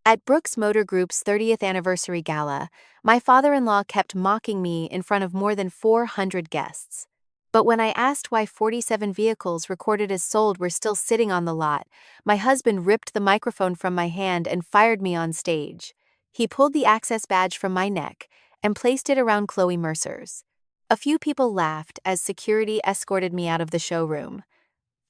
At Brooks Motor Group's 30th anniversary gala, my father-in-law kept mocking me in front of more than 400 guests. But when I asked why 47 vehicles recorded as sold were still sitting on the lot, my husband ripped the microphone from my hand and fired me on stage. He pulled the access badge from my neck and placed it around Chloe Mercer's. A few people laughed as security escorted me out of the showroom.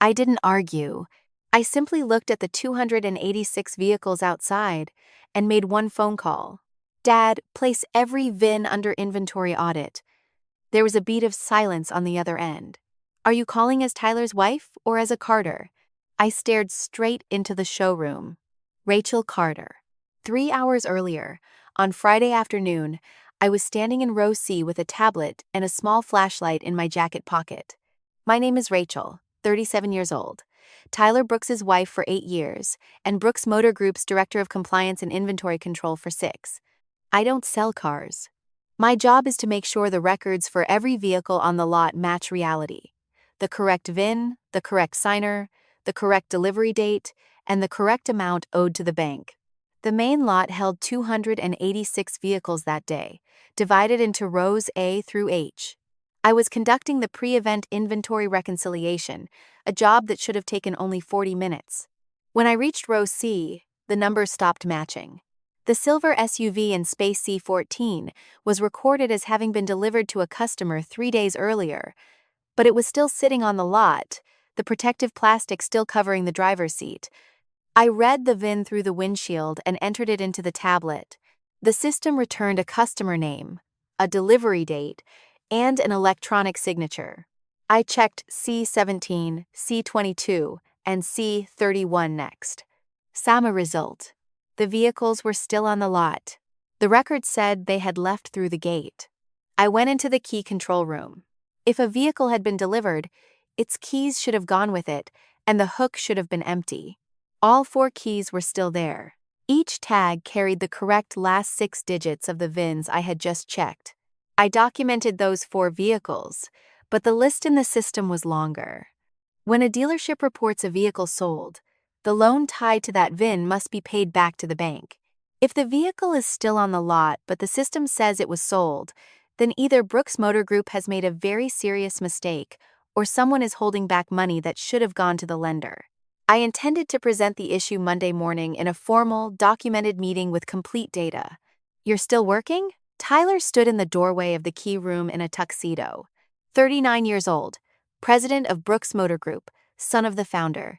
I didn't argue. I simply looked at the 286 vehicles outside and made one phone call. Dad, place every VIN under inventory audit. There was a beat of silence on the other end. Are you calling as Tyler's wife or as a Carter? I stared straight into the showroom. Rachel Carter. 3 hours earlier, on Friday afternoon, I was standing in row C with a tablet and a small flashlight in my jacket pocket. My name is Rachel, 37 years old. Tyler Brooks's wife for 8 years, and Brooks Motor Group's Director of Compliance and Inventory Control for 6. I don't sell cars. My job is to make sure the records for every vehicle on the lot match reality. The correct VIN, the correct signer, the correct delivery date, and the correct amount owed to the bank. The main lot held 286 vehicles that day, divided into rows A through H. I was conducting the pre-event inventory reconciliation, a job that should have taken only 40 minutes. When I reached row C, the numbers stopped matching. The silver SUV in space C14 was recorded as having been delivered to a customer 3 days earlier, but it was still sitting on the lot, the protective plastic still covering the driver's seat. I read the VIN through the windshield and entered it into the tablet. The system returned a customer name, a delivery date, and an electronic signature. I checked C17, C22, and C31 next. Sama result. The vehicles were still on the lot. The record said they had left through the gate. I went into the key control room. If a vehicle had been delivered, its keys should have gone with it, and the hook should have been empty. All 4 keys were still there. Each tag carried the correct last 6 digits of the VINs I had just checked. I documented those 4 vehicles, but the list in the system was longer. When a dealership reports a vehicle sold, the loan tied to that VIN must be paid back to the bank. If the vehicle is still on the lot but the system says it was sold, then either Brooks Motor Group has made a very serious mistake or someone is holding back money that should have gone to the lender. I intended to present the issue Monday morning in a formal, documented meeting with complete data. You're still working? Tyler stood in the doorway of the key room in a tuxedo. 39 years old, president of Brooks Motor Group, son of the founder.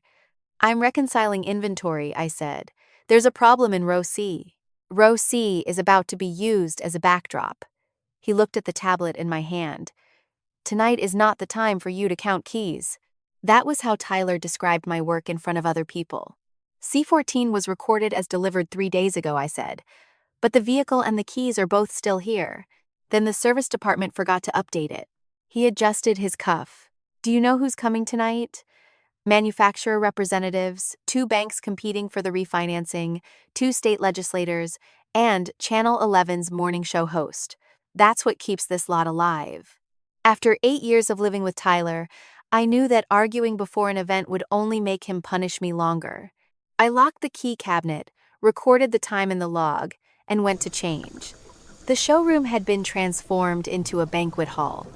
I'm reconciling inventory, I said. There's a problem in row C. Row C is about to be used as a backdrop. He looked at the tablet in my hand. Tonight is not the time for you to count keys. That was how Tyler described my work in front of other people. C14 was recorded as delivered 3 days ago, I said. But the vehicle and the keys are both still here. Then the service department forgot to update it. He adjusted his cuff. Do you know who's coming tonight? Manufacturer representatives, 2 banks competing for the refinancing, 2 state legislators, and Channel 11's morning show host. That's what keeps this lot alive. After 8 years of living with Tyler, I knew that arguing before an event would only make him punish me longer. I locked the key cabinet, recorded the time in the log, and went to change. The showroom had been transformed into a banquet hall.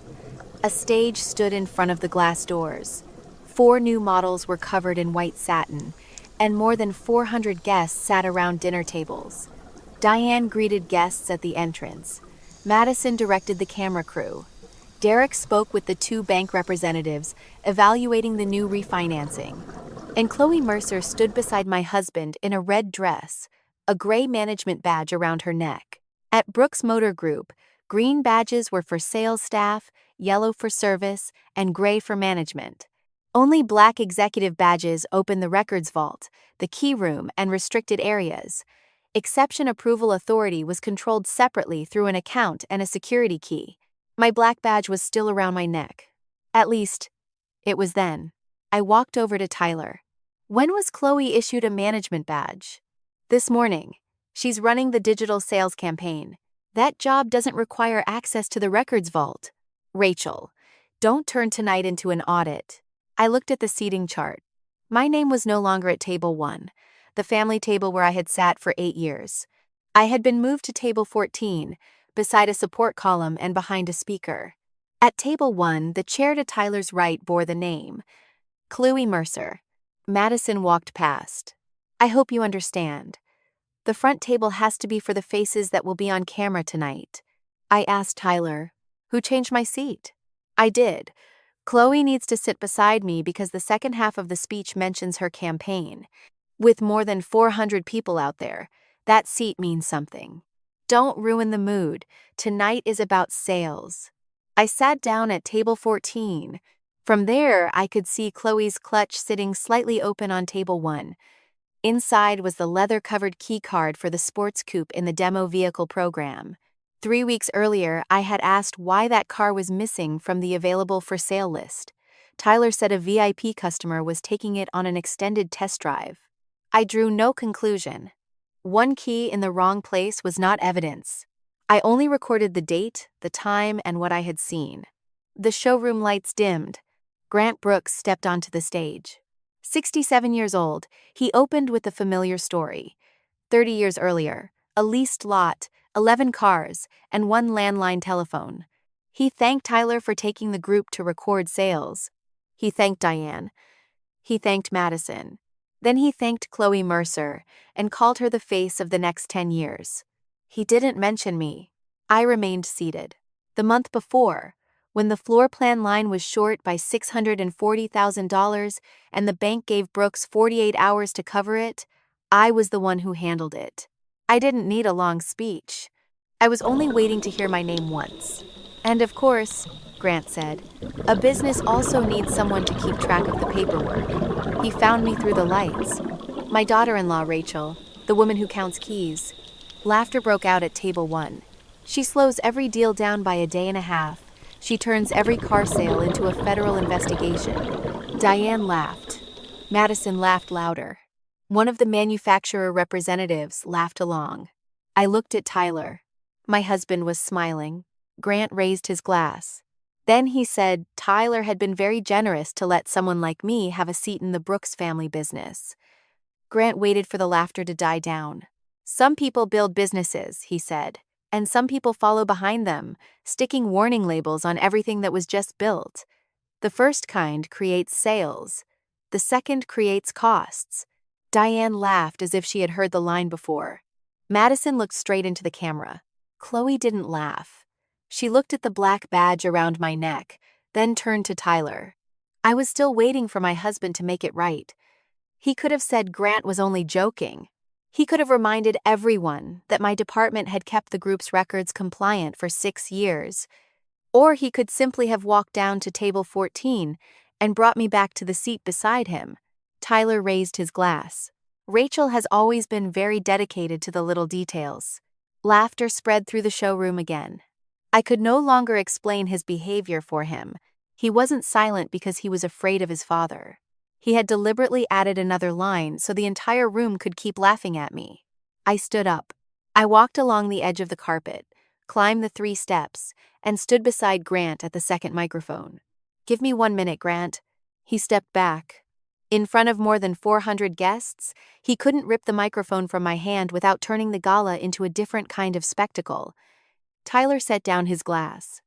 A stage stood in front of the glass doors. 4 new models were covered in white satin, and more than 400 guests sat around dinner tables. Diane greeted guests at the entrance. Madison directed the camera crew. Derek spoke with the 2 bank representatives, evaluating the new refinancing. And Chloe Mercer stood beside my husband in a red dress, a gray management badge around her neck. At Brooks Motor Group, green badges were for sales staff, yellow for service, and gray for management. Only black executive badges open the records vault, the key room, and restricted areas. Exception approval authority was controlled separately through an account and a security key. My black badge was still around my neck. At least, it was then. I walked over to Tyler. When was Chloe issued a management badge? This morning. She's running the digital sales campaign. That job doesn't require access to the records vault. Rachel, don't turn tonight into an audit. I looked at the seating chart. My name was no longer at table 1, the family table where I had sat for 8 years. I had been moved to table 14, beside a support column and behind a speaker. At table 1, the chair to Tyler's right bore the name, Chloe Mercer. Madison walked past. I hope you understand. The front table has to be for the faces that will be on camera tonight. I asked Tyler, who changed my seat. I did. Chloe needs to sit beside me because the second half of the speech mentions her campaign. With more than 400 people out there, that seat means something. Don't ruin the mood. Tonight is about sales. I sat down at table 14. From there, I could see Chloe's clutch sitting slightly open on table 1. Inside was the leather-covered key card for the sports coupe in the demo vehicle program. 3 weeks earlier, I had asked why that car was missing from the available for sale list. Tyler said a VIP customer was taking it on an extended test drive. I drew no conclusion. One key in the wrong place was not evidence. I only recorded the date, the time, and what I had seen. The showroom lights dimmed. Grant Brooks stepped onto the stage. 67 years old, he opened with a familiar story. 30 years earlier, a leased lot, 11 cars, and 1 landline telephone. He thanked Tyler for taking the group to record sales. He thanked Diane. He thanked Madison. Then he thanked Chloe Mercer and called her the face of the next 10 years. He didn't mention me. I remained seated. The month before, when the floor plan line was short by $640,000 and the bank gave Brooks 48 hours to cover it, I was the one who handled it. I didn't need a long speech. I was only waiting to hear my name once. And of course, Grant said, a business also needs someone to keep track of the paperwork. He found me through the lights. My daughter-in-law, Rachel, the woman who counts keys. Laughter broke out at table 1. She slows every deal down by a day and a half. She turns every car sale into a federal investigation. Diane laughed. Madison laughed louder. One of the manufacturer representatives laughed along. I looked at Tyler. My husband was smiling. Grant raised his glass. Then he said Tyler had been very generous to let someone like me have a seat in the Brooks family business. Grant waited for the laughter to die down. Some people build businesses, he said, and some people follow behind them, sticking warning labels on everything that was just built. The first kind creates sales. The second creates costs. Diane laughed as if she had heard the line before. Madison looked straight into the camera. Chloe didn't laugh. She looked at the black badge around my neck, then turned to Tyler. I was still waiting for my husband to make it right. He could have said Grant was only joking. He could have reminded everyone that my department had kept the group's records compliant for 6 years. Or he could simply have walked down to table 14 and brought me back to the seat beside him. Tyler raised his glass. Rachel has always been very dedicated to the little details. Laughter spread through the showroom again. I could no longer explain his behavior for him. He wasn't silent because he was afraid of his father. He had deliberately added another line so the entire room could keep laughing at me. I stood up. I walked along the edge of the carpet, climbed the 3 steps, and stood beside Grant at the second microphone. Give me 1 minute, Grant. He stepped back. In front of more than 400 guests, he couldn't rip the microphone from my hand without turning the gala into a different kind of spectacle. Tyler set down his glass.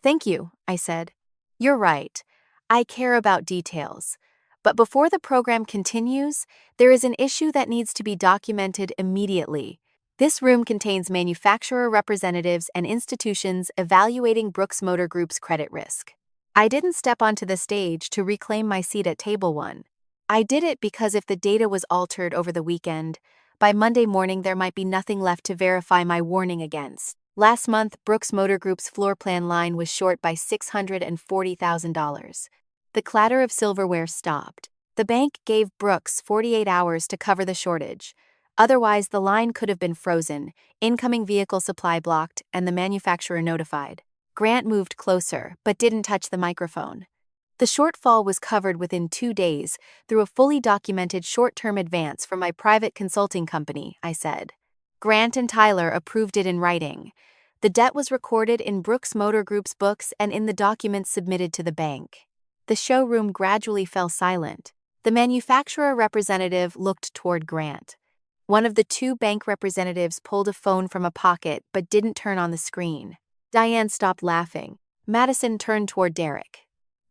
Thank you, I said. You're right. I care about details. But before the program continues, there is an issue that needs to be documented immediately. This room contains manufacturer representatives and institutions evaluating Brooks Motor Group's credit risk. I didn't step onto the stage to reclaim my seat at table 1. I did it because if the data was altered over the weekend, by Monday morning there might be nothing left to verify my warning against. Last month, Brooks Motor Group's floor plan line was short by $640,000. The clatter of silverware stopped. The bank gave Brooks 48 hours to cover the shortage. Otherwise, the line could have been frozen, incoming vehicle supply blocked, and the manufacturer notified. Grant moved closer, but didn't touch the microphone. The shortfall was covered within 2 days through a fully documented short-term advance from my private consulting company, I said. Grant and Tyler approved it in writing. The debt was recorded in Brooks Motor Group's books and in the documents submitted to the bank. The showroom gradually fell silent. The manufacturer representative looked toward Grant. One of the two bank representatives pulled a phone from a pocket but didn't turn on the screen. Diane stopped laughing. Madison turned toward Derek.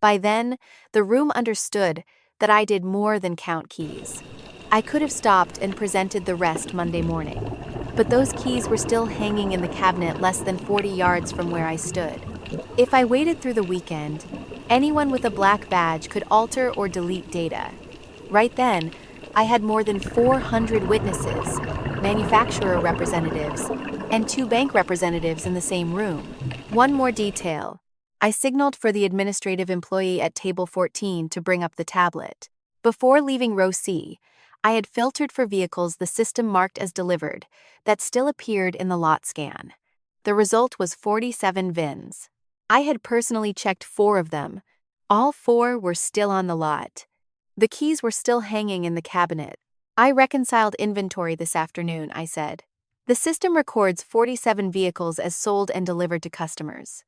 By then, the room understood that I did more than count keys. I could have stopped and presented the rest Monday morning. But those keys were still hanging in the cabinet less than 40 yards from where I stood. If I waited through the weekend, anyone with a black badge could alter or delete data. Right then, I had more than 400 witnesses, manufacturer representatives, and two bank representatives in the same room. One more detail. I signaled for the administrative employee at table 14 to bring up the tablet. Before leaving row C, I had filtered for vehicles the system marked as delivered that still appeared in the lot scan. The result was 47 VINs. I had personally checked 4 of them. All 4 were still on the lot. The keys were still hanging in the cabinet. I reconciled inventory this afternoon, I said. The system records 47 vehicles as sold and delivered to customers.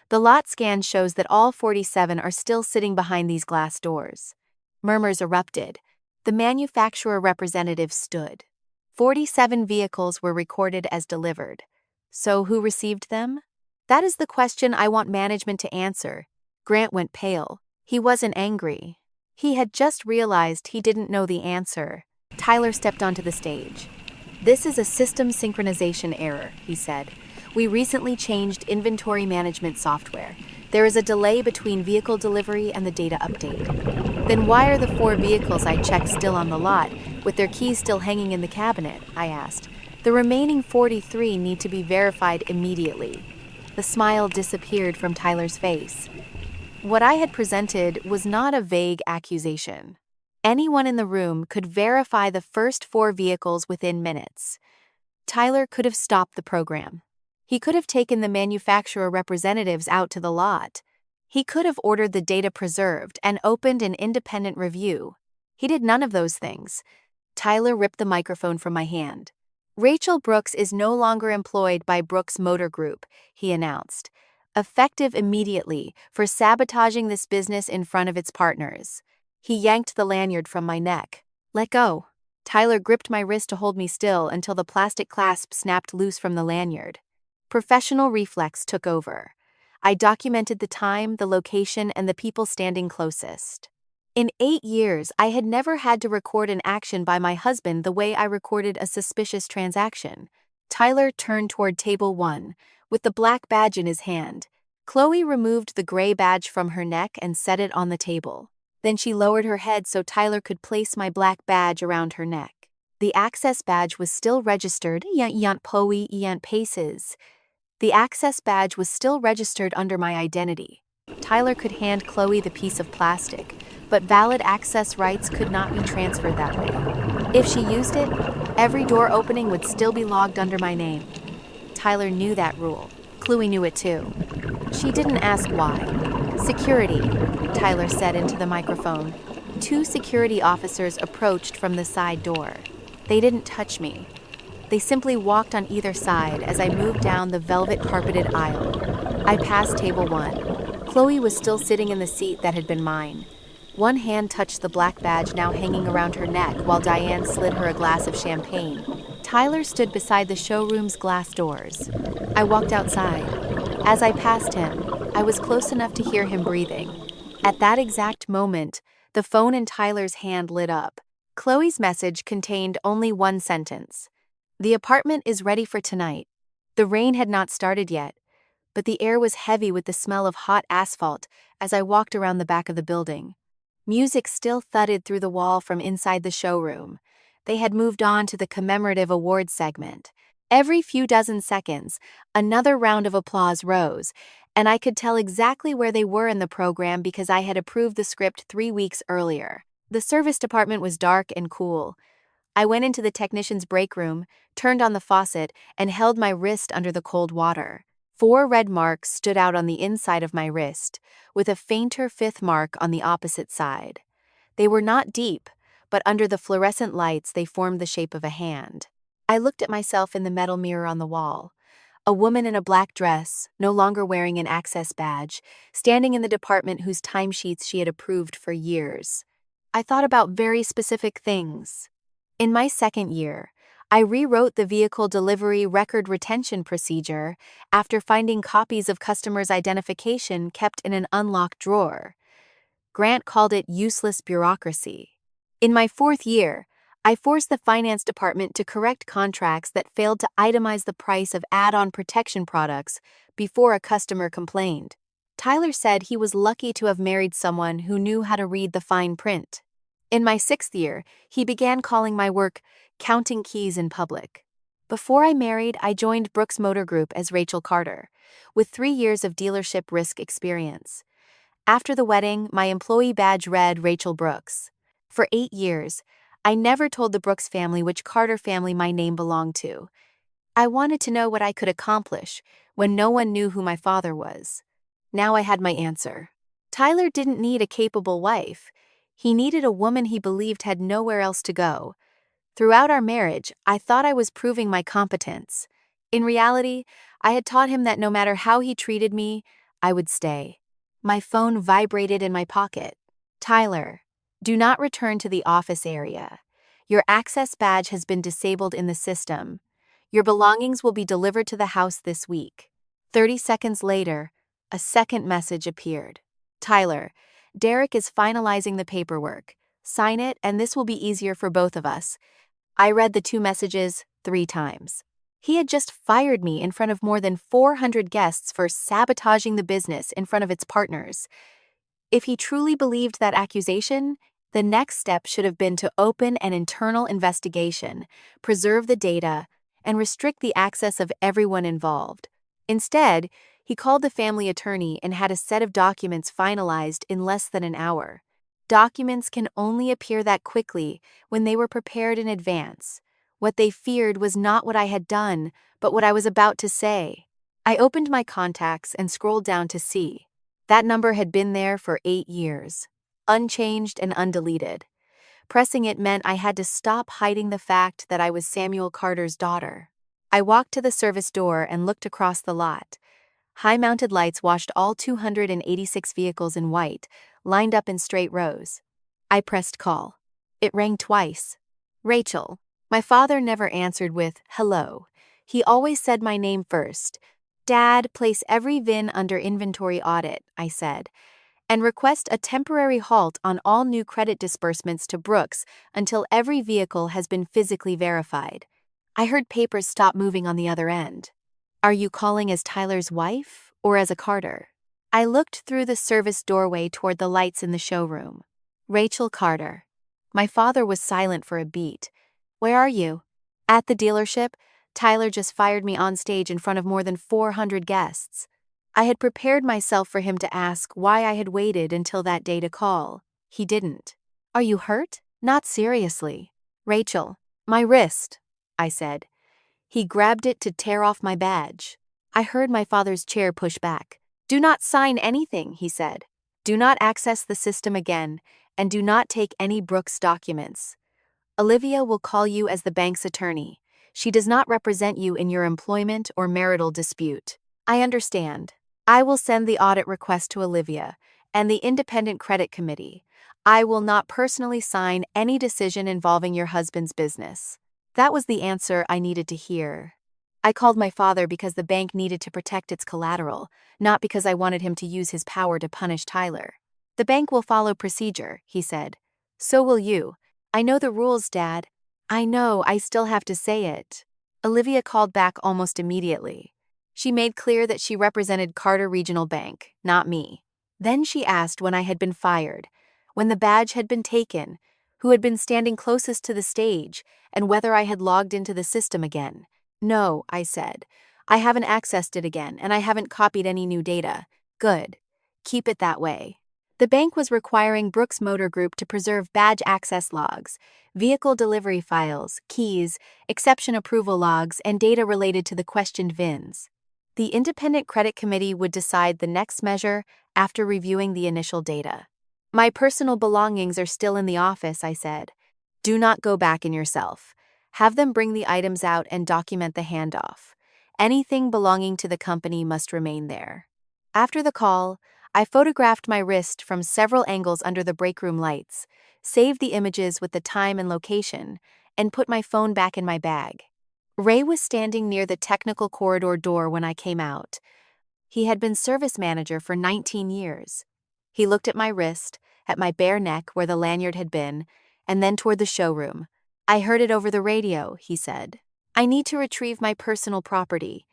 The lot scan shows that all 47 are still sitting behind these glass doors. Murmurs erupted. The manufacturer representative stood. 47 vehicles were recorded as delivered. So who received them? That is the question I want management to answer. Grant went pale. He wasn't angry. He had just realized he didn't know the answer. Tyler stepped onto the stage. This is a system synchronization error, he said. We recently changed inventory management software. There is a delay between vehicle delivery and the data update. Then why are the 4 vehicles I checked still on the lot, with their keys still hanging in the cabinet? I asked. The remaining 43 need to be verified immediately. The smile disappeared from Tyler's face. What I had presented was not a vague accusation. Anyone in the room could verify the first 4 vehicles within minutes. Tyler could have stopped the program. He could have taken the manufacturer representatives out to the lot. He could have ordered the data preserved and opened an independent review. He did none of those things. Tyler ripped the microphone from my hand. Rachel Brooks is no longer employed by Brooks Motor Group, he announced, effective immediately for sabotaging this business in front of its partners. He yanked the lanyard from my neck. Let go. Tyler gripped my wrist to hold me still until the plastic clasp snapped loose from the lanyard. Professional reflex took over. I documented the time, the location, and the people standing closest. In 8 years, I had never had to record an action by my husband the way I recorded a suspicious transaction. Tyler turned toward table 1, with the black badge in his hand. Chloe removed the gray badge from her neck and set it on the table. Then she lowered her head so Tyler could place my black badge around her neck. The access badge was still registered. The access badge was still registered under my identity. Tyler could hand Chloe the piece of plastic, but valid access rights could not be transferred that way. If she used it, every door opening would still be logged under my name. Tyler knew that rule. Chloe knew it too. She didn't ask why. Security, Tyler said into the microphone. 2 security officers approached from the side door. They didn't touch me. They simply walked on either side as I moved down the velvet-carpeted aisle. I passed table 1. Chloe was still sitting in the seat that had been mine. One hand touched the black badge now hanging around her neck while Diane slid her a glass of champagne. Tyler stood beside the showroom's glass doors. I walked outside. As I passed him, I was close enough to hear him breathing. At that exact moment, the phone in Tyler's hand lit up. Chloe's message contained only one sentence. The apartment is ready for tonight. The rain had not started yet, but the air was heavy with the smell of hot asphalt as I walked around the back of the building. Music still thudded through the wall from inside the showroom. They had moved on to the commemorative awards segment. Every few dozen seconds, another round of applause rose, and I could tell exactly where they were in the program because I had approved the script 3 weeks earlier. The service department was dark and cool. I went into the technician's break room, turned on the faucet, and held my wrist under the cold water. 4 red marks stood out on the inside of my wrist, with a fainter 5th mark on the opposite side. They were not deep, but under the fluorescent lights they formed the shape of a hand. I looked at myself in the metal mirror on the wall. A woman in a black dress, no longer wearing an access badge, standing in the department whose timesheets she had approved for years. I thought about very specific things. In my second year, I rewrote the vehicle delivery record retention procedure after finding copies of customers' identification kept in an unlocked drawer. Grant called it useless bureaucracy. In my fourth year, I forced the finance department to correct contracts that failed to itemize the price of add-on protection products before a customer complained. Tyler said he was lucky to have married someone who knew how to read the fine print. In my sixth year, he began calling my work counting keys in public. Before I married, I joined Brooks Motor Group as Rachel Carter, with 3 years of dealership risk experience. After the wedding, my employee badge read Rachel Brooks. For 8 years, I never told the Brooks family which Carter family my name belonged to. I wanted to know what I could accomplish when no one knew who my father was. Now I had my answer. Tyler didn't need a capable wife. He needed a woman he believed had nowhere else to go. Throughout our marriage, I thought I was proving my competence. In reality, I had taught him that no matter how he treated me, I would stay. My phone vibrated in my pocket. Tyler, do not return to the office area. Your access badge has been disabled in the system. Your belongings will be delivered to the house this week. 30 seconds later, a second message appeared. Tyler, Derek is finalizing the paperwork. Sign it, and this will be easier for both of us. I read the 2 messages 3 times. He had just fired me in front of more than 400 guests for sabotaging the business in front of its partners. If he truly believed that accusation, the next step should have been to open an internal investigation, preserve the data, and restrict the access of everyone involved. Instead, he called the family attorney and had a set of documents finalized in less than an hour. Documents can only appear that quickly when they were prepared in advance. What they feared was not what I had done, but what I was about to say. I opened my contacts and scrolled down to see. That number had been there for 8 years, unchanged and undeleted. Pressing it meant I had to stop hiding the fact that I was Samuel Carter's daughter. I walked to the service door and looked across the lot. High-mounted lights washed all 286 vehicles in white, lined up in straight rows. I pressed call. It rang twice. Rachel. My father never answered with, hello. He always said my name first. Dad, place every VIN under inventory audit, I said, and request a temporary halt on all new credit disbursements to Brooks until every vehicle has been physically verified. I heard papers stop moving on the other end. Are you calling as Tyler's wife or as a Carter? I looked through the service doorway toward the lights in the showroom. Rachel Carter. My father was silent for a beat. Where are you? At the dealership. Tyler just fired me on stage in front of more than 400 guests. I had prepared myself for him to ask why I had waited until that day to call. He didn't. Are you hurt? Not seriously. Rachel. My wrist, I said. He grabbed it to tear off my badge. I heard my father's chair push back. Do not sign anything, he said. Do not access the system again, and do not take any Brooks documents. Olivia will call you as the bank's attorney. She does not represent you in your employment or marital dispute. I understand. I will send the audit request to Olivia and the Independent Credit Committee. I will not personally sign any decision involving your husband's business. That was the answer I needed to hear. I called my father because the bank needed to protect its collateral, not because I wanted him to use his power to punish Tyler. The bank will follow procedure, he said. So will you. I know the rules, Dad. I know, I still have to say it. Olivia called back almost immediately. She made clear that she represented Carter Regional Bank, not me. Then she asked when I had been fired, when the badge had been taken, who had been standing closest to the stage, and whether I had logged into the system again. No, I said. I haven't accessed it again, and I haven't copied any new data. Good. Keep it that way. The bank was requiring Brooks Motor Group to preserve badge access logs, vehicle delivery files, keys, exception approval logs, and data related to the questioned VINs. The Independent Credit Committee would decide the next measure after reviewing the initial data. My personal belongings are still in the office, I said. Do not go back in yourself. Have them bring the items out and document the handoff. Anything belonging to the company must remain there. After the call, I photographed my wrist from several angles under the break room lights. saved the images with the time and location, and put my phone back in my bag. Ray was standing near the technical corridor door when I came out. He had been service manager for 19 years. He looked at my wrist, at my bare neck where the lanyard had been, and then toward the showroom. "I heard it over the radio," he said. "I need to retrieve my personal property.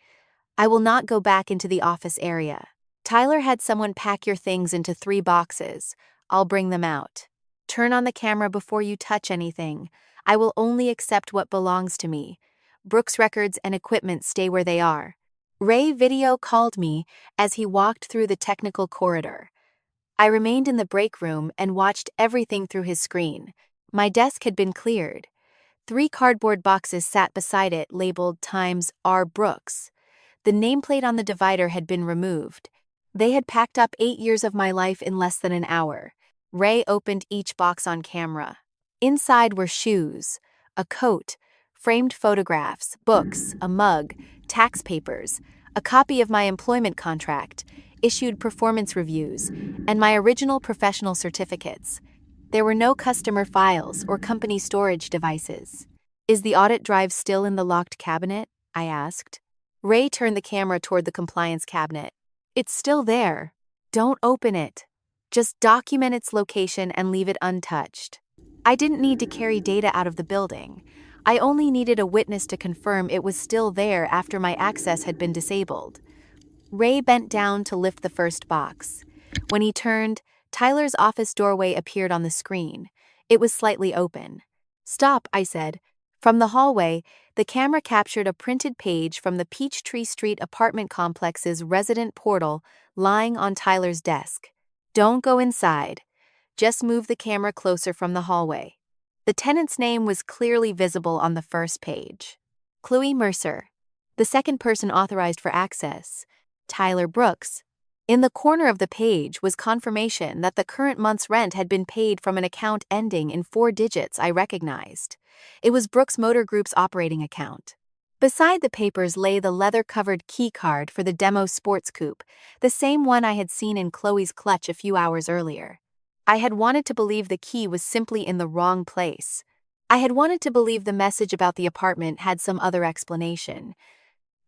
I will not go back into the office area. Tyler had someone pack your things into 3 boxes. I'll bring them out. Turn on the camera before you touch anything. I will only accept what belongs to me. Brooks' records and equipment stay where they are." Ray video called me as he walked through the technical corridor. I remained in the break room and watched everything through his screen. My desk had been cleared. 3 cardboard boxes sat beside it labeled Times R. Brooks. The nameplate on the divider had been removed. They had packed up 8 years of my life in less than an hour. Ray opened each box on camera. Inside were shoes, a coat, framed photographs, books, a mug, tax papers, a copy of my employment contract, issued performance reviews, and my original professional certificates. There were no customer files or company storage devices. "Is the audit drive still in the locked cabinet?" I asked. Ray turned the camera toward the compliance cabinet. "It's still there. Don't open it. Just document its location and leave it untouched." I didn't need to carry data out of the building. I only needed a witness to confirm it was still there after my access had been disabled. Ray bent down to lift the first box. When he turned, Tyler's office doorway appeared on the screen. It was slightly open. "Stop," I said. From the hallway, the camera captured a printed page from the Peachtree Street apartment complex's resident portal lying on Tyler's desk. "Don't go inside. Just move the camera closer from the hallway." The tenant's name was clearly visible on the first page. Chloe Mercer. The second person authorized for access, Tyler Brooks. In the corner of the page was confirmation that the current month's rent had been paid from an account ending in 4 digits I recognized. It was Brooks Motor Group's operating account. Beside the papers lay the leather-covered key card for the demo sports coupe, the same one I had seen in Chloe's clutch a few hours earlier. I had wanted to believe the key was simply in the wrong place. I had wanted to believe the message about the apartment had some other explanation.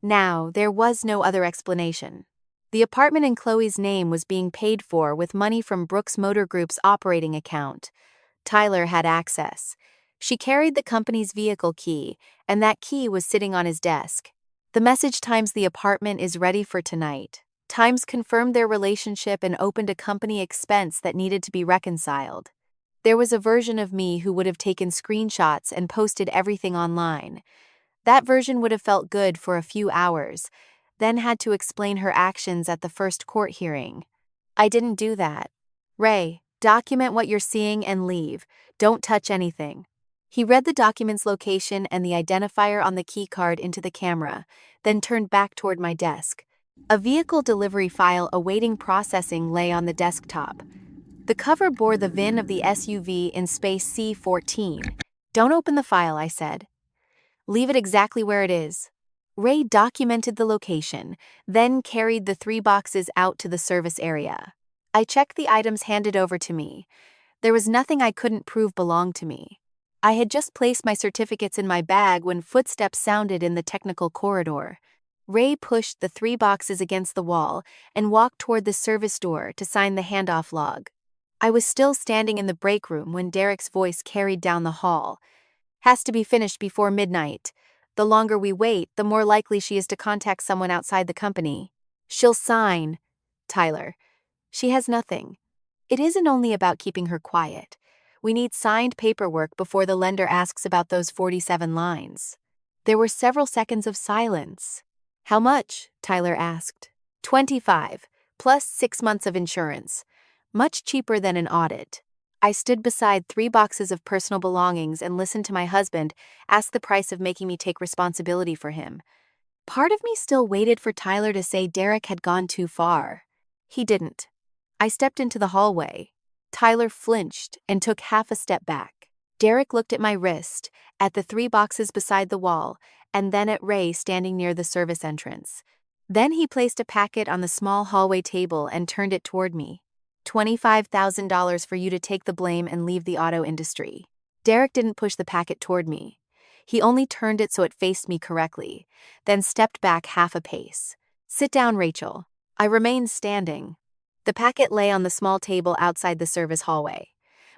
Now, there was no other explanation. The apartment in Chloe's name was being paid for with money from Brooks Motor Group's operating account. Tyler had access. She carried the company's vehicle key, and that key was sitting on his desk. The message times "The apartment is ready for tonight." Times confirmed their relationship and opened a company expense that needed to be reconciled. There was a version of me who would have taken screenshots and posted everything online. That version would have felt good for a few hours, then had to explain her actions at the first court hearing. I didn't do that. "Ray, document what you're seeing and leave. Don't touch anything." He read the document's location and the identifier on the key card into the camera, then turned back toward my desk. A vehicle delivery file awaiting processing lay on the desktop. The cover bore the VIN of the SUV in space C14. "Don't open the file," I said. "Leave it exactly where it is." Ray documented the location, then carried the 3 boxes out to the service area. I checked the items handed over to me. There was nothing I couldn't prove belonged to me. I had just placed my certificates in my bag when footsteps sounded in the technical corridor. Ray pushed the 3 boxes against the wall and walked toward the service door to sign the handoff log. I was still standing in the break room when Derek's voice carried down the hall. "Has to be finished before midnight. The longer we wait, the more likely she is to contact someone outside the company. She'll sign." "Tyler, she has nothing. It isn't only about keeping her quiet. We need signed paperwork before the lender asks about those 47 lines." There were several seconds of silence. "How much?" Tyler asked. 25, plus 6 months of insurance. Much cheaper than an audit." I stood beside 3 boxes of personal belongings and listened to my husband ask the price of making me take responsibility for him. Part of me still waited for Tyler to say Derek had gone too far. He didn't. I stepped into the hallway. Tyler flinched and took half a step back. Derek looked at my wrist, at the 3 boxes beside the wall, and then at Ray standing near the service entrance. Then he placed a packet on the small hallway table and turned it toward me. $25,000 for you to take the blame and leave the auto industry. Derek didn't push the packet toward me. He only turned it so it faced me correctly, then stepped back half a pace. Sit down, Rachel. I remained standing. The packet lay on the small table outside the service hallway.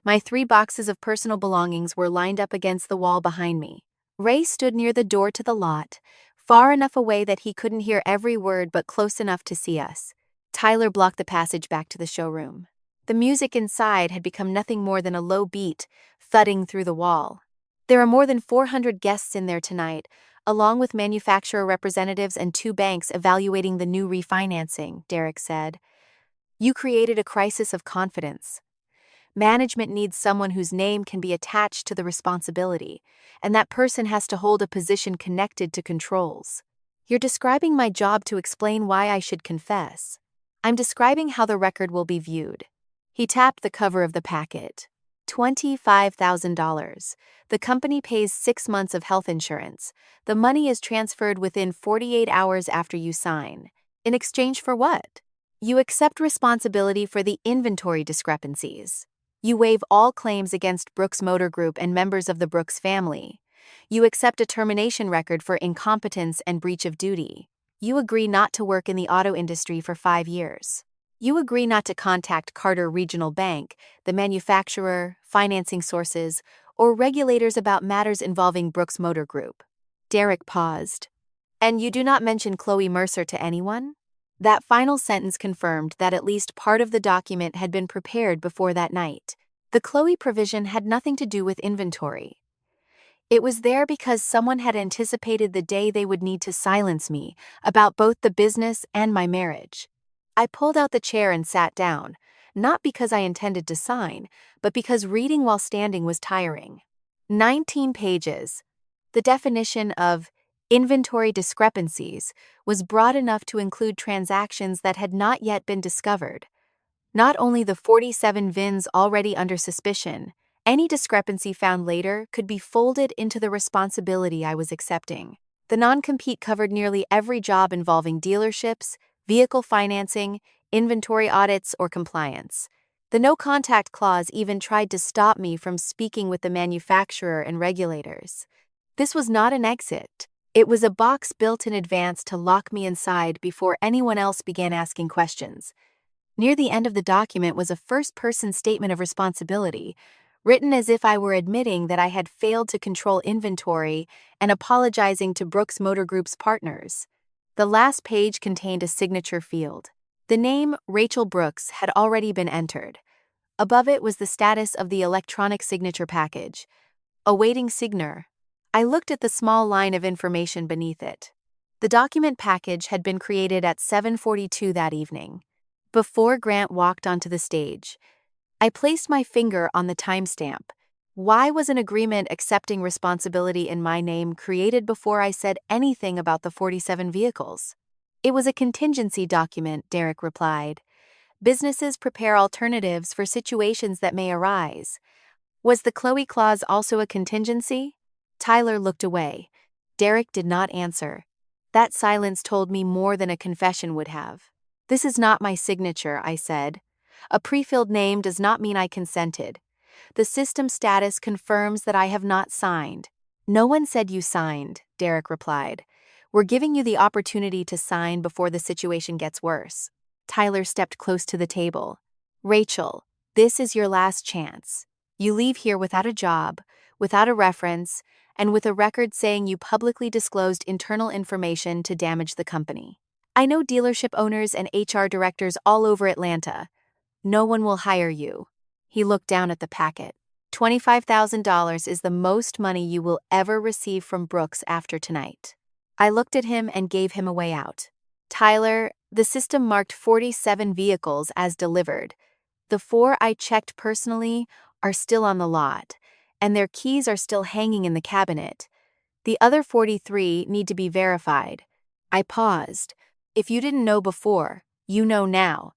My 3 boxes of personal belongings were lined up against the wall behind me. Ray stood near the door to the lot, far enough away that he couldn't hear every word but close enough to see us. Tyler blocked the passage back to the showroom. The music inside had become nothing more than a low beat, thudding through the wall. There are more than 400 guests in there tonight, along with manufacturer representatives and 2 banks evaluating the new refinancing, Derek said. You created a crisis of confidence. Management needs someone whose name can be attached to the responsibility, and that person has to hold a position connected to controls. You're describing my job to explain why I should confess. I'm describing how the record will be viewed. He tapped the cover of the packet. $25,000. The company pays 6 months of health insurance. The money is transferred within 48 hours after you sign. In exchange for what? You accept responsibility for the inventory discrepancies. You waive all claims against Brooks Motor Group and members of the Brooks family. You accept a termination record for incompetence and breach of duty. You agree not to work in the auto industry for 5 years. You agree not to contact Carter Regional Bank, the manufacturer, financing sources, or regulators about matters involving Brooks Motor Group. Derek paused. And you do not mention Chloe Mercer to anyone? That final sentence confirmed that at least part of the document had been prepared before that night. The Chloe provision had nothing to do with inventory. It was there because someone had anticipated the day they would need to silence me about both the business and my marriage. I pulled out the chair and sat down, not because I intended to sign, but because reading while standing was tiring. 19 pages. The definition of inventory discrepancies was broad enough to include transactions that had not yet been discovered. Not only the 47 VINs already under suspicion, any discrepancy found later could be folded into the responsibility I was accepting. The non-compete covered nearly every job involving dealerships, vehicle financing, inventory audits, or compliance. The no-contact clause even tried to stop me from speaking with the manufacturer and regulators. This was not an exit. It was a box built in advance to lock me inside before anyone else began asking questions. Near the end of the document was a first-person statement of responsibility, written as if I were admitting that I had failed to control inventory and apologizing to Brooks Motor Group's partners. The last page contained a signature field. The name Rachel Brooks had already been entered. Above it was the status of the electronic signature package. Awaiting signer. I looked at the small line of information beneath it. The document package had been created at 7:42 that evening, before Grant walked onto the stage. I placed my finger on the timestamp. Why was an agreement accepting responsibility in my name created before I said anything about the 47 vehicles? It was a contingency document, Derek replied. Businesses prepare alternatives for situations that may arise. Was the Chloe clause also a contingency? Tyler looked away. Derek did not answer. That silence told me more than a confession would have. This is not my signature, I said. A pre-filled name does not mean I consented. The system status confirms that I have not signed. No one said you signed, Derek replied. We're giving you the opportunity to sign before the situation gets worse. Tyler stepped close to the table. Rachel, this is your last chance. You leave here without a job, without a reference, and with a record saying you publicly disclosed internal information to damage the company. I know dealership owners and HR directors all over Atlanta. No one will hire you. He looked down at the packet. $25,000 is the most money you will ever receive from Brooks after tonight. I looked at him and gave him a way out. Tyler, the system marked 47 vehicles as delivered. The 4 I checked personally are still on the lot, and their keys are still hanging in the cabinet. The other 43 need to be verified. I paused. If you didn't know before, you know now.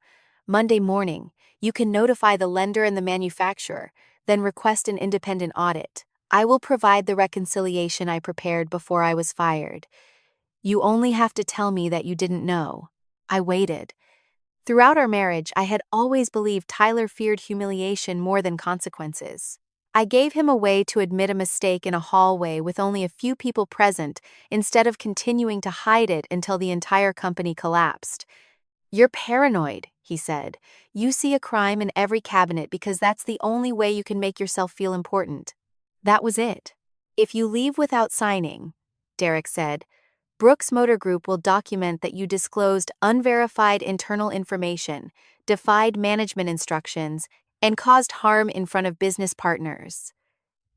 Monday morning, you can notify the lender and the manufacturer, then request an independent audit. I will provide the reconciliation I prepared before I was fired. You only have to tell me that you didn't know. I waited. Throughout our marriage, I had always believed Tyler feared humiliation more than consequences. I gave him a way to admit a mistake in a hallway with only a few people present instead of continuing to hide it until the entire company collapsed. "You're paranoid," he said. "You see a crime in every cabinet because that's the only way you can make yourself feel important." That was it. "If you leave without signing," Derek said, "Brooks Motor Group will document that you disclosed unverified internal information, defied management instructions, and caused harm in front of business partners.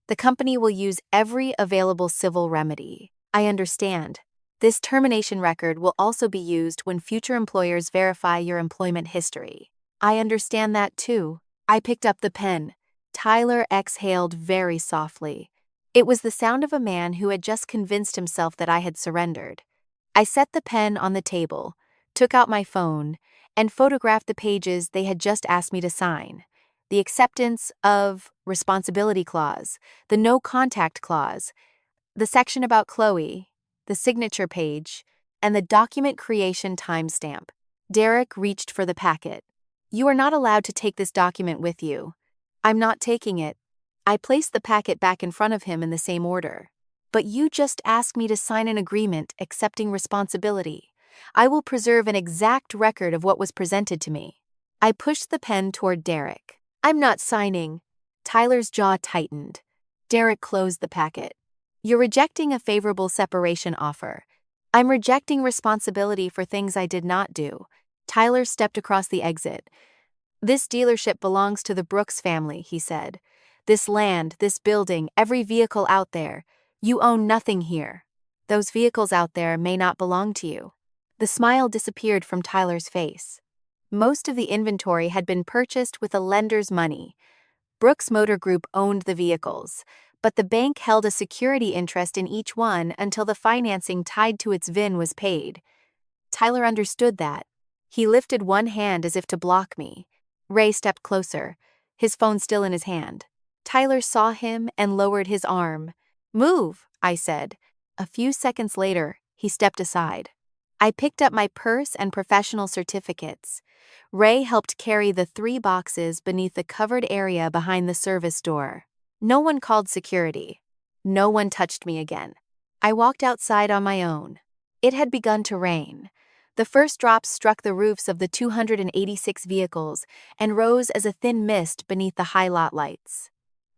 The company will use every available civil remedy." I understand. This termination record will also be used when future employers verify your employment history. I understand that too. I picked up the pen. Tyler exhaled very softly. It was the sound of a man who had just convinced himself that I had surrendered. I set the pen on the table, took out my phone, and photographed the pages they had just asked me to sign. The acceptance of responsibility clause, the no contact clause, the section about Chloe, the signature page, and the document creation timestamp. Derek reached for the packet. "You are not allowed to take this document with you." "I'm not taking it." I placed the packet back in front of him in the same order. "But you just asked me to sign an agreement accepting responsibility. I will preserve an exact record of what was presented to me." I pushed the pen toward Derek. "I'm not signing." Tyler's jaw tightened. Derek closed the packet. "You're rejecting a favorable separation offer." "I'm rejecting responsibility for things I did not do." Tyler stepped across the exit. "This dealership belongs to the Brooks family," he said. "This land, this building, every vehicle out there. You own nothing here. Those vehicles out there may not belong to you." The smile disappeared from Tyler's face. Most of the inventory had been purchased with a lender's money. Brooks Motor Group owned the vehicles, but the bank held a security interest in each one until the financing tied to its VIN was paid. Tyler understood that. He lifted one hand as if to block me. Ray stepped closer, his phone still in his hand. Tyler saw him and lowered his arm. "Move," I said. A few seconds later, he stepped aside. I picked up my purse and professional certificates. Ray helped carry the 3 boxes beneath the covered area behind the service door. No one called security. No one touched me again. I walked outside on my own. It had begun to rain. The first drops struck the roofs of the 286 vehicles and rose as a thin mist beneath the high lot lights.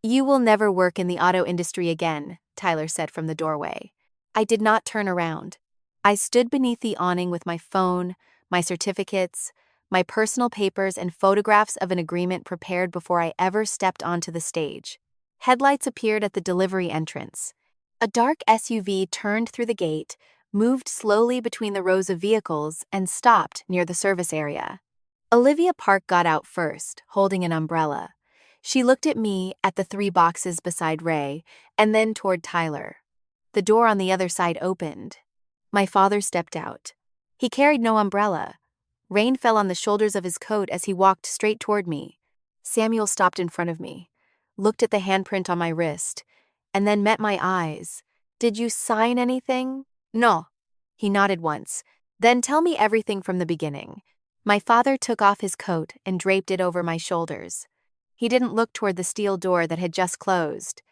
"You will never work in the auto industry again," Tyler said from the doorway. I did not turn around. I stood beneath the awning with my phone, my certificates, my personal papers, and photographs of an agreement prepared before I ever stepped onto the stage. Headlights appeared at the delivery entrance. A dark SUV turned through the gate, moved slowly between the rows of vehicles, and stopped near the service area. Olivia Park got out first, holding an umbrella. She looked at me, at the 3 boxes beside Ray, and then toward Tyler. The door on the other side opened. My father stepped out. He carried no umbrella. Rain fell on the shoulders of his coat as he walked straight toward me. Samuel stopped in front of me, looked at the handprint on my wrist, and then met my eyes. "Did you sign anything?" "No." He nodded once. "Then tell me everything from the beginning." My father took off his coat and draped it over my shoulders. He didn't look toward the steel door that had just closed.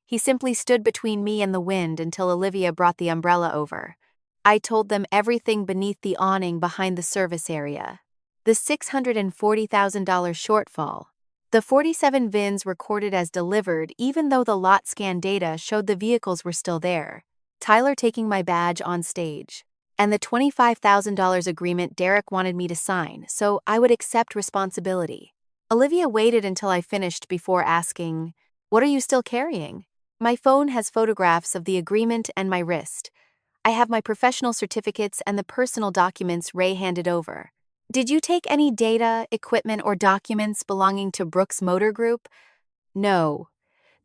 He simply stood between me and the wind until Olivia brought the umbrella over. I told them everything beneath the awning behind the service area. The $640,000 shortfall. The 47 VINs recorded as delivered even though the lot scan data showed the vehicles were still there. Tyler taking my badge on stage. And the $25,000 agreement Derek wanted me to sign, so I would accept responsibility. Olivia waited until I finished before asking, "What are you still carrying?" My phone has photographs of the agreement and my wrist. I have my professional certificates and the personal documents Ray handed over. "Did you take any data, equipment, or documents belonging to Brooks Motor Group?" "No.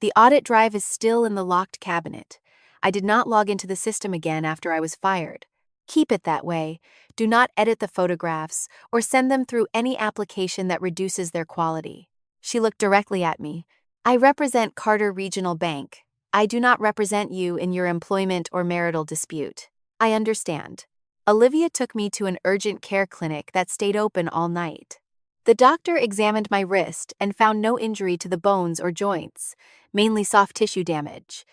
The audit drive is still in the locked cabinet. I did not log into the system again after I was fired. Keep it that way. Do not edit the photographs or send them through any application that reduces their quality." She looked directly at me. "I represent Carter Regional Bank. I do not represent you in your employment or marital dispute." "I understand." Olivia took me to an urgent care clinic that stayed open all night. The doctor examined my wrist and found no injury to the bones or joints, mainly soft tissue damage.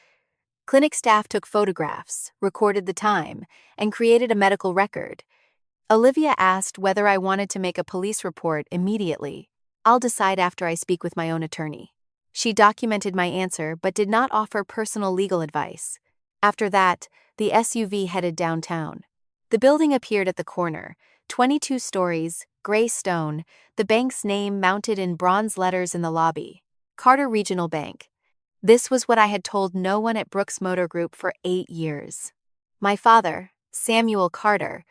Clinic staff took photographs, recorded the time, and created a medical record. Olivia asked whether I wanted to make a police report immediately. I'll decide after I speak with my own attorney. She documented my answer but did not offer personal legal advice. After that, the SUV headed downtown. The building appeared at the corner, 22 stories, gray stone, the bank's name mounted in bronze letters in the lobby. Carter Regional Bank. This was what I had told no one at Brooks Motor Group for 8 years. My father, Samuel Carter,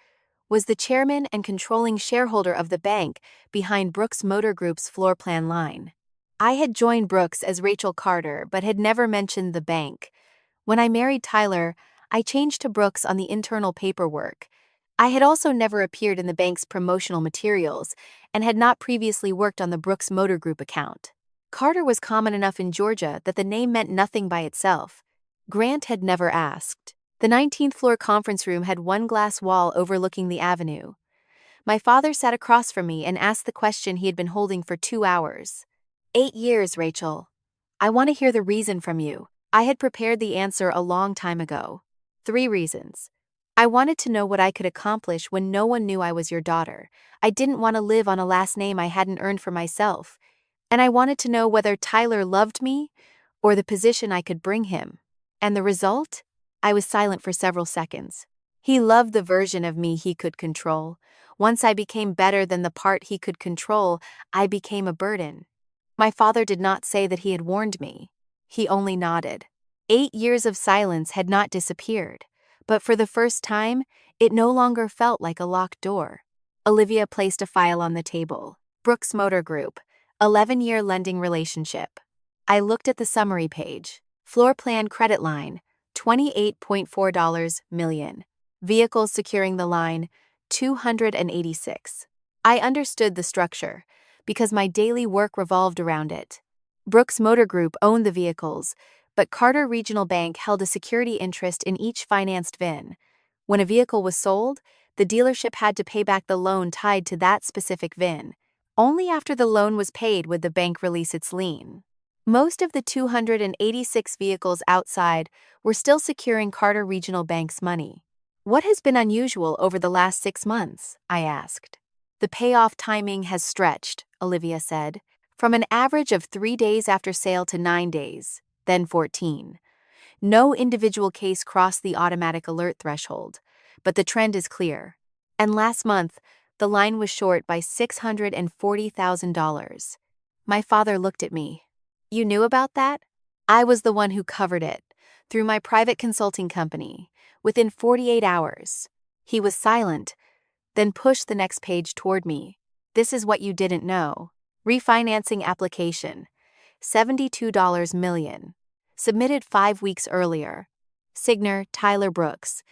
was the chairman and controlling shareholder of the bank behind Brooks Motor Group's floor plan line. I had joined Brooks as Rachel Carter but had never mentioned the bank. When I married Tyler, I changed to Brooks on the internal paperwork. I had also never appeared in the bank's promotional materials and had not previously worked on the Brooks Motor Group account. Carter was common enough in Georgia that the name meant nothing by itself. Grant had never asked. The 19th floor conference room had one glass wall overlooking the avenue. My father sat across from me and asked the question he had been holding for 2 hours. 8 years, Rachel. I want to hear the reason from you. I had prepared the answer a long time ago. 3 reasons. I wanted to know what I could accomplish when no one knew I was your daughter. I didn't want to live on a last name I hadn't earned for myself. And I wanted to know whether Tyler loved me or the position I could bring him. And the result? I was silent for several seconds. He loved the version of me he could control. Once I became better than the part he could control, I became a burden. My father did not say that he had warned me. He only nodded. 8 years of silence had not disappeared, but for the first time, it no longer felt like a locked door. Olivia placed a file on the table. Brooks Motor Group. 11-year lending relationship. I looked at the summary page. Floor plan credit line, $28.4 million. Vehicles securing the line, 286. I understood the structure because my daily work revolved around it. Brooks Motor Group owned the vehicles, but Carter Regional Bank held a security interest in each financed VIN. When a vehicle was sold, the dealership had to pay back the loan tied to that specific VIN. Only after the loan was paid would the bank release its lien. Most of the 286 vehicles outside were still securing Carter Regional Bank's money. What has been unusual over the last 6 months? I asked. The payoff timing has stretched, Olivia said, from an average of 3 days after sale to 9 days, then 14. No individual case crossed the automatic alert threshold, but the trend is clear. And last month, the line was short by $640,000. My father looked at me. You knew about that? I was the one who covered it, through my private consulting company, within 48 hours. He was silent, then pushed the next page toward me. This is what you didn't know. Refinancing application, $72 million. Submitted 5 weeks earlier. Signer, Tyler Brooks.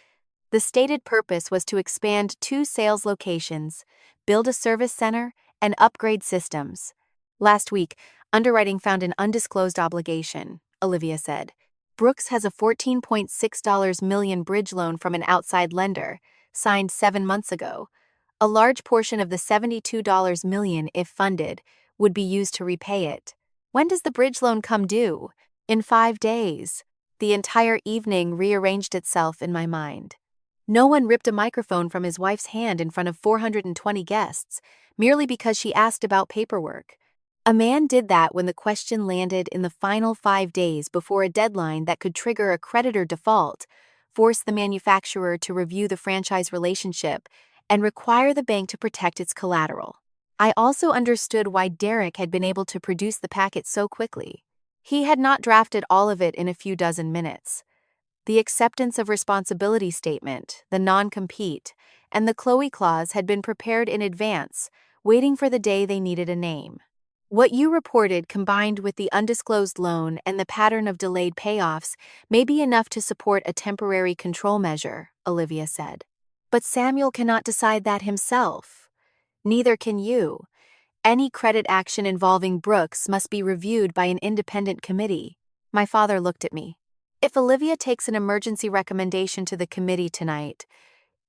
The stated purpose was to expand 2 sales locations, build a service center, and upgrade systems. Last week, underwriting found an undisclosed obligation, Olivia said. Brooks has a $14.6 million bridge loan from an outside lender, signed 7 months ago. A large portion of the $72 million, if funded, would be used to repay it. When does the bridge loan come due? In 5 days. The entire evening rearranged itself in my mind. No one ripped a microphone from his wife's hand in front of 420 guests, merely because she asked about paperwork. A man did that when the question landed in the final 5 days before a deadline that could trigger a creditor default, force the manufacturer to review the franchise relationship, and require the bank to protect its collateral. I also understood why Derek had been able to produce the packet so quickly. He had not drafted all of it in a few dozen minutes. The acceptance of responsibility statement, the non-compete, and the Chloe clause had been prepared in advance, waiting for the day they needed a name. What you reported, combined with the undisclosed loan and the pattern of delayed payoffs, may be enough to support a temporary control measure, Olivia said. But Samuel cannot decide that himself. Neither can you. Any credit action involving Brooks must be reviewed by an independent committee. My father looked at me. If Olivia takes an emergency recommendation to the committee tonight,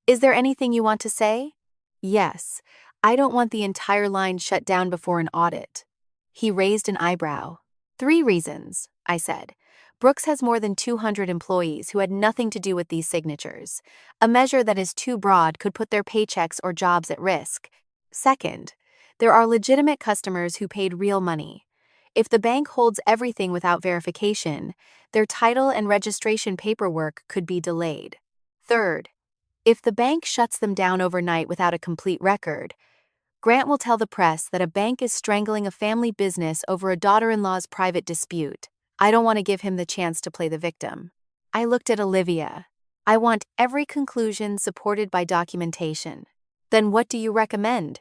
Is there anything you want to say? Yes. I don't want the entire line shut down before an audit. He raised an eyebrow. 3 reasons, I said. Brooks has more than 200 employees who had nothing to do with these signatures. A measure that is too broad could put their paychecks or jobs at risk. Second, there are legitimate customers who paid real money. If the bank holds everything without verification, their title and registration paperwork could be delayed. Third, if the bank shuts them down overnight without a complete record, Grant will tell the press that a bank is strangling a family business over a daughter-in-law's private dispute. I don't want to give him the chance to play the victim. I looked at Olivia. I want every conclusion supported by documentation. Then what do you recommend?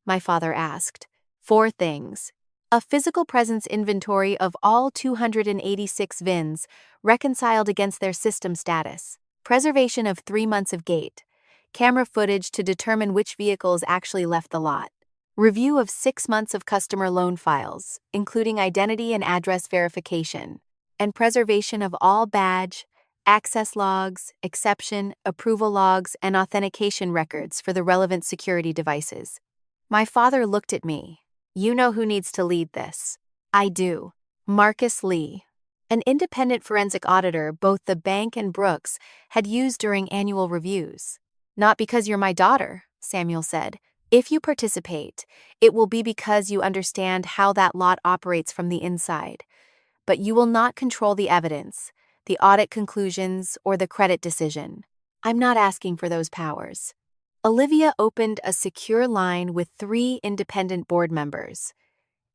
My father asked. 4 things. A physical presence inventory of all 286 VINs reconciled against their system status. Preservation of 3 months of gate. Camera footage to determine which vehicles actually left the lot. Review of 6 months of customer loan files, including identity and address verification. And preservation of all badge, access logs, exception, approval logs, and authentication records for the relevant security devices. My father looked at me. You know who needs to lead this. I do. Marcus Lee. An independent forensic auditor both the bank and Brooks had used during annual reviews. Not because you're my daughter, Samuel said. If you participate, it will be because you understand how that lot operates from the inside. But you will not control the evidence, the audit conclusions, or the credit decision. I'm not asking for those powers. Olivia opened a secure line with 3 independent board members.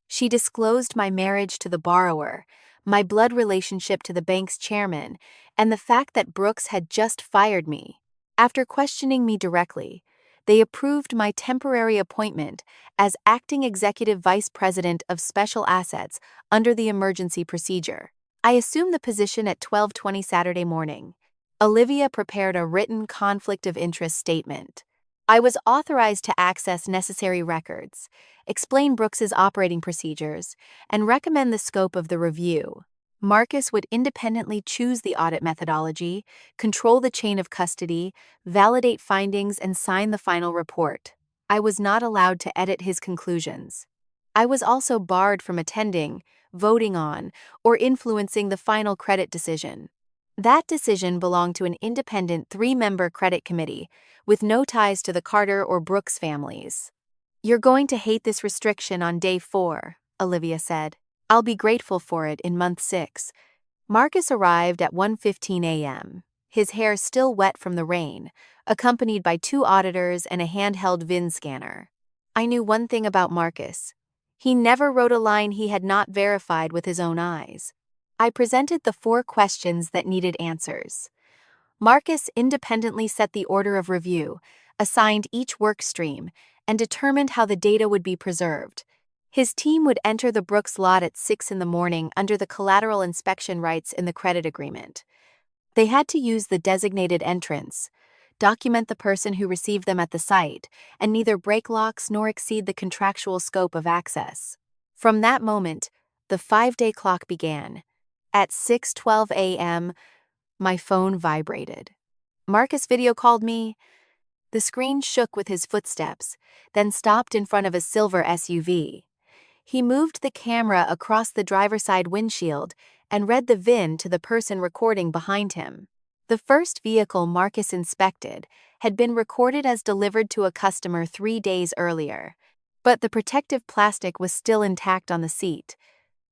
She disclosed my marriage to the borrower, my blood relationship to the bank's chairman, and the fact that Brooks had just fired me. After questioning me directly, they approved my temporary appointment as acting executive vice president of special assets under the emergency procedure. I assumed the position at 12:20 Saturday morning. Olivia prepared a written conflict of interest statement. I was authorized to access necessary records, explain Brooks's operating procedures, and recommend the scope of the review. Marcus would independently choose the audit methodology, control the chain of custody, validate findings, and sign the final report. I was not allowed to edit his conclusions. I was also barred from attending, voting on, or influencing the final credit decision. That decision belonged to an independent 3-member credit committee, with no ties to the Carter or Brooks families. You're going to hate this restriction on day 4, Olivia said. I'll be grateful for it in month 6. Marcus arrived at 1:15 a.m., his hair still wet from the rain, accompanied by 2 auditors and a handheld VIN scanner. I knew one thing about Marcus. He never wrote a line he had not verified with his own eyes. I presented the 4 questions that needed answers. Marcus independently set the order of review, assigned each work stream, and determined how the data would be preserved. His team would enter the Brooks lot at 6 in the morning under the collateral inspection rights in the credit agreement. They had to use the designated entrance, document the person who received them at the site, and neither break locks nor exceed the contractual scope of access. From that moment, the 5-day clock began. At 6:12 a.m., my phone vibrated. Marcus video called me. The screen shook with his footsteps, then stopped in front of a silver SUV. He moved the camera across the driver's side windshield and read the VIN to the person recording behind him. The first vehicle Marcus inspected had been recorded as delivered to a customer 3 days earlier, but the protective plastic was still intact on the seat.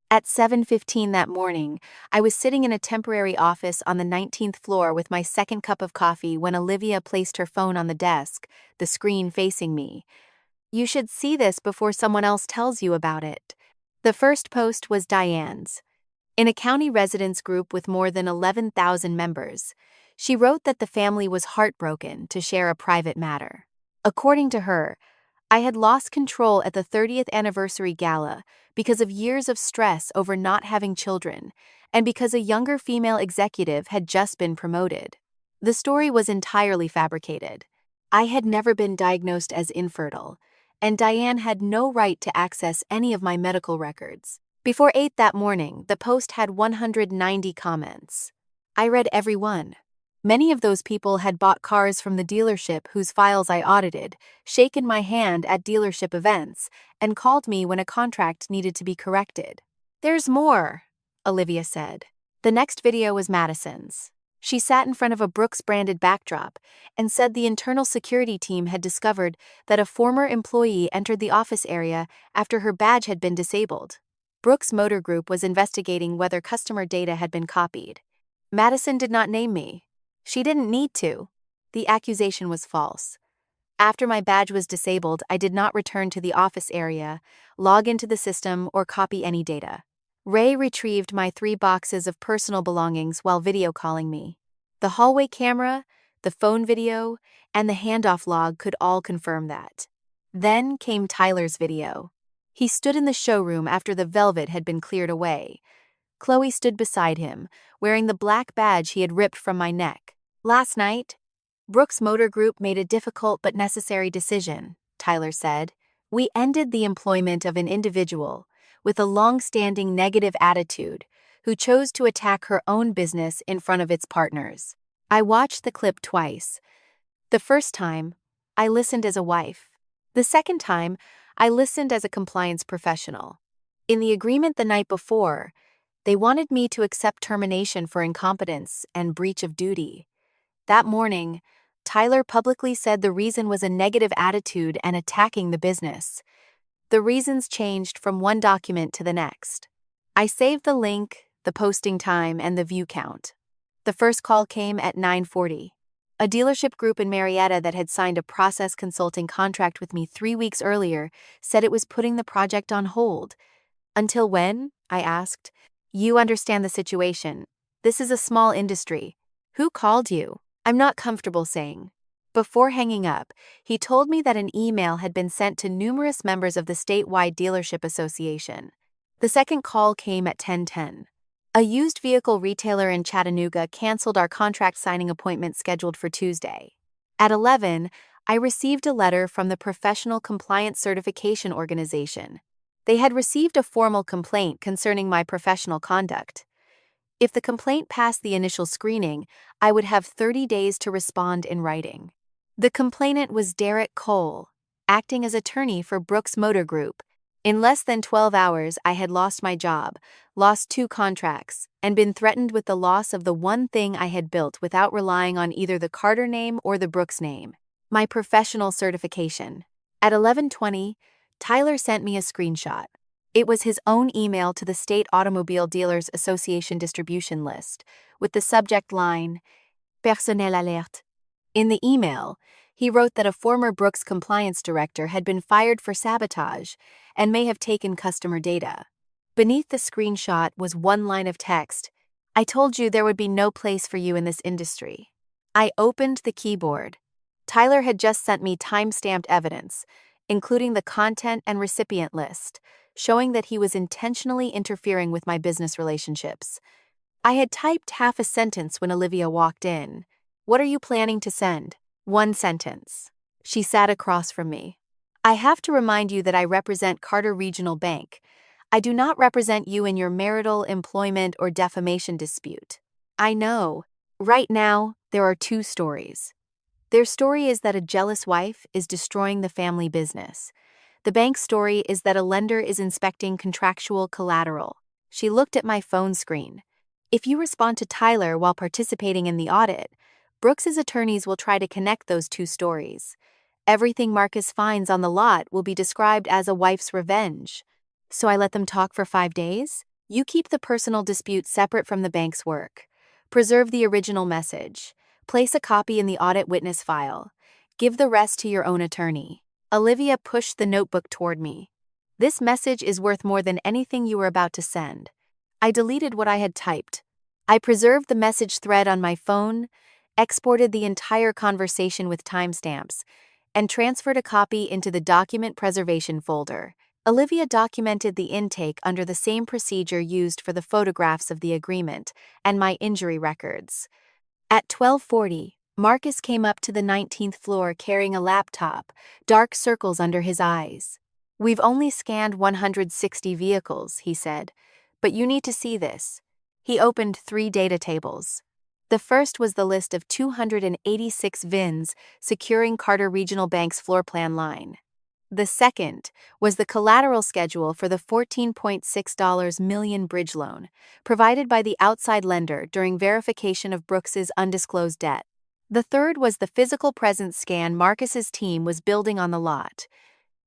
At 7:15 that morning, I was sitting in a temporary office on the 19th floor with my second cup of coffee when Olivia placed her phone on the desk, the screen facing me. You should see this before someone else tells you about it. The first post was Diane's. In a county residence group with more than 11,000 members, she wrote that the family was heartbroken to share a private matter. According to her, I had lost control at the 30th anniversary gala because of years of stress over not having children, and because a younger female executive had just been promoted. The story was entirely fabricated. I had never been diagnosed as infertile, and Diane had no right to access any of my medical records. Before 8 that morning, the post had 190 comments. I read every one. Many of those people had bought cars from the dealership whose files I audited, shaken my hand at dealership events, and called me when a contract needed to be corrected. "There's more," Olivia said. The next video was Madison's. She sat in front of a Brooks-branded backdrop and said the internal security team had discovered that a former employee entered the office area after her badge had been disabled. Brooks Motor Group was investigating whether customer data had been copied. Madison did not name me. She didn't need to. The accusation was false. After my badge was disabled, I did not return to the office area, log into the system, or copy any data. Ray retrieved my 3 boxes of personal belongings while video calling me. The hallway camera, the phone video, and the handoff log could all confirm that. Then came Tyler's video. He stood in the showroom after the velvet had been cleared away. Chloe stood beside him, wearing the black badge he had ripped from my neck. "Last night, Brooks Motor Group made a difficult but necessary decision," Tyler said. "We ended the employment of an individual with a long-standing negative attitude who chose to attack her own business in front of its partners." I watched the clip twice. The first time, I listened as a wife. The second time, I listened as a compliance professional. In the agreement the night before, they wanted me to accept termination for incompetence and breach of duty. That morning, Tyler publicly said the reason was a negative attitude and attacking the business. The reasons changed from one document to the next. I saved the link, the posting time, and the view count. The first call came at 9:40. A dealership group in Marietta that had signed a process consulting contract with me 3 weeks earlier said it was putting the project on hold. "Until when?" I asked. "You understand the situation. This is a small industry. Who called you?" "I'm not comfortable saying." Before hanging up, he told me that an email had been sent to numerous members of the statewide dealership association. The second call came at 10:10. A used vehicle retailer in Chattanooga canceled our contract signing appointment scheduled for Tuesday. At 11, I received a letter from the Professional Compliance Certification Organization. They had received a formal complaint concerning my professional conduct. If the complaint passed the initial screening, I would have 30 days to respond in writing. The complainant was Derek Cole, acting as attorney for Brooks Motor Group. In less than 12 hours, I had lost my job, lost 2 contracts, and been threatened with the loss of the one thing I had built without relying on either the Carter name or the Brooks name: my professional certification. At 11:20, Tyler sent me a screenshot. It was his own email to the State Automobile Dealers Association distribution list, with the subject line, "Personnel alerte." In the email, he wrote that a former Brooks compliance director had been fired for sabotage and may have taken customer data. Beneath the screenshot was one line of text: "I told you there would be no place for you in this industry." I opened the keyboard. Tyler had just sent me time-stamped evidence, including the content and recipient list, showing that he was intentionally interfering with my business relationships. I had typed half a sentence when Olivia walked in. "What are you planning to send?" "1 sentence. She sat across from me. "I have to remind you that I represent Carter Regional Bank. I do not represent you in your marital, employment, or defamation dispute." I know. Right now, there are 2 stories. Their story is that a jealous wife is destroying the family business. The bank's story is that a lender is inspecting contractual collateral. She looked at my phone screen. If you respond to Tyler while participating in the audit, Brooks's attorneys will try to connect those 2 stories. Everything Marcus finds on the lot will be described as a wife's revenge. So I let them talk for 5 days? You keep the personal dispute separate from the bank's work. Preserve the original message. Place a copy in the audit witness file. Give the rest to your own attorney. Olivia pushed the notebook toward me. "This message is worth more than anything you were about to send." I deleted what I had typed. I preserved the message thread on my phone, exported the entire conversation with timestamps, and transferred a copy into the document preservation folder. Olivia documented the intake under the same procedure used for the photographs of the agreement and my injury records. At 12:40, Marcus came up to the 19th floor carrying a laptop, dark circles under his eyes. "We've only scanned 160 vehicles," he said, "but you need to see this." He opened 3 data tables. The first was the list of 286 VINs securing Carter Regional Bank's floor plan line. The second was the collateral schedule for the $14.6 million bridge loan, provided by the outside lender during verification of Brooks's undisclosed debt. The third was the physical presence scan Marcus's team was building on the lot.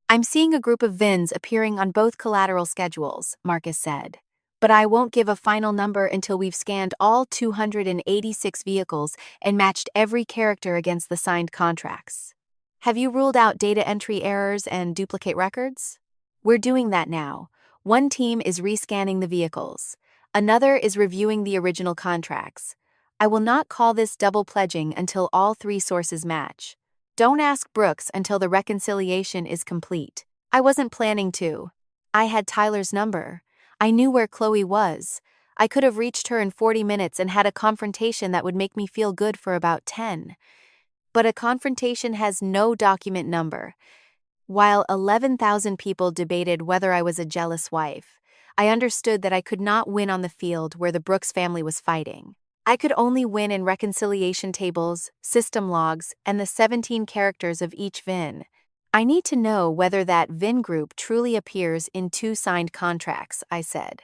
"I'm seeing a group of VINs appearing on both collateral schedules," Marcus said. "But I won't give a final number until we've scanned all 286 vehicles and matched every character against the signed contracts." "Have you ruled out data entry errors and duplicate records?" "We're doing that now. One team is rescanning the vehicles. Another is reviewing the original contracts. I will not call this double pledging until all three sources match. Don't ask Brooks until the reconciliation is complete." I wasn't planning to. I had Tyler's number. I knew where Chloe was. I could have reached her in 40 minutes and had a confrontation that would make me feel good for about 10. But a confrontation has no document number. While 11,000 people debated whether I was a jealous wife, I understood that I could not win on the field where the Brooks family was fighting. I could only win in reconciliation tables, system logs, and the 17 characters of each VIN. "I need to know whether that VIN group truly appears in 2 signed contracts," I said.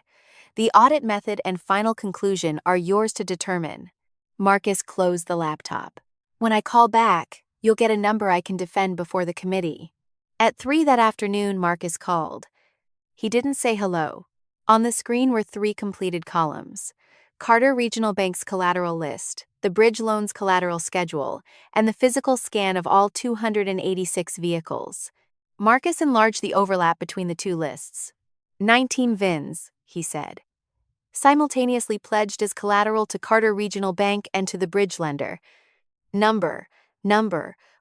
"The audit method and final conclusion are yours to determine." Marcus closed the laptop. "When I call back, you'll get a number I can defend before the committee." At 3 that afternoon, Marcus called. He didn't say hello. On the screen were 3 completed columns: Carter Regional Bank's collateral list, the bridge loan's collateral schedule, and the physical scan of all 286 vehicles. Marcus enlarged the overlap between the 2 lists. 19 VINs, he said, simultaneously pledged as collateral to Carter Regional Bank and to the bridge lender. Number,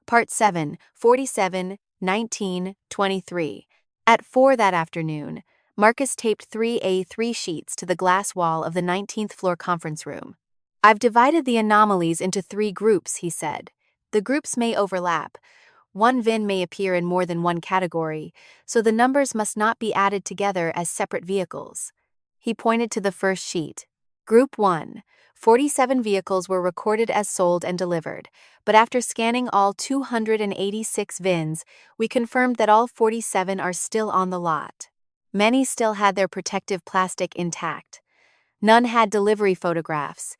Part 7, 47, 19, 23. At 4 that afternoon, Marcus taped 3 A3 sheets to the glass wall of the 19th floor conference room. "I've divided the anomalies into 3 groups," he said. "The groups may overlap. One VIN may appear in more than one category, so the numbers must not be added together as separate vehicles." He pointed to the first sheet. Group 1. 47 vehicles were recorded as sold and delivered, but after scanning all 286 VINs, we confirmed that all 47 are still on the lot. Many still had their protective plastic intact. None had delivery photographs,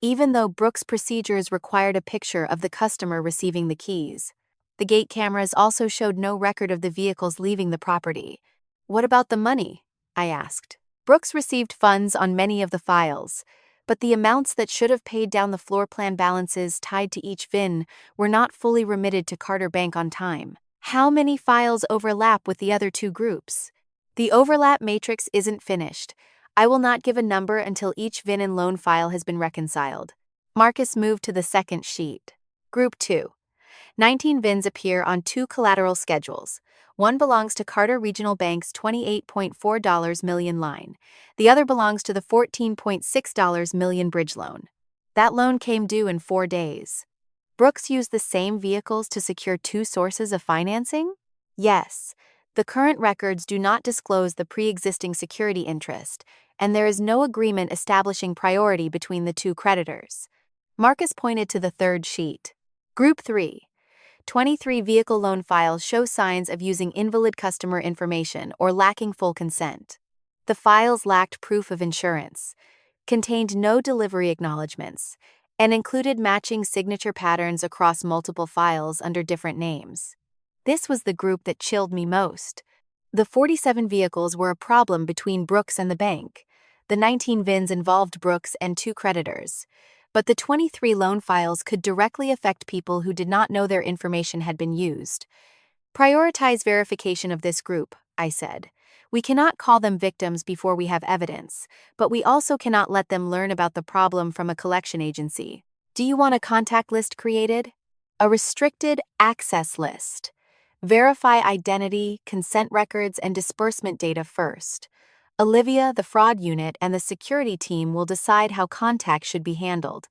even though Brooks' procedures required a picture of the customer receiving the keys. The gate cameras also showed no record of the vehicles leaving the property. "What about the money?" I asked. Brooks received funds on many of the files, but the amounts that should have paid down the floor plan balances tied to each VIN were not fully remitted to Carter Bank on time. "How many files overlap with the other 2 groups?" "The overlap matrix isn't finished. I will not give a number until each VIN and loan file has been reconciled." Marcus moved to the second sheet. Group 2. 19 VINs appear on 2 collateral schedules. One belongs to Carter Regional Bank's $28.4 million line. The other belongs to the $14.6 million bridge loan. That loan came due in 4 days. Brooks used the same vehicles to secure 2 sources of financing? Yes. The current records do not disclose the pre-existing security interest, and there is no agreement establishing priority between the 2 creditors. Marcus pointed to the third sheet. Group 3. 23 vehicle loan files show signs of using invalid customer information or lacking full consent. The files lacked proof of insurance, contained no delivery acknowledgments, and included matching signature patterns across multiple files under different names. This was the group that chilled me most. The 47 vehicles were a problem between Brooks and the bank. The 19 VINs involved Brooks and 2 creditors. But the 23 loan files could directly affect people who did not know their information had been used. "Prioritize verification of this group," I said. "We cannot call them victims before we have evidence, but we also cannot let them learn about the problem from a collection agency. Do you want a contact list created? A restricted access list. Verify identity, consent records, and disbursement data first. Olivia, the fraud unit, and the security team will decide how contact should be handled."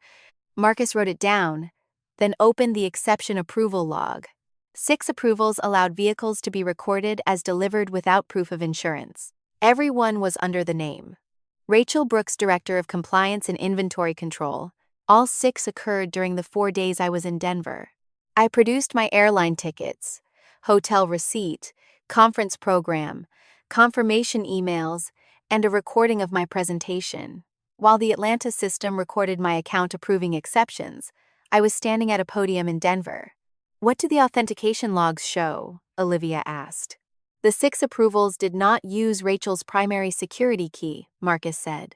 Marcus wrote it down, then opened the exception approval log. 6 approvals allowed vehicles to be recorded as delivered without proof of insurance. Everyone was under the name: Rachel Brooks, Director of Compliance and Inventory Control; All 6 occurred during the 4 days I was in Denver. I produced my airline tickets, hotel receipt, conference program, confirmation emails, and a recording of my presentation. While the Atlanta system recorded my account approving exceptions, I was standing at a podium in Denver. What do the authentication logs show? Olivia asked. The 6 approvals did not use Rachel's primary security key, Marcus said.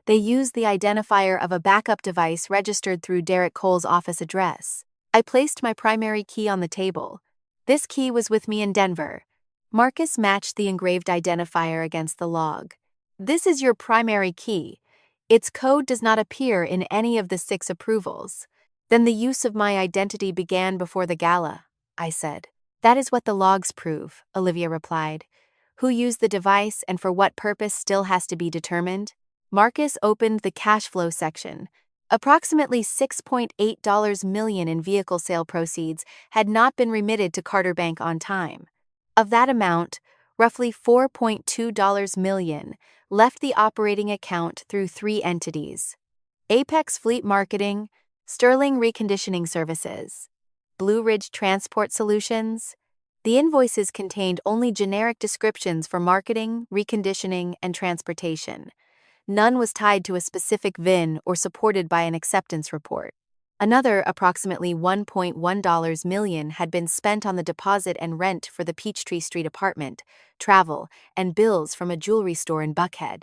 They used the identifier of a backup device registered through Derek Cole's office address. I placed my primary key on the table. This key was with me in Denver. Marcus matched the engraved identifier against the log. This is your primary key. Its code does not appear in any of the 6 approvals. Then the use of my identity began before the gala, I said. That is what the logs prove, Olivia replied. Who used the device and for what purpose still has to be determined. Marcus opened the cash flow section. Approximately $6.8 million in vehicle sale proceeds had not been remitted to Carter Bank on time. Of that amount, roughly $4.2 million left the operating account through 3 entities: Apex Fleet Marketing, Sterling Reconditioning Services, Blue Ridge Transport Solutions. The invoices contained only generic descriptions for marketing, reconditioning, and transportation. None was tied to a specific VIN or supported by an acceptance report. Another approximately $1.1 million had been spent on the deposit and rent for the Peachtree Street apartment, travel, and bills from a jewelry store in Buckhead.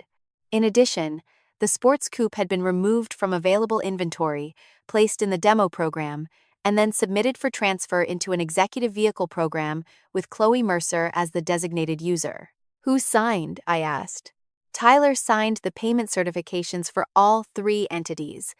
In addition, the sports coupe had been removed from available inventory, placed in the demo program, and then submitted for transfer into an executive vehicle program with Chloe Mercer as the designated user. Who signed? I asked. Tyler signed the payment certifications for all 3 entities.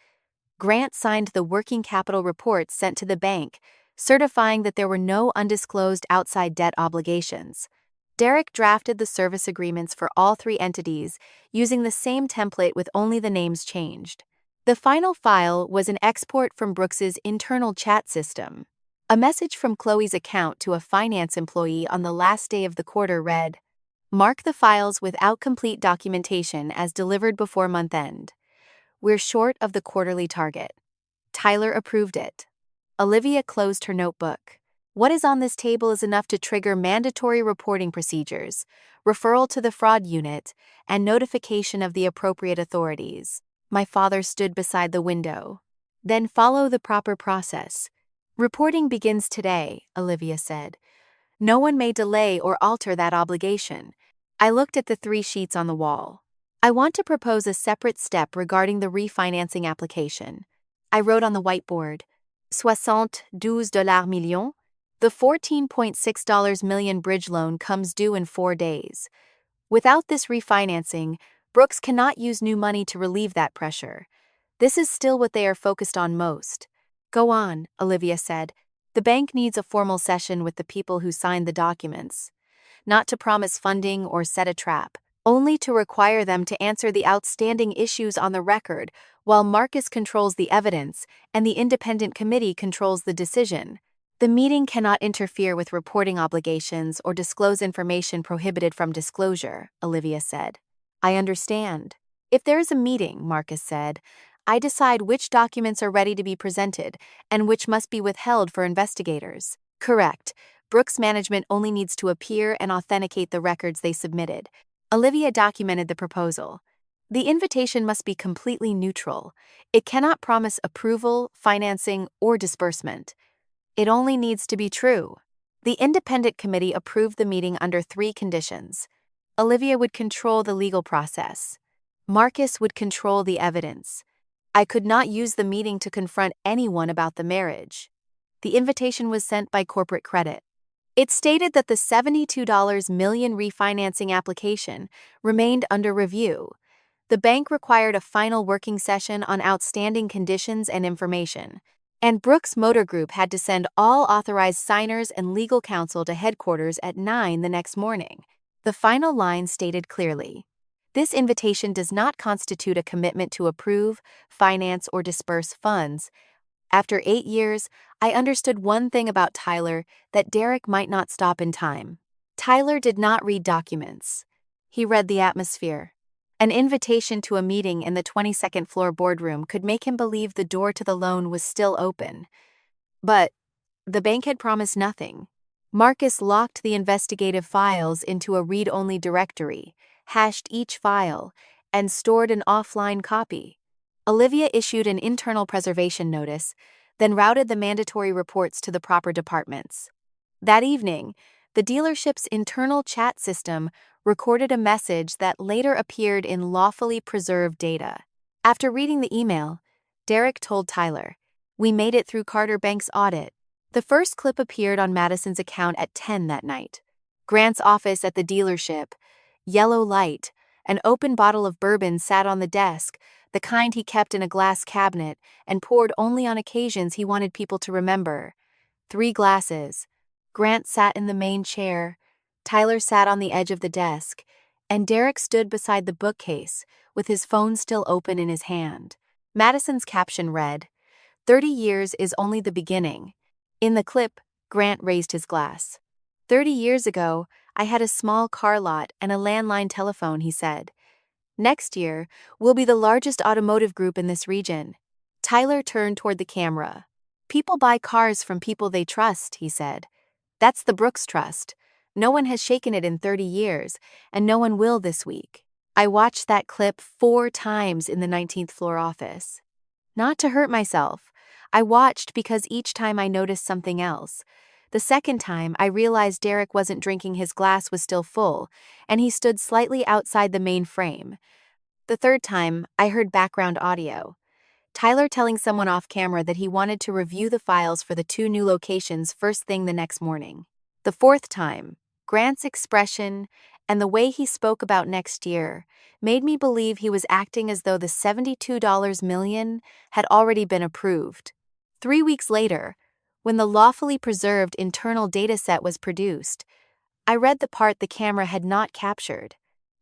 Grant signed the working capital reports sent to the bank, certifying that there were no undisclosed outside debt obligations. Derek drafted the service agreements for all 3 entities, using the same template with only the names changed. The final file was an export from Brooks's internal chat system. A message from Chloe's account to a finance employee on the last day of the quarter read, "Mark the files without complete documentation as delivered before month end. We're short of the quarterly target." Tyler approved it. Olivia closed her notebook. What is on this table is enough to trigger mandatory reporting procedures, referral to the fraud unit, and notification of the appropriate authorities. My father stood beside the window. Then follow the proper process. Reporting begins today, Olivia said. No one may delay or alter that obligation. I looked at the 3 sheets on the wall. I want to propose a separate step regarding the refinancing application. I wrote on the whiteboard, $72 million. The $14.6 million bridge loan comes due in 4 days. Without this refinancing, Brooks cannot use new money to relieve that pressure. This is still what they are focused on most. Go on, Olivia said. The bank needs a formal session with the people who signed the documents. Not to promise funding or set a trap, only to require them to answer the outstanding issues on the record, while Marcus controls the evidence and the independent committee controls the decision. The meeting cannot interfere with reporting obligations or disclose information prohibited from disclosure, Olivia said. I understand. If there is a meeting, Marcus said, I decide which documents are ready to be presented and which must be withheld for investigators. Correct. Brooks management only needs to appear and authenticate the records they submitted. Olivia documented the proposal. The invitation must be completely neutral. It cannot promise approval, financing, or disbursement. It only needs to be true. The independent committee approved the meeting under 3 conditions. Olivia would control the legal process. Marcus would control the evidence. I could not use the meeting to confront anyone about the marriage. The invitation was sent by corporate credit. It stated that the $72 million refinancing application remained under review. The bank required a final working session on outstanding conditions and information, and Brooks Motor Group had to send all authorized signers and legal counsel to headquarters at 9 the next morning. The final line stated clearly, "This invitation does not constitute a commitment to approve, finance, or disperse funds." After 8 years, I understood one thing about Tyler, that Derek might not stop in time. Tyler did not read documents. He read the atmosphere. An invitation to a meeting in the 22nd floor boardroom could make him believe the door to the loan was still open. But the bank had promised nothing. Marcus locked the investigative files into a read-only directory, hashed each file, and stored an offline copy. Olivia issued an internal preservation notice, then routed the mandatory reports to the proper departments. That evening, the dealership's internal chat system recorded a message that later appeared in lawfully preserved data. After reading the email, Derek told Tyler, "We made it through Carter Bank's audit." The first clip appeared on Madison's account at 10 that night. Grant's office at the dealership, yellow light, an open bottle of bourbon sat on the desk, the kind he kept in a glass cabinet and poured only on occasions he wanted people to remember. 3 glasses. Grant sat in the main chair, Tyler sat on the edge of the desk, and Derek stood beside the bookcase, with his phone still open in his hand. Madison's caption read, "30 years is only the beginning." In the clip, Grant raised his glass. 30 years ago, I had a small car lot and a landline telephone, he said. Next year, we'll be the largest automotive group in this region. Tyler turned toward the camera. People buy cars from people they trust, he said. That's the Brooks Trust. No one has shaken it in 30 years, and no one will this week. I watched that clip 4 times in the 19th floor office. Not to hurt myself. I watched because each time I noticed something else. The second time, I realized Derek wasn't drinking, his glass was still full, and he stood slightly outside the main frame. The third time, I heard background audio. Tyler telling someone off camera that he wanted to review the files for the 2 new locations first thing the next morning. The fourth time, Grant's expression and the way he spoke about next year made me believe he was acting as though the $72 million had already been approved. 3 weeks later, when the lawfully preserved internal dataset was produced, I read the part the camera had not captured.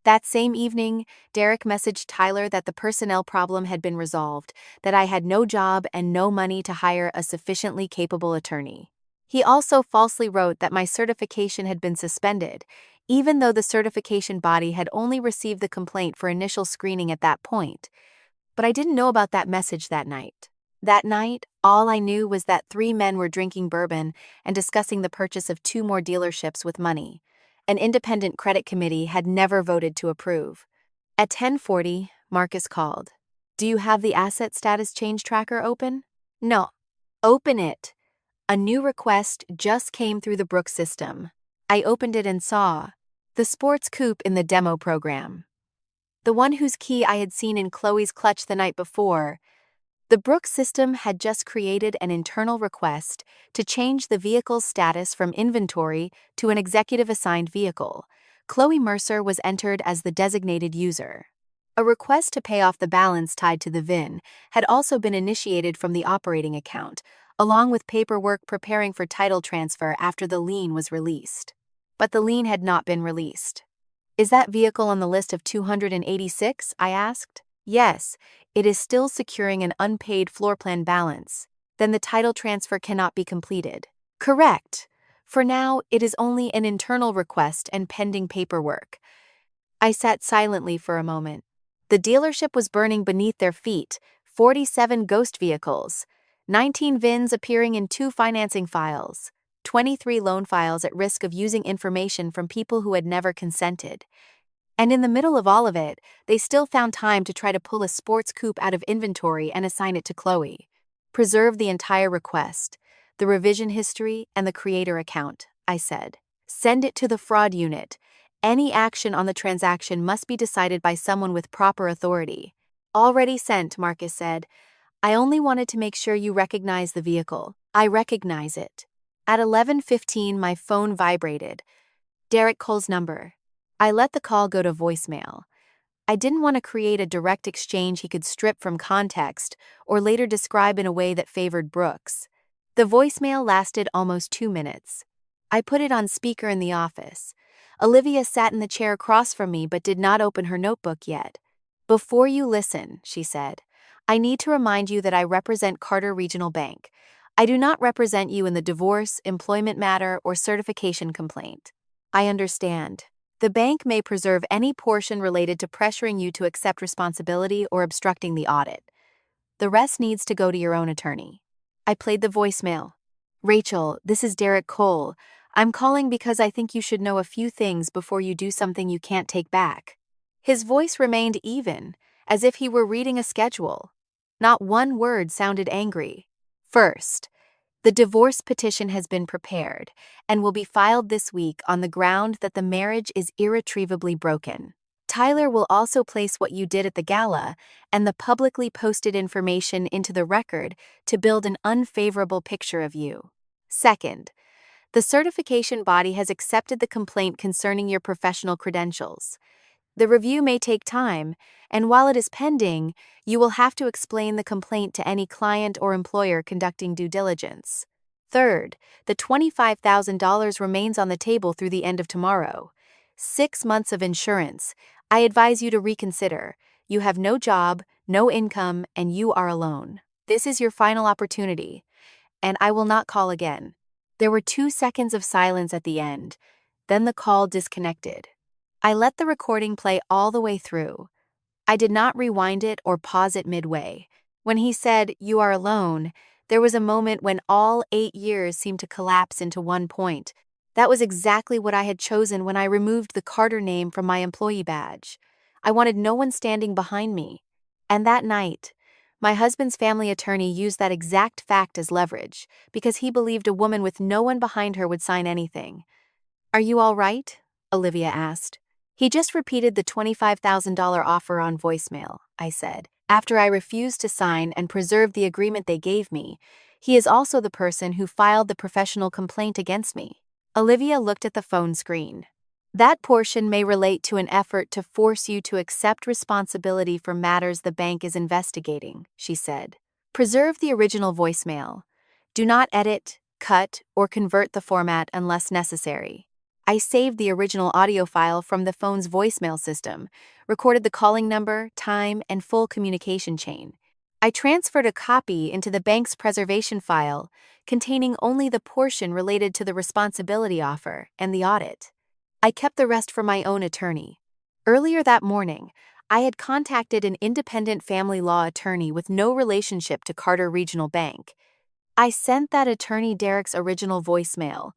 That same evening, Derek messaged Tyler that the personnel problem had been resolved, that I had no job and no money to hire a sufficiently capable attorney. He also falsely wrote that my certification had been suspended, even though the certification body had only received the complaint for initial screening at that point. But I didn't know about that message that night. That night, all I knew was that 3 men were drinking bourbon and discussing the purchase of 2 more dealerships with money. An independent credit committee had never voted to approve. At 10:40, Marcus called. "Do you have the asset status change tracker open?" "No." "Open it." A new request just came through the Brooks system. I opened it and saw the sports coupe in the demo program. The one whose key I had seen in Chloe's clutch the night before. The Brooks system had just created an internal request to change the vehicle's status from inventory to an executive-assigned vehicle. Chloe Mercer was entered as the designated user. A request to pay off the balance tied to the VIN had also been initiated from the operating account, along with paperwork preparing for title transfer after the lien was released. But the lien had not been released. "Is that vehicle on the list of 286?" I asked. "Yes, it is still securing an unpaid floor plan balance. Then the title transfer cannot be completed." "Correct. For now, it is only an internal request and pending paperwork." I sat silently for a moment. The dealership was burning beneath their feet, 47 ghost vehicles, 19 VINs appearing in 2 financing files, 23 loan files at risk of using information from people who had never consented. And in the middle of all of it, they still found time to try to pull a sports coupe out of inventory and assign it to Chloe. "Preserve the entire request, the revision history, and the creator account," I said. "Send it to the fraud unit. Any action on the transaction must be decided by someone with proper authority." "Already sent," Marcus said. "I only wanted to make sure you recognize the vehicle." "I recognize it." At 11:15, my phone vibrated. Derek Cole's number. I let the call go to voicemail. I didn't want to create a direct exchange he could strip from context or later describe in a way that favored Brooks. The voicemail lasted almost 2 minutes. I put it on speaker in the office. Olivia sat in the chair across from me but did not open her notebook yet. "Before you listen," she said, "I need to remind you that I represent Carter Regional Bank. I do not represent you in the divorce, employment matter, or certification complaint." "I understand." The bank may preserve any portion related to pressuring you to accept responsibility or obstructing the audit. The rest needs to go to your own attorney. I played the voicemail. Rachel, this is Derek Cole. I'm calling because I think you should know a few things before you do something you can't take back. His voice remained even, as if he were reading a schedule. Not one word sounded angry. First, the divorce petition has been prepared and will be filed this week on the ground that the marriage is irretrievably broken. Tyler will also place what you did at the gala and the publicly posted information into the record to build an unfavorable picture of you. Second, the certification body has accepted the complaint concerning your professional credentials. The review may take time, and while it is pending, you will have to explain the complaint to any client or employer conducting due diligence. Third, the $25,000 remains on the table through the end of tomorrow. 6 months of insurance. I advise you to reconsider. You have no job, no income, and you are alone. This is your final opportunity, and I will not call again. There were 2 seconds of silence at the end. Then the call disconnected. I let the recording play all the way through. I did not rewind it or pause it midway. When he said, "You are alone," there was a moment when all 8 years seemed to collapse into one point. That was exactly what I had chosen when I removed the Carter name from my employee badge. I wanted no one standing behind me. And that night, my husband's family attorney used that exact fact as leverage, because he believed a woman with no one behind her would sign anything. "Are you all right?" Olivia asked. "He just repeated the $25,000 offer on voicemail," I said. "After I refused to sign and preserve the agreement they gave me, he is also the person who filed the professional complaint against me." Olivia looked at the phone screen. "That portion may relate to an effort to force you to accept responsibility for matters the bank is investigating," she said. "Preserve the original voicemail. Do not edit, cut, or convert the format unless necessary." I saved the original audio file from the phone's voicemail system, recorded the calling number, time, and full communication chain. I transferred a copy into the bank's preservation file, containing only the portion related to the responsibility offer and the audit. I kept the rest for my own attorney. Earlier that morning, I had contacted an independent family law attorney with no relationship to Carter Regional Bank. I sent that attorney Derek's original voicemail,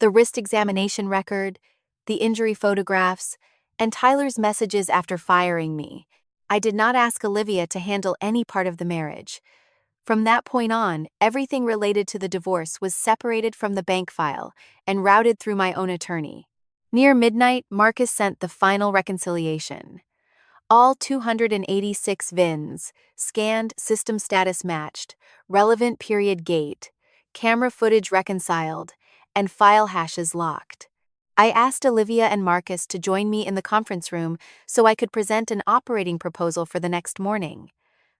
the wrist examination record, the injury photographs, and Tyler's messages after firing me. I did not ask Olivia to handle any part of the marriage. From that point on, everything related to the divorce was separated from the bank file and routed through my own attorney. Near midnight, Marcus sent the final reconciliation. All 286 VINs, scanned, system status matched, relevant period gate, camera footage reconciled, and file hashes locked. I asked Olivia and Marcus to join me in the conference room so I could present an operating proposal for the next morning.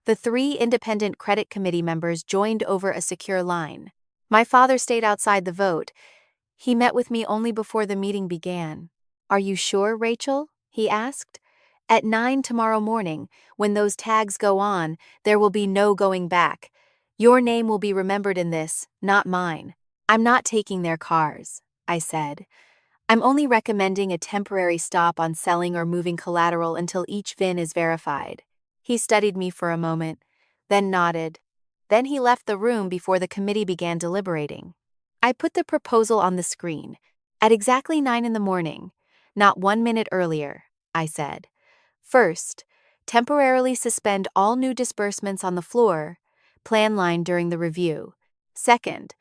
The 3 independent credit committee members joined over a secure line. My father stayed outside the vote. He met with me only before the meeting began. "Are you sure, Rachel?" he asked. "At 9 tomorrow morning, when those tags go on, there will be no going back. Your name will be remembered in this, not mine. I'm not taking their cars," I said. "I'm only recommending a temporary stop on selling or moving collateral until each VIN is verified." He studied me for a moment, then nodded. Then he left the room before the committee began deliberating. I put the proposal on the screen. At exactly 9 in the morning, not 1 minute earlier, I said. First, temporarily suspend all new disbursements on the floor, plan line during the review. Second,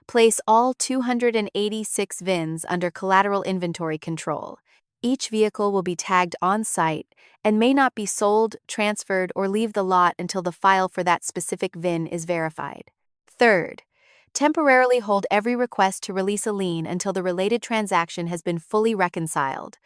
place all 286 VINs under collateral inventory control. Each vehicle will be tagged on-site and may not be sold, transferred, or leave the lot until the file for that specific VIN is verified. Third, temporarily hold every request to release a lien until the related transaction has been fully reconciled.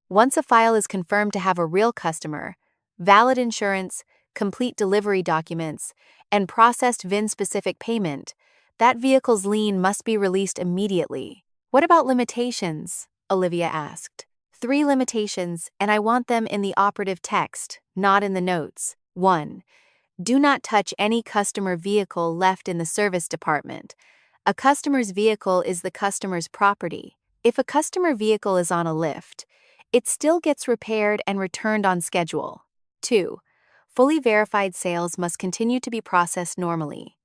Once a file is confirmed to have a real customer, valid insurance, complete delivery documents, and processed VIN-specific payment, that vehicle's lien must be released immediately. "What about limitations?" Olivia asked. 3 limitations, and I want them in the operative text, not in the notes. 1. Do not touch any customer vehicle left in the service department. A customer's vehicle is the customer's property. If a customer vehicle is on a lift, It still gets repaired and returned on schedule. 2. Fully verified sales must continue to be processed normally.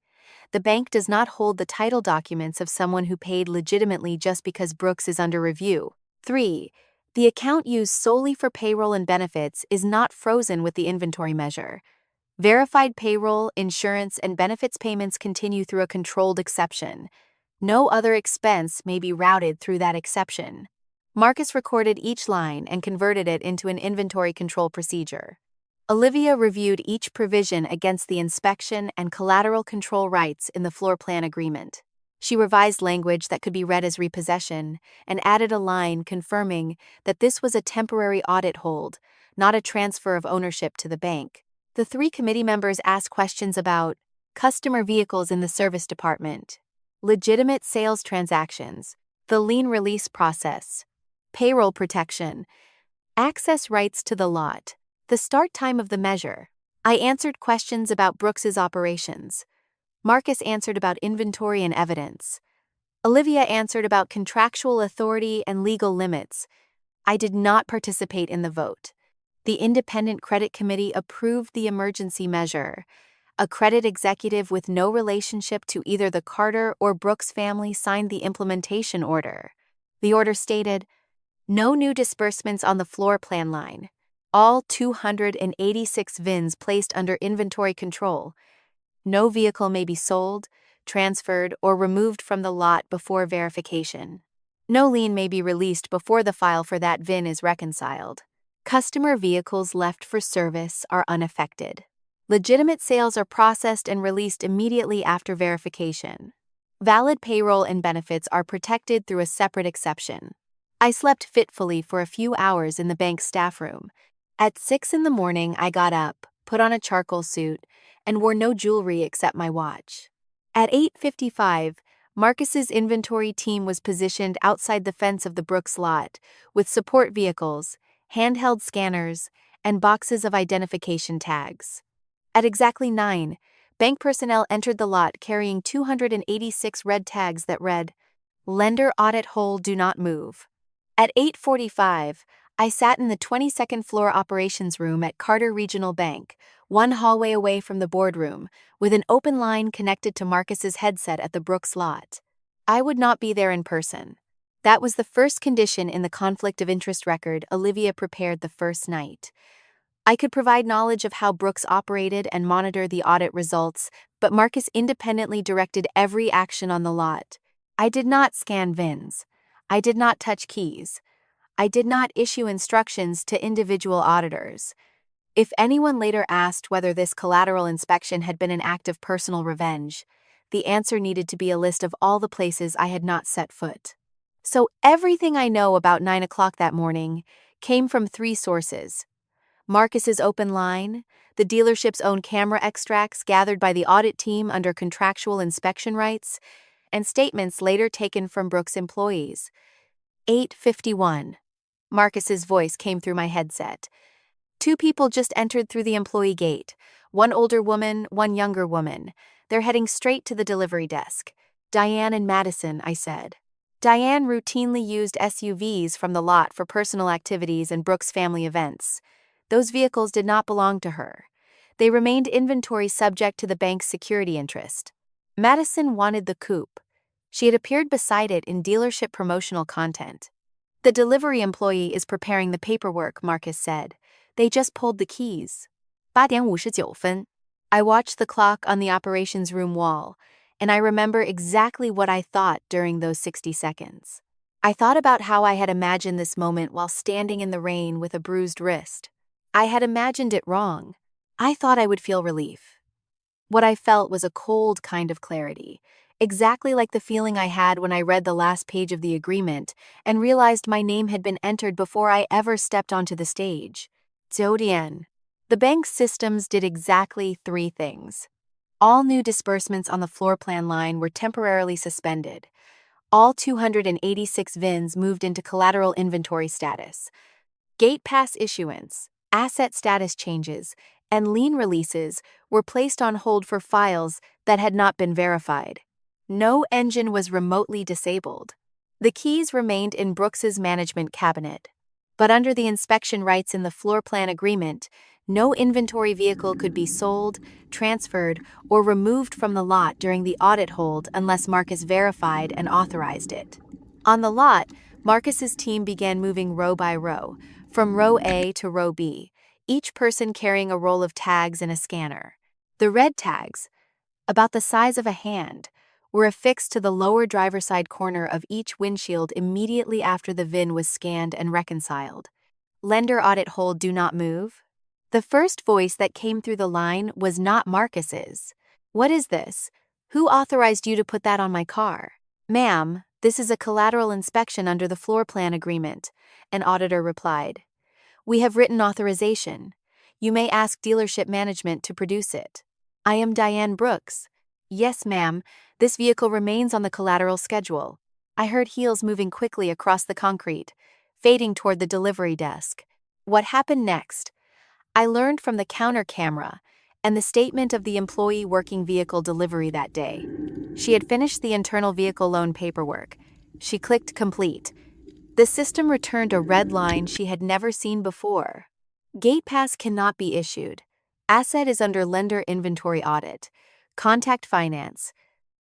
The bank does not hold the title documents of someone who paid legitimately just because Brooks is under review. 3. The account used solely for payroll and benefits is not frozen with the inventory measure. Verified payroll, insurance, and benefits payments continue through a controlled exception. No other expense may be routed through that exception. Marcus recorded each line and converted it into an inventory control procedure. Olivia reviewed each provision against the inspection and collateral control rights in the floor plan agreement. She revised language that could be read as repossession and added a line confirming that this was a temporary audit hold, not a transfer of ownership to the bank. The 3 committee members asked questions about customer vehicles in the service department, legitimate sales transactions, the lien release process, payroll protection, access rights to the lot, the start time of the measure. I answered questions about Brooks's operations. Marcus answered about inventory and evidence. Olivia answered about contractual authority and legal limits. I did not participate in the vote. The Independent Credit Committee approved the emergency measure. A credit executive with no relationship to either the Carter or Brooks family signed the implementation order. The order stated, no new disbursements on the floor plan line. All 286 VINs placed under inventory control. No vehicle may be sold, transferred, or removed from the lot before verification. No lien may be released before the file for that VIN is reconciled. Customer vehicles left for service are unaffected. Legitimate sales are processed and released immediately after verification. Valid payroll and benefits are protected through a separate exception. I slept fitfully for a few hours in the bank's staff room. At 6 in the morning, I got up, put on a charcoal suit, and wore no jewelry except my watch. At 8:55, Marcus's inventory team was positioned outside the fence of the Brooks lot, with support vehicles, handheld scanners, and boxes of identification tags. At exactly 9, bank personnel entered the lot carrying 286 red tags that read, Lender Audit Hold Do Not Move. At 8:45, I sat in the 22nd floor operations room at Carter Regional Bank, one hallway away from the boardroom, with an open line connected to Marcus's headset at the Brooks lot. I would not be there in person. That was the first condition in the conflict of interest record Olivia prepared the first night. I could provide knowledge of how Brooks operated and monitor the audit results, but Marcus independently directed every action on the lot. I did not scan VINs. I did not touch keys. I did not issue instructions to individual auditors. If anyone later asked whether this collateral inspection had been an act of personal revenge, the answer needed to be a list of all the places I had not set foot. So everything I know about 9 o'clock that morning came from 3 sources. Marcus's open line, the dealership's own camera extracts gathered by the audit team under contractual inspection rights, and statements later taken from Brooks employees. 8:51. Marcus's voice came through my headset. 2 people just entered through the employee gate. One older woman, one younger woman. They're heading straight to the delivery desk. Diane and Madison, I said. Diane routinely used SUVs from the lot for personal activities and Brooks family events. Those vehicles did not belong to her. They remained inventory subject to the bank's security interest. Madison wanted the coupe. She had appeared beside it in dealership promotional content. The delivery employee is preparing the paperwork, Marcus said. They just pulled the keys. 8:59分. I watched the clock on the operations room wall, and I remember exactly what I thought during those 60 seconds. I thought about how I had imagined this moment while standing in the rain with a bruised wrist. I had imagined it wrong. I thought I would feel relief. What I felt was a cold kind of clarity, exactly like the feeling I had when I read the last page of the agreement and realized my name had been entered before I ever stepped onto the stage. Zodian. The bank's systems did exactly 3 things. All new disbursements on the floor plan line were temporarily suspended. All 286 VINs moved into collateral inventory status. Gate pass issuance, asset status changes, and lien releases were placed on hold for files that had not been verified. No engine was remotely disabled. The keys remained in Brooks's management cabinet. But under the inspection rights in the floor plan agreement, no inventory vehicle could be sold, transferred, or removed from the lot during the audit hold unless Marcus verified and authorized it. On the lot, Marcus's team began moving row by row, from row A to row B, each person carrying a roll of tags and a scanner. The red tags, about the size of a hand, were affixed to the lower driver's side corner of each windshield immediately after the VIN was scanned and reconciled. Lender audit hold do not move. The first voice that came through the line was not Marcus's. What is this? Who authorized you to put that on my car? Ma'am, this is a collateral inspection under the floor plan agreement, an auditor replied. We have written authorization. You may ask dealership management to produce it. I am Diane Brooks. Yes, ma'am, this vehicle remains on the collateral schedule. I heard heels moving quickly across the concrete, fading toward the delivery desk. What happened next? I learned from the counter camera and the statement of the employee working vehicle delivery that day. She had finished the internal vehicle loan paperwork. She clicked complete. The system returned a red line she had never seen before. Gate pass cannot be issued. Asset is under lender inventory audit. Contact finance.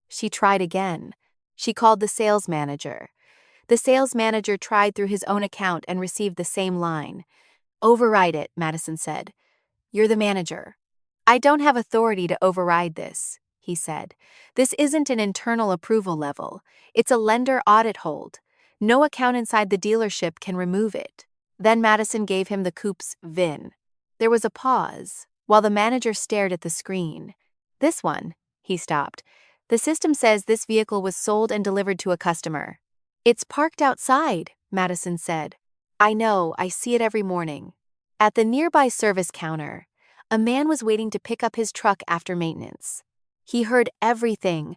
She tried again. She called the sales manager. The sales manager tried through his own account and received the same line. Override it, Madison said. You're the manager. I don't have authority to override this, he said. This isn't an internal approval level. It's a lender audit hold. No account inside the dealership can remove it. Then Madison gave him the coupe's VIN. There was a pause, while the manager stared at the screen. This one, he stopped. The system says this vehicle was sold and delivered to a customer. It's parked outside, Madison said. I know, I see it every morning. At the nearby service counter, a man was waiting to pick up his truck after maintenance. He heard everything.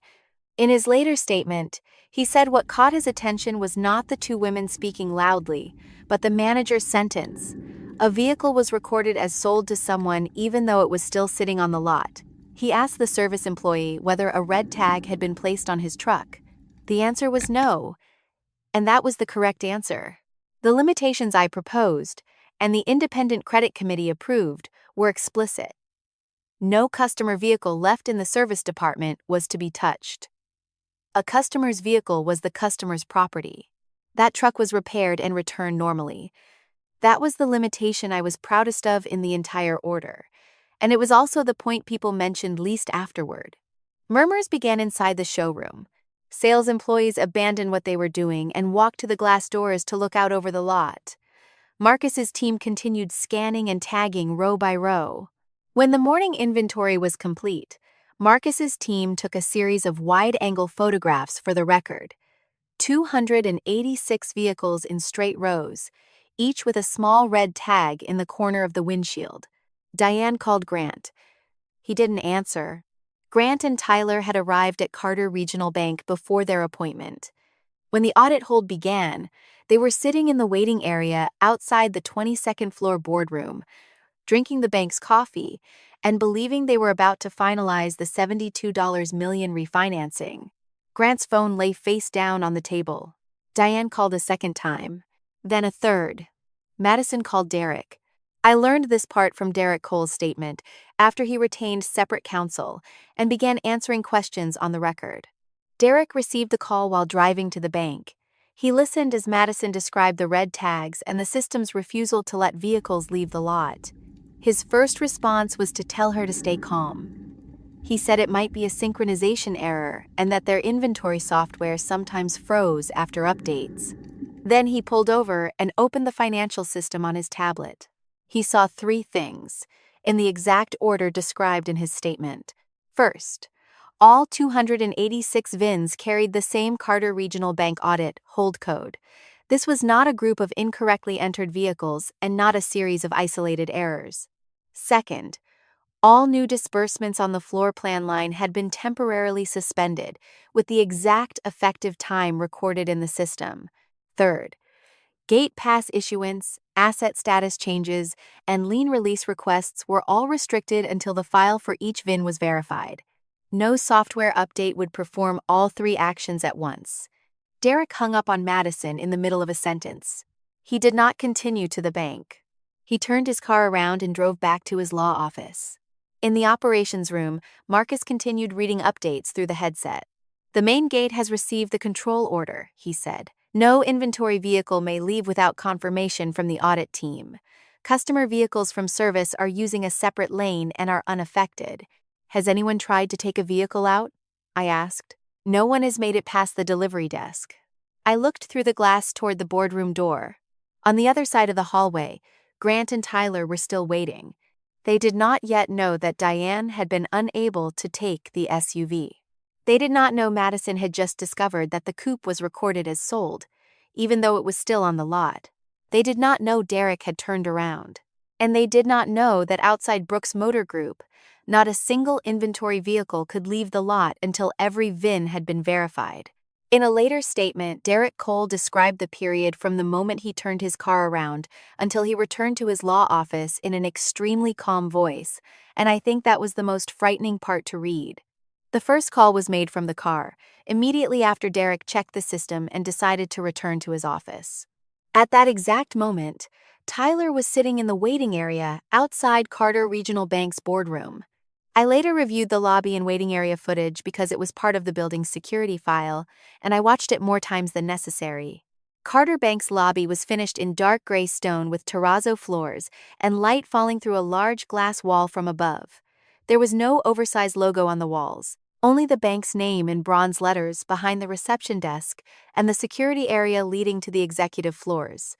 In his later statement, he said what caught his attention was not the two women speaking loudly, but the manager's sentence. A vehicle was recorded as sold to someone even though it was still sitting on the lot. He asked the service employee whether a red tag had been placed on his truck. The answer was no, and that was the correct answer. The limitations I proposed, and the independent credit committee approved, were explicit. No customer vehicle left in the service department was to be touched. A customer's vehicle was the customer's property. That truck was repaired and returned normally. That was the limitation I was proudest of in the entire order, and it was also the point people mentioned least afterward. Murmurs began inside the showroom. Sales employees abandoned what they were doing and walked to the glass doors to look out over the lot. Marcus's team continued scanning and tagging row by row. When the morning inventory was complete, Marcus's team took a series of wide-angle photographs for the record. 286 vehicles in straight rows, each with a small red tag in the corner of the windshield. Diane called Grant. He didn't answer. Grant and Tyler had arrived at Carter Regional Bank before their appointment. When the audit hold began, they were sitting in the waiting area outside the 22nd floor boardroom, drinking the bank's coffee, and believing they were about to finalize the $72 million refinancing. Grant's phone lay face down on the table. Diane called a second time, then a third. Madison called Derek. I learned this part from Derek Cole's statement after he retained separate counsel and began answering questions on the record. Derek received the call while driving to the bank. He listened as Madison described the red tags and the system's refusal to let vehicles leave the lot. His first response was to tell her to stay calm. He said it might be a synchronization error and that their inventory software sometimes froze after updates. Then he pulled over and opened the financial system on his tablet. He saw three things, in the exact order described in his statement. First, all 286 VINs carried the same Carter Regional Bank audit hold code. This was not a group of incorrectly entered vehicles and not a series of isolated errors. Second, all new disbursements on the floor plan line had been temporarily suspended, with the exact effective time recorded in the system. Third, gate pass issuance, asset status changes, and lien release requests were all restricted until the file for each VIN was verified. No software update would perform all three actions at once. Derek hung up on Madison in the middle of a sentence. He did not continue to the bank. He turned his car around and drove back to his law office. In the operations room, Marcus continued reading updates through the headset. "The main gate has received the control order," he said. "No inventory vehicle may leave without confirmation from the audit team. Customer vehicles from service are using a separate lane and are unaffected. Has anyone tried to take a vehicle out?" I asked. "No one has made it past the delivery desk." I looked through the glass toward the boardroom door. On the other side of the hallway, Grant and Tyler were still waiting. They did not yet know that Diane had been unable to take the SUV. They did not know Madison had just discovered that the coupe was recorded as sold, even though it was still on the lot. They did not know Derek had turned around. And they did not know that outside Brooks Motor Group, not a single inventory vehicle could leave the lot until every VIN had been verified. In a later statement, Derek Cole described the period from the moment he turned his car around until he returned to his law office in an extremely calm voice, and I think that was the most frightening part to read. The first call was made from the car, immediately after Derek checked the system and decided to return to his office. At that exact moment, Tyler was sitting in the waiting area outside Carter Regional Bank's boardroom. I later reviewed the lobby and waiting area footage because it was part of the building's security file, and I watched it more times than necessary. Carter Bank's lobby was finished in dark gray stone with terrazzo floors and light falling through a large glass wall from above. There was no oversized logo on the walls, only the bank's name in bronze letters behind the reception desk and the security area leading to the executive floors.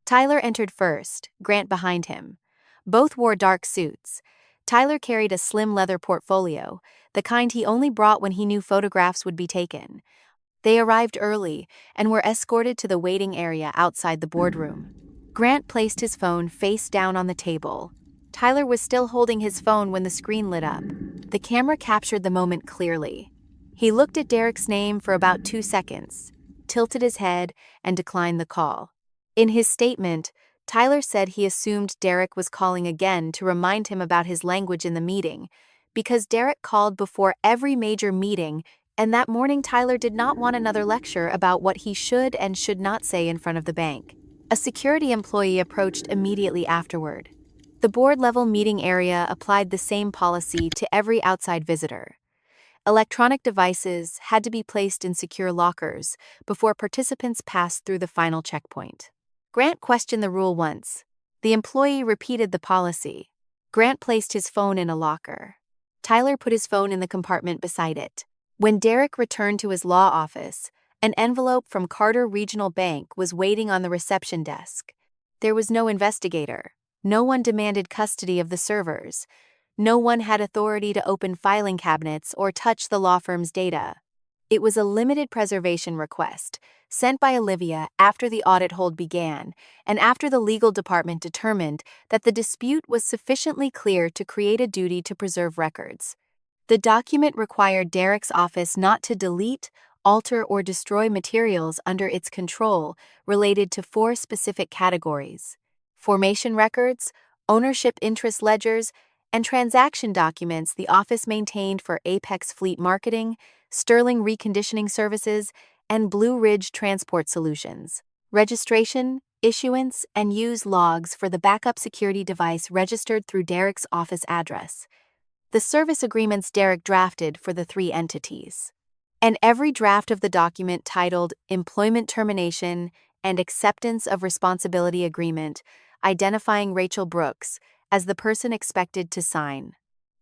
Tyler entered first, Grant behind him. Both wore dark suits. Tyler carried a slim leather portfolio, the kind he only brought when he knew photographs would be taken. They arrived early and were escorted to the waiting area outside the boardroom. Grant placed his phone face down on the table. Tyler was still holding his phone when the screen lit up. The camera captured the moment clearly. He looked at Derek's name for about 2 seconds, tilted his head, and declined the call. In his statement, Tyler said he assumed Derek was calling again to remind him about his language in the meeting, because Derek called before every major meeting, and that morning Tyler did not want another lecture about what he should and should not say in front of the bank. A security employee approached immediately afterward. The board-level meeting area applied the same policy to every outside visitor. Electronic devices had to be placed in secure lockers before participants passed through the final checkpoint. Grant questioned the rule once. The employee repeated the policy. Grant placed his phone in a locker. Tyler put his phone in the compartment beside it. When Derek returned to his law office, an envelope from Carter Regional Bank was waiting on the reception desk. There was no investigator. No one demanded custody of the servers. No one had authority to open filing cabinets or touch the law firm's data. It was a limited preservation request, sent by Olivia after the audit hold began, and after the legal department determined that the dispute was sufficiently clear to create a duty to preserve records. The document required Derek's office not to delete, alter, or destroy materials under its control related to 4 specific categories: formation records, ownership interest ledgers, and transaction documents the office maintained for Apex Fleet Marketing, Sterling Reconditioning Services, and Blue Ridge Transport Solutions. Registration, issuance, and use logs for the backup security device registered through Derek's office address. The service agreements Derek drafted for the 3 entities. And every draft of the document titled Employment Termination and Acceptance of Responsibility Agreement, identifying Rachel Brooks as the person expected to sign.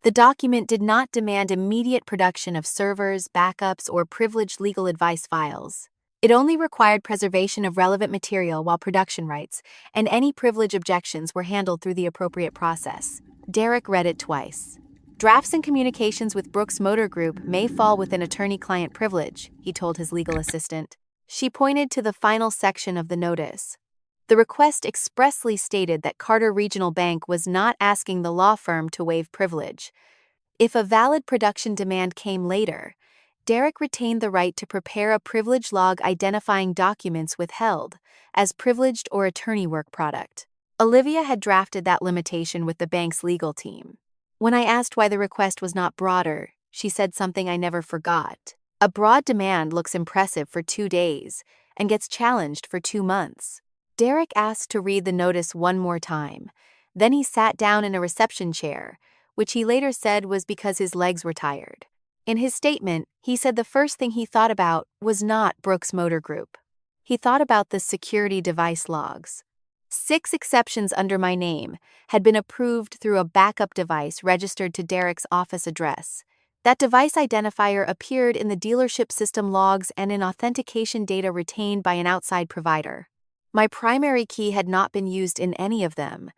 The document did not demand immediate production of servers, backups, or privileged legal advice files. It only required preservation of relevant material while production rights, and any privilege objections were handled through the appropriate process. Derek read it twice. Drafts and communications with Brooks Motor Group may fall within attorney-client privilege, he told his legal assistant. She pointed to the final section of the notice. The request expressly stated that Carter Regional Bank was not asking the law firm to waive privilege. If a valid production demand came later, Derek retained the right to prepare a privilege log identifying documents withheld as privileged or attorney work product. Olivia had drafted that limitation with the bank's legal team. When I asked why the request was not broader, she said something I never forgot. A broad demand looks impressive for 2 days and gets challenged for 2 months. Derek asked to read the notice one more time. Then he sat down in a reception chair, which he later said was because his legs were tired. In his statement, he said the first thing he thought about was not Brooks Motor Group. He thought about the security device logs. 6 exceptions under my name had been approved through a backup device registered to Derek's office address. That device identifier appeared in the dealership system logs and in authentication data retained by an outside provider. My primary key had not been used in any of them.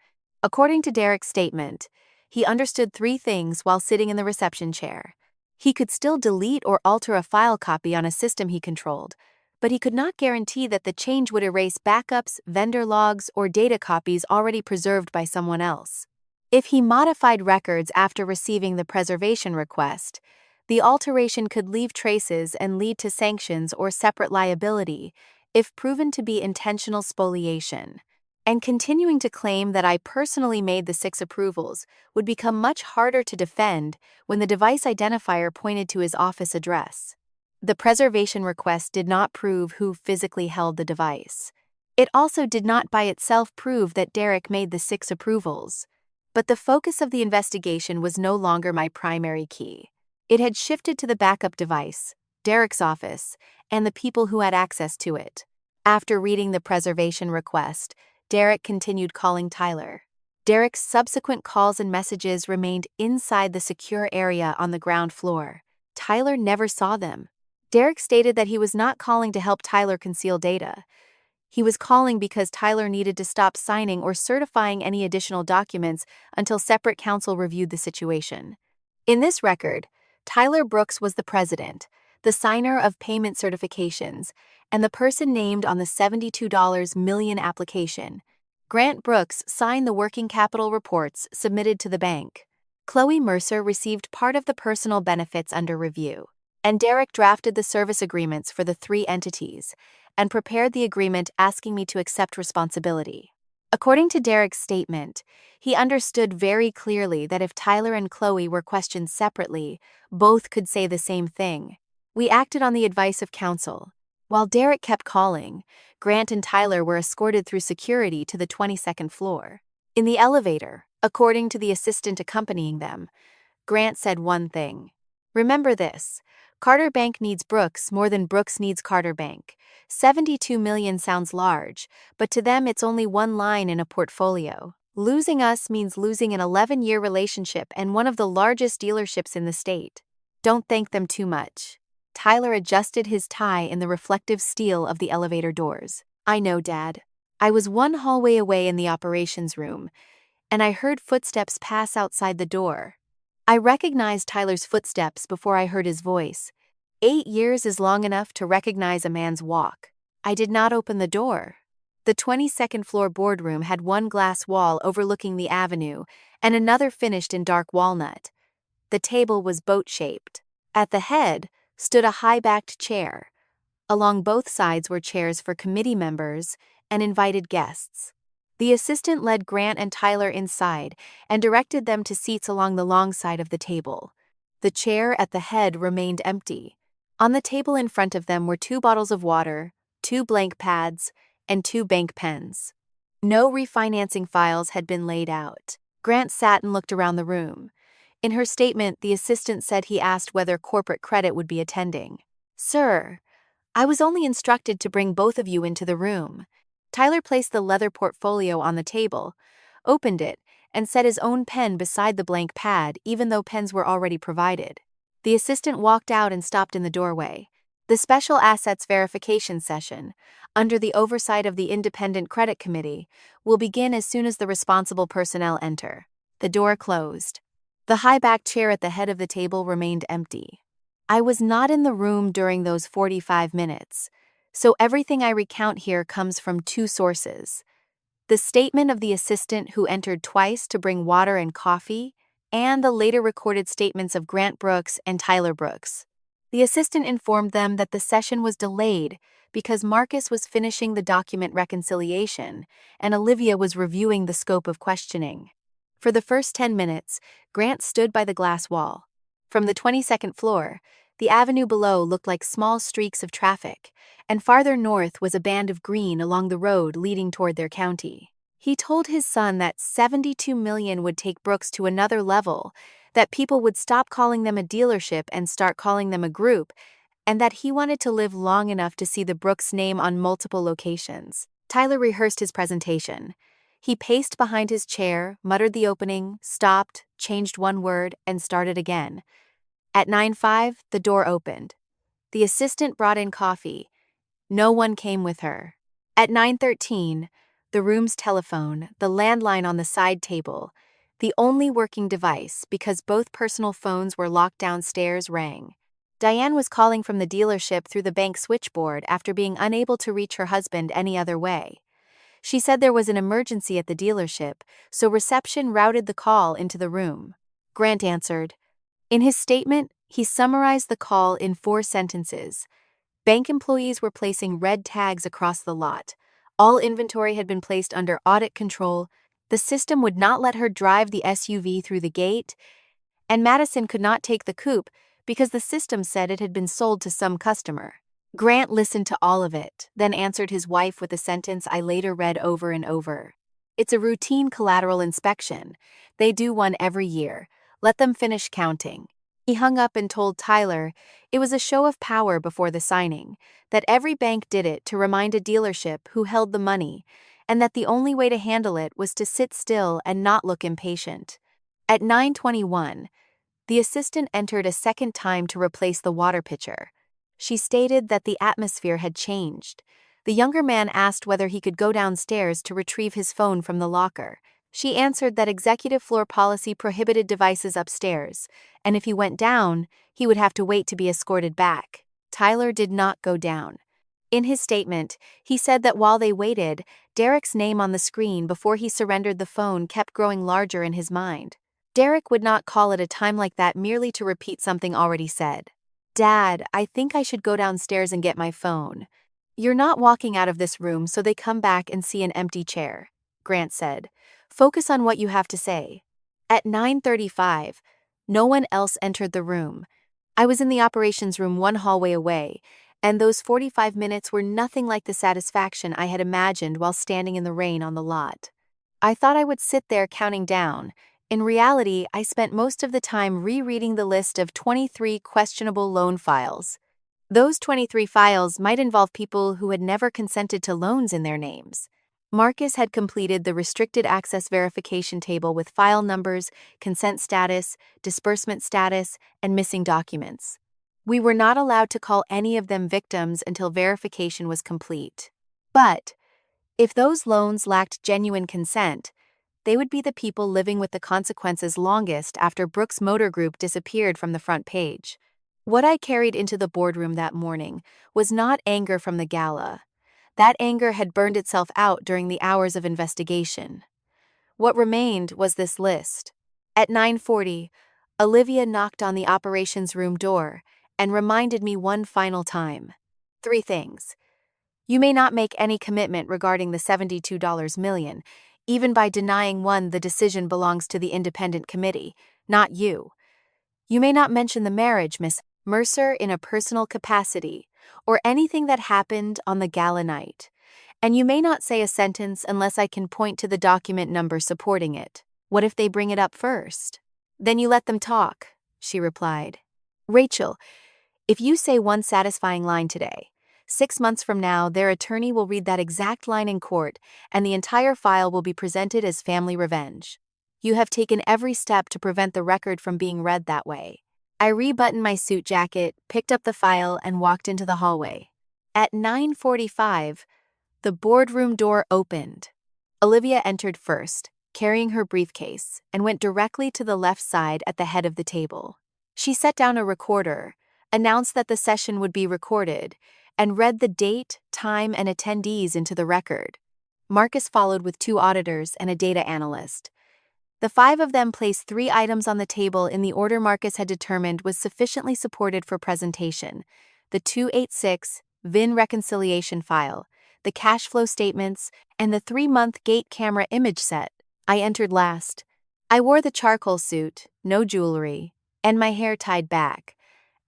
According to Derek's statement, he understood 3 things while sitting in the reception chair. He could still delete or alter a file copy on a system he controlled, but he could not guarantee that the change would erase backups, vendor logs, or data copies already preserved by someone else. If he modified records after receiving the preservation request, the alteration could leave traces and lead to sanctions or separate liability if proven to be intentional spoliation. And continuing to claim that I personally made the 6 approvals would become much harder to defend when the device identifier pointed to his office address. The preservation request did not prove who physically held the device. It also did not by itself prove that Derek made the 6 approvals. But the focus of the investigation was no longer my primary key. It had shifted to the backup device, Derek's office, and the people who had access to it. After reading the preservation request, Derek continued calling Tyler. Derek's subsequent calls and messages remained inside the secure area on the ground floor. Tyler never saw them. Derek stated that he was not calling to help Tyler conceal data. He was calling because Tyler needed to stop signing or certifying any additional documents until separate counsel reviewed the situation. In this record, Tyler Brooks was the president, the signer of payment certifications, and the person named on the $72 million application. Grant Brooks signed the working capital reports submitted to the bank. Chloe Mercer received part of the personal benefits under review, and Derek drafted the service agreements for the 3 entities and prepared the agreement asking me to accept responsibility. According to Derek's statement, he understood very clearly that if Tyler and Chloe were questioned separately, both could say the same thing. We acted on the advice of counsel. While Derek kept calling, Grant and Tyler were escorted through security to the 22nd floor. In the elevator, according to the assistant accompanying them, Grant said one thing. Remember this, Carter Bank needs Brooks more than Brooks needs Carter Bank. $72 million sounds large, but to them it's only one line in a portfolio. Losing us means losing an 11-year relationship and one of the largest dealerships in the state. Don't thank them too much. Tyler adjusted his tie in the reflective steel of the elevator doors. I know, Dad. I was one hallway away in the operations room, and I heard footsteps pass outside the door. I recognized Tyler's footsteps before I heard his voice. 8 years is long enough to recognize a man's walk. I did not open the door. The 22nd floor boardroom had one glass wall overlooking the avenue and another finished in dark walnut. The table was boat-shaped. At the head stood a high-backed chair. Along both sides were chairs for committee members and invited guests. The assistant led Grant and Tyler inside and directed them to seats along the long side of the table. The chair at the head remained empty. On the table in front of them were 2 bottles of water, 2 blank pads, and 2 bank pens. No refinancing files had been laid out. Grant sat and looked around the room. In her statement, the assistant said he asked whether corporate credit would be attending. Sir, I was only instructed to bring both of you into the room. Tyler placed the leather portfolio on the table, opened it, and set his own pen beside the blank pad even though pens were already provided. The assistant walked out and stopped in the doorway. The Special Assets Verification Session, under the oversight of the Independent Credit Committee, will begin as soon as the responsible personnel enter. The door closed. The high-backed chair at the head of the table remained empty. I was not in the room during those 45 minutes. So everything I recount here comes from 2 sources. The statement of the assistant who entered twice to bring water and coffee, and the later recorded statements of Grant Brooks and Tyler Brooks. The assistant informed them that the session was delayed because Marcus was finishing the document reconciliation and Olivia was reviewing the scope of questioning. For the first 10 minutes, Grant stood by the glass wall. From the 22nd floor, The avenue below looked like small streaks of traffic, and farther north was a band of green along the road leading toward their county. He told his son that 72 million would take Brooks to another level, that people would stop calling them a dealership and start calling them a group, and that he wanted to live long enough to see the Brooks name on multiple locations. Tyler rehearsed his presentation. He paced behind his chair, muttered the opening, stopped, changed one word, and started again. At 9:05, the door opened. The assistant brought in coffee. No one came with her. At 9:13, the room's telephone, the landline on the side table, the only working device because both personal phones were locked downstairs, rang. Diane was calling from the dealership through the bank switchboard after being unable to reach her husband any other way. She said there was an emergency at the dealership, so reception routed the call into the room. Grant answered. In his statement, he summarized the call in 4 sentences. Bank employees were placing red tags across the lot. All inventory had been placed under audit control. The system would not let her drive the SUV through the gate, and Madison could not take the coupe because the system said it had been sold to some customer. Grant listened to all of it, then answered his wife with a sentence I later read over and over. It's a routine collateral inspection. They do one every year. Let them finish counting. He hung up and told Tyler it was a show of power before the signing, that every bank did it to remind a dealership who held the money, and that the only way to handle it was to sit still and not look impatient. At 9:21, the assistant entered a second time to replace the water pitcher. She stated that the atmosphere had changed. The younger man asked whether he could go downstairs to retrieve his phone from the locker. She answered that executive floor policy prohibited devices upstairs, and if he went down, he would have to wait to be escorted back. Tyler did not go down. In his statement, he said that while they waited, Derek's name on the screen before he surrendered the phone kept growing larger in his mind. Derek would not call at a time like that merely to repeat something already said. Dad, I think I should go downstairs and get my phone. You're not walking out of this room so they come back and see an empty chair, Grant said. Focus on what you have to say. At 9:35, no one else entered the room. I was in the operations room one hallway away, and those 45 minutes were nothing like the satisfaction I had imagined while standing in the rain on the lot. I thought I would sit there counting down. In reality, I spent most of the time rereading the list of 23 questionable loan files. Those 23 files might involve people who had never consented to loans in their names. Marcus had completed the restricted access verification table with file numbers, consent status, disbursement status, and missing documents. We were not allowed to call any of them victims until verification was complete. But if those loans lacked genuine consent, they would be the people living with the consequences longest after Brooks Motor Group disappeared from the front page. What I carried into the boardroom that morning was not anger from the gala. That anger had burned itself out during the hours of investigation. What remained was this list. At 9:40, Olivia knocked on the operations room door and reminded me one final time. 3 things. You may not make any commitment regarding the $72 million. Even by denying one, the decision belongs to the independent committee, not you. You may not mention the marriage, Miss Mercer, in a personal capacity, or anything that happened on the gala night. And you may not say a sentence unless I can point to the document number supporting it. What if they bring it up first? Then you let them talk, she replied. Rachel, if you say one satisfying line today, 6 months from now, their attorney will read that exact line in court, and the entire file will be presented as family revenge. You have taken every step to prevent the record from being read that way. I rebuttoned my suit jacket, picked up the file, and walked into the hallway. At 9:45, the boardroom door opened. Olivia entered first, carrying her briefcase, and went directly to the left side at the head of the table. She set down a recorder, announced that the session would be recorded, and read the date, time, and attendees into the record. Marcus followed with 2 auditors and a data analyst. The 5 of them placed 3 items on the table in the order Marcus had determined was sufficiently supported for presentation: the 286 VIN reconciliation file, the cash flow statements, and the 3-month gate camera image set. I entered last. I wore the charcoal suit, no jewelry, and my hair tied back.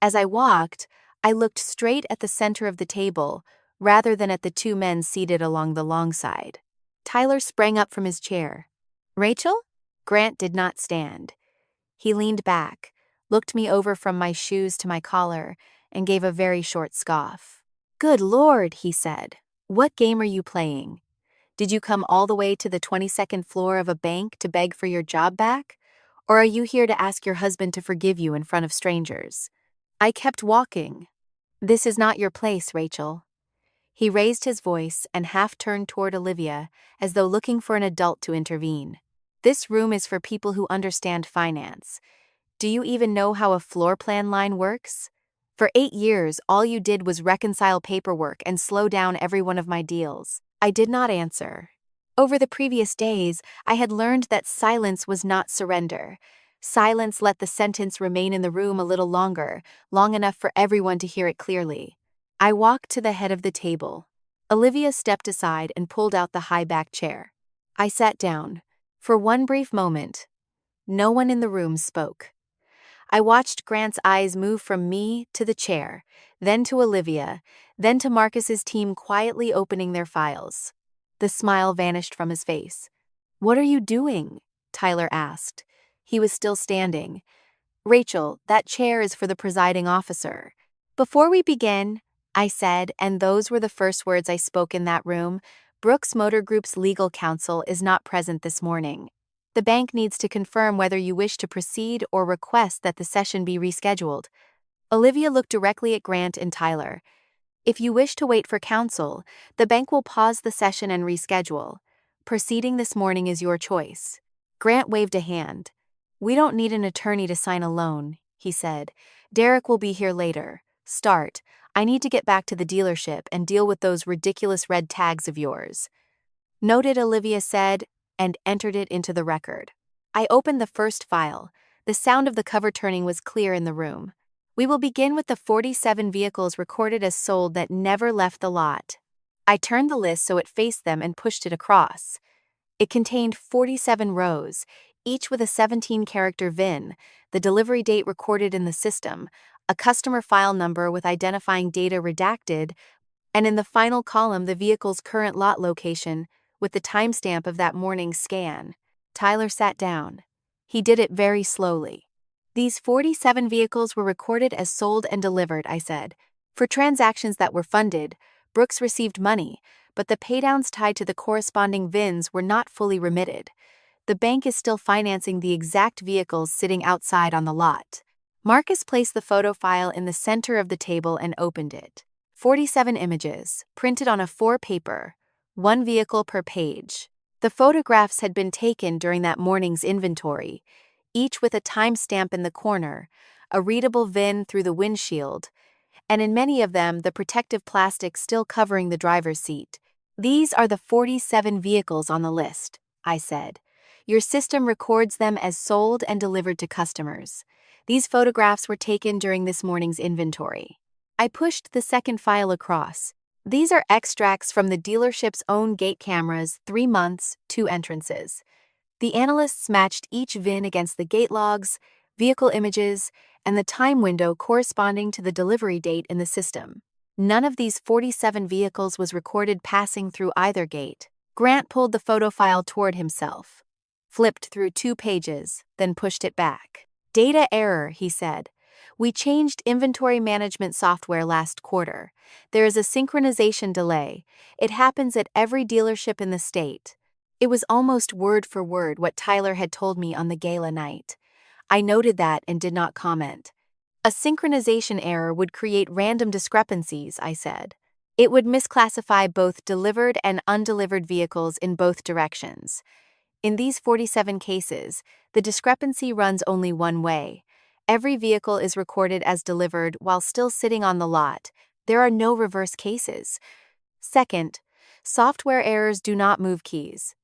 As I walked, I looked straight at the center of the table, rather than at the two men seated along the long side. Tyler sprang up from his chair. "Rachel?" Grant did not stand. He leaned back, looked me over from my shoes to my collar, and gave a very short scoff. "Good Lord," he said. "What game are you playing? Did you come all the way to the 22nd floor of a bank to beg for your job back? Or are you here to ask your husband to forgive you in front of strangers?" I kept walking. "This is not your place, Rachel." He raised his voice and half turned toward Olivia, as though looking for an adult to intervene. "This room is for people who understand finance. Do you even know how a floor plan line works? For 8 years, all you did was reconcile paperwork and slow down every one of my deals." I did not answer. Over the previous days, I had learned that silence was not surrender. Silence let the sentence remain in the room a little longer, long enough for everyone to hear it clearly. I walked to the head of the table. Olivia stepped aside and pulled out the high-back chair. I sat down. For one brief moment, no one in the room spoke. I watched Grant's eyes move from me to the chair, then to Olivia, then to Marcus's team quietly opening their files. The smile vanished from his face. "What are you doing?" Tyler asked. He was still standing. "Rachel, that chair is for the presiding officer." "Before we begin," I said, and those were the first words I spoke in that room, "Brooks Motor Group's legal counsel is not present this morning. The bank needs to confirm whether you wish to proceed or request that the session be rescheduled." Olivia looked directly at Grant and Tyler. "If you wish to wait for counsel, the bank will pause the session and reschedule. Proceeding this morning is your choice." Grant waved a hand. "We don't need an attorney to sign a loan," he said. "Derek will be here later. Start. I need to get back to the dealership and deal with those ridiculous red tags of yours." "Noted," Olivia said, and entered it into the record. I opened the first file. The sound of the cover turning was clear in the room. "We will begin with the 47 vehicles recorded as sold that never left the lot." I turned the list so it faced them and pushed it across. It contained 47 rows, each with a 17-character VIN, the delivery date recorded in the system, a customer file number with identifying data redacted, and in the final column the vehicle's current lot location, with the timestamp of that morning's scan. Tyler sat down. He did it very slowly. "These 47 vehicles were recorded as sold and delivered," I said. "For transactions that were funded, Brooks received money, but the paydowns tied to the corresponding VINs were not fully remitted. The bank is still financing the exact vehicles sitting outside on the lot." Marcus placed the photo file in the center of the table and opened it. 47 images, printed on A4 paper, 1 vehicle per page. The photographs had been taken during that morning's inventory, each with a timestamp in the corner, a readable VIN through the windshield, and in many of them the protective plastic still covering the driver's seat. "These are the 47 vehicles on the list," I said. "Your system records them as sold and delivered to customers. These photographs were taken during this morning's inventory." I pushed the second file across. "These are extracts from the dealership's own gate cameras, 3 months, 2 entrances. The analysts matched each VIN against the gate logs, vehicle images, and the time window corresponding to the delivery date in the system. None of these 47 vehicles was recorded passing through either gate." Grant pulled the photo file toward himself, flipped through 2 pages, then pushed it back. "Data error," he said. "We changed inventory management software last quarter. There is a synchronization delay. It happens at every dealership in the state." It was almost word for word what Tyler had told me on the gala night. I noted that and did not comment. "A synchronization error would create random discrepancies," I said. "It would misclassify both delivered and undelivered vehicles in both directions. In these 47 cases, the discrepancy runs only one way. Every vehicle is recorded as delivered while still sitting on the lot. There are no reverse cases. Second, software errors do not move keys.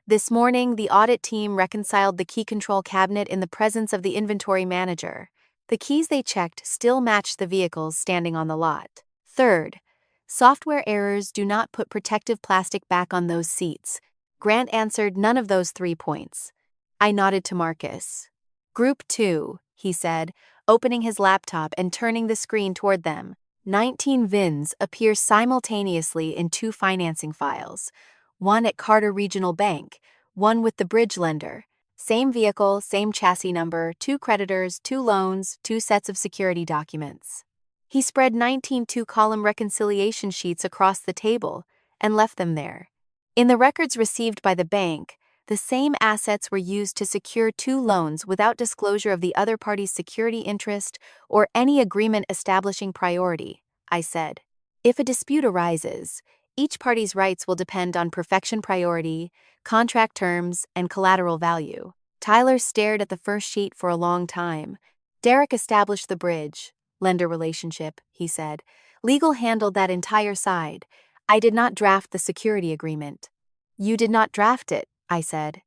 This morning, the audit team reconciled the key control cabinet in the presence of the inventory manager. The keys they checked still matched the vehicles standing on the lot. Third, software errors do not put protective plastic back on those seats." Grant answered none of those 3 points. I nodded to Marcus. "Group 2, he said, opening his laptop and turning the screen toward them. 19 VINs appear simultaneously in two financing files, one at Carter Regional Bank, one with the bridge lender. Same vehicle, same chassis number, two creditors, two loans, two sets of security documents. He spread 19 two-column reconciliation sheets across the table and left them there. In the records received by the bank, the same assets were used to secure two loans without disclosure of the other party's security interest or any agreement establishing priority, I said. If a dispute arises, each party's rights will depend on perfection priority, contract terms, and collateral value. Tyler stared at the first sheet for a long time. Derek established the bridge, lender relationship, he said. Legal handled that entire side. I did not draft the security agreement. You did not draft it, I said.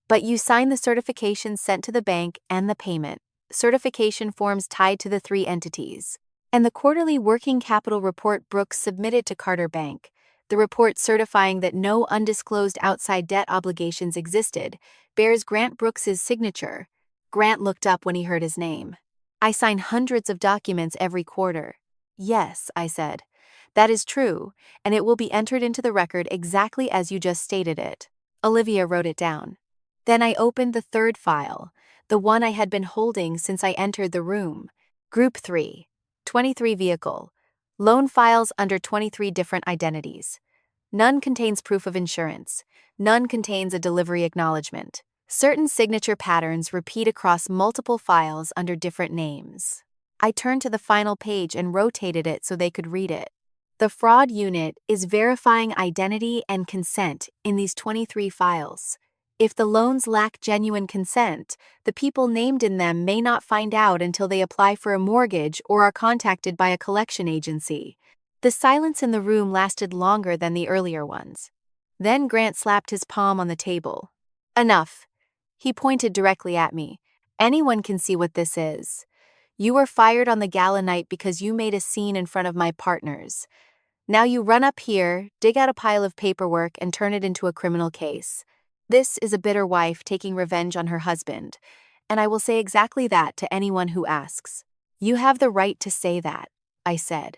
But you signed the certification sent to the bank and the payment, certification forms tied to the three entities, and the quarterly working capital report Brooks submitted to Carter Bank, the report certifying that no undisclosed outside debt obligations existed, bears Grant Brooks's signature. Grant looked up when he heard his name. I sign hundreds of documents every quarter. Yes, I said. That is true, and it will be entered into the record exactly as you just stated it. Olivia wrote it down. Then I opened the third file, the one I had been holding since I entered the room. Group 3, 23 vehicle, loan files under 23 different identities. None contains proof of insurance. None contains a delivery acknowledgement. Certain signature patterns repeat across multiple files under different names. I turned to the final page and rotated it so they could read it. The fraud unit is verifying identity and consent in these 23 files. If the loans lack genuine consent, the people named in them may not find out until they apply for a mortgage or are contacted by a collection agency. The silence in the room lasted longer than the earlier ones. Then Grant slapped his palm on the table. Enough. He pointed directly at me. Anyone can see what this is. You were fired on the gala night because you made a scene in front of my partners. Now you run up here, dig out a pile of paperwork, and turn it into a criminal case. This is a bitter wife taking revenge on her husband, and I will say exactly that to anyone who asks. You have the right to say that, I said.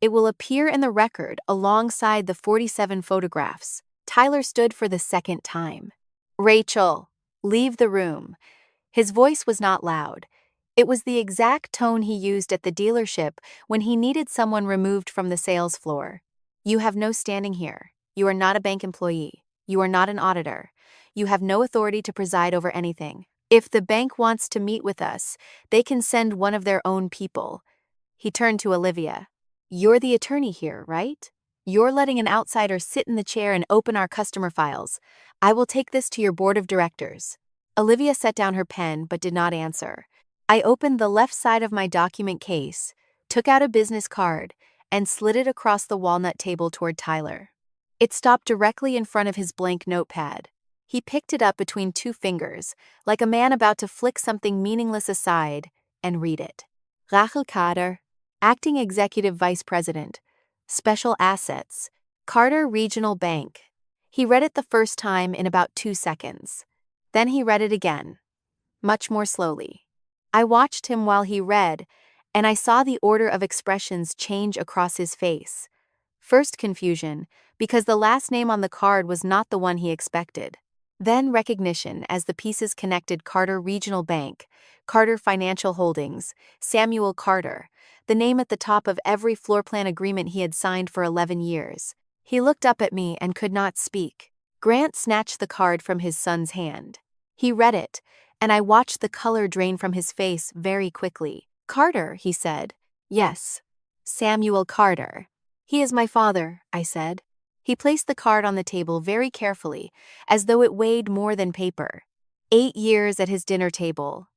It will appear in the record alongside the 47 photographs. Tyler stood for the second time. Rachel, leave the room. His voice was not loud. It was the exact tone he used at the dealership when he needed someone removed from the sales floor. You have no standing here. You are not a bank employee. You are not an auditor. You have no authority to preside over anything. If the bank wants to meet with us, they can send one of their own people. He turned to Olivia. You're the attorney here, right? You're letting an outsider sit in the chair and open our customer files. I will take this to your board of directors. Olivia set down her pen but did not answer. I opened the left side of my document case, took out a business card, and slid it across the walnut table toward Tyler. It stopped directly in front of his blank notepad. He picked it up between two fingers, like a man about to flick something meaningless aside, and read it. Rachel Carter, Acting Executive Vice President, Special Assets, Carter Regional Bank. He read it the first time in about 2 seconds. Then he read it again, much more slowly. I watched him while he read, and I saw the order of expressions change across his face. First confusion, because the last name on the card was not the one he expected. Then recognition as the pieces connected Carter Regional Bank, Carter Financial Holdings, Samuel Carter, the name at the top of every floor plan agreement he had signed for 11 years. He looked up at me and could not speak. Grant snatched the card from his son's hand. He read it, and I watched the color drain from his face very quickly. Carter, he said. Yes. Samuel Carter. He is my father, I said. He placed the card on the table very carefully, as though it weighed more than paper. 8 years at his dinner table.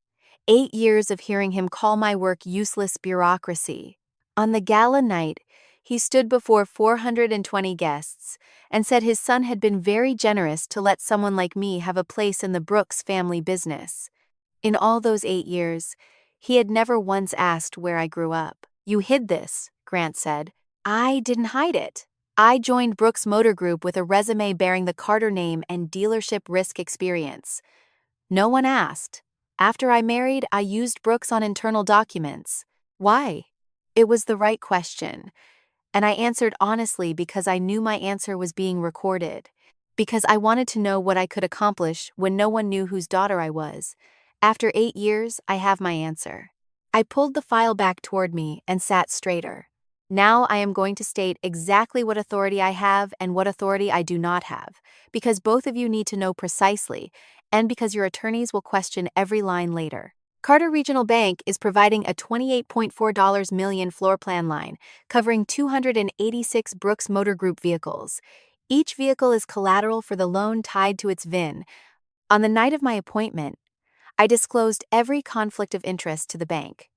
8 years of hearing him call my work useless bureaucracy. On the gala night, he stood before 420 guests and said his son had been very generous to let someone like me have a place in the Brooks family business. In all those 8 years, he had never once asked where I grew up. You hid this, Grant said. I didn't hide it. I joined Brooks Motor Group with a resume bearing the Carter name and dealership risk experience. No one asked. After I married, I used Brooks on internal documents. Why? It was the right question. And I answered honestly because I knew my answer was being recorded. Because I wanted to know what I could accomplish when no one knew whose daughter I was. After 8 years, I have my answer. I pulled the file back toward me and sat straighter. Now I am going to state exactly what authority I have and what authority I do not have, because both of you need to know precisely, and because your attorneys will question every line later. Carter Regional Bank is providing a $28.4 million floor plan line, covering 286 Brooks Motor Group vehicles. Each vehicle is collateral for the loan tied to its VIN. On the night of my appointment, I disclosed every conflict of interest to the bank.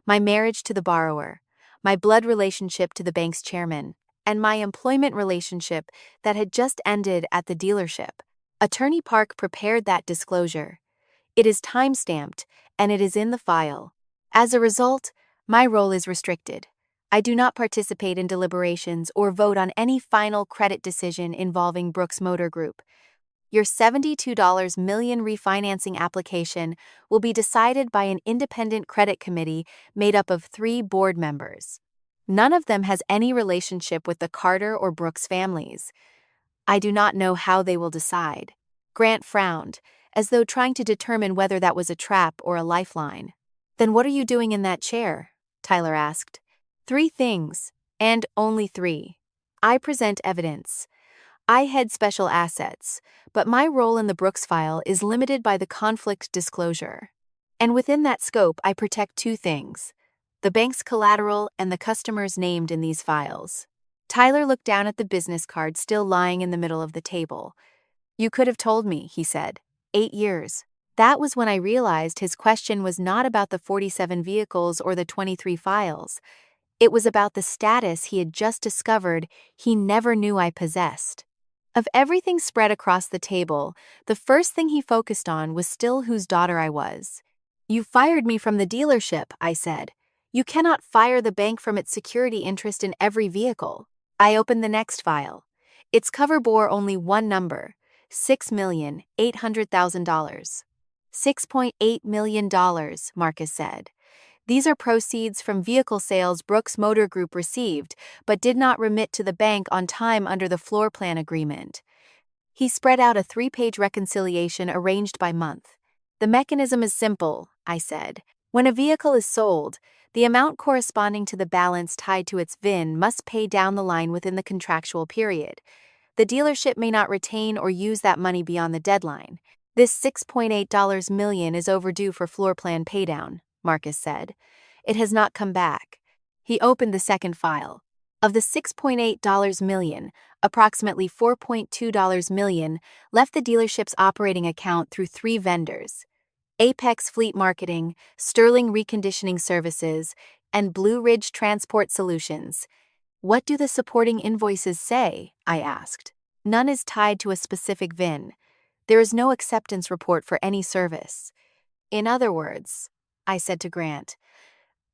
My marriage to the borrower, my blood relationship to the bank's chairman, and my employment relationship that had just ended at the dealership. Attorney Park prepared that disclosure. It is time-stamped, and it is in the file. As a result, my role is restricted. I do not participate in deliberations or vote on any final credit decision involving Brooks Motor Group. Your $72 million refinancing application will be decided by an independent credit committee made up of 3 board members. None of them has any relationship with the Carter or Brooks families. I do not know how they will decide. Grant frowned, as though trying to determine whether that was a trap or a lifeline. Then what are you doing in that chair? Tyler asked. 3 things, and only 3. I present evidence. I head special assets, but my role in the Brooks file is limited by the conflict disclosure. And within that scope, I protect 2 things: the bank's collateral and the customers named in these files. Tyler looked down at the business card still lying in the middle of the table. You could have told me, he said. 8 years. That was when I realized his question was not about the 47 vehicles or the 23 files. It was about the status he had just discovered he never knew I possessed. Of everything spread across the table, the first thing he focused on was still whose daughter I was. You fired me from the dealership, I said. You cannot fire the bank from its security interest in every vehicle. I opened the next file. Its cover bore only one number: $6,800,000. $6.8 million, Marcus said. These are proceeds from vehicle sales Brooks Motor Group received, but did not remit to the bank on time under the floor plan agreement. He spread out a 3-page reconciliation arranged by month. The mechanism is simple, I said. When a vehicle is sold, the amount corresponding to the balance tied to its VIN must pay down the line within the contractual period. The dealership may not retain or use that money beyond the deadline. This $6.8 million is overdue for floor plan paydown, Marcus said. It has not come back. He opened the second file. Of the $6.8 million, approximately $4.2 million left the dealership's operating account through 3 vendors: Apex Fleet Marketing, Sterling Reconditioning Services, and Blue Ridge Transport Solutions. What do the supporting invoices say? I asked. None is tied to a specific VIN. There is no acceptance report for any service. In other words, I said to Grant,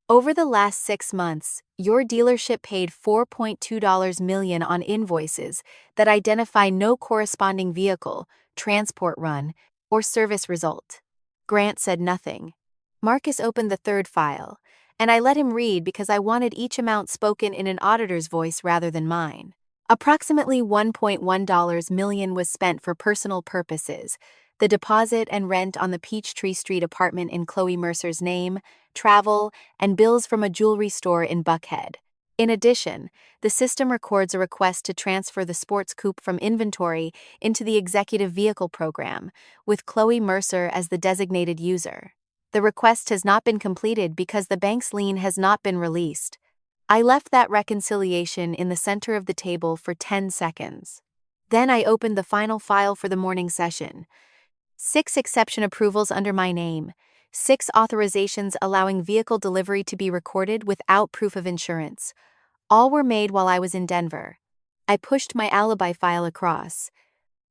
over the last 6 months, your dealership paid $4.2 million on invoices that identify no corresponding vehicle, transport run, or service result. Grant said nothing. Marcus opened the third file, and I let him read because I wanted each amount spoken in an auditor's voice rather than mine. Approximately $1.1 million was spent for personal purposes: the deposit and rent on the Peachtree Street apartment in Chloe Mercer's name, travel, and bills from a jewelry store in Buckhead. In addition, the system records a request to transfer the sports coupe from inventory into the executive vehicle program, with Chloe Mercer as the designated user. The request has not been completed because the bank's lien has not been released. I left that reconciliation in the center of the table for 10 seconds. Then I opened the final file for the morning session. 6 exception approvals under my name. 6 authorizations allowing vehicle delivery to be recorded without proof of insurance. All were made while I was in Denver. I pushed my alibi file across.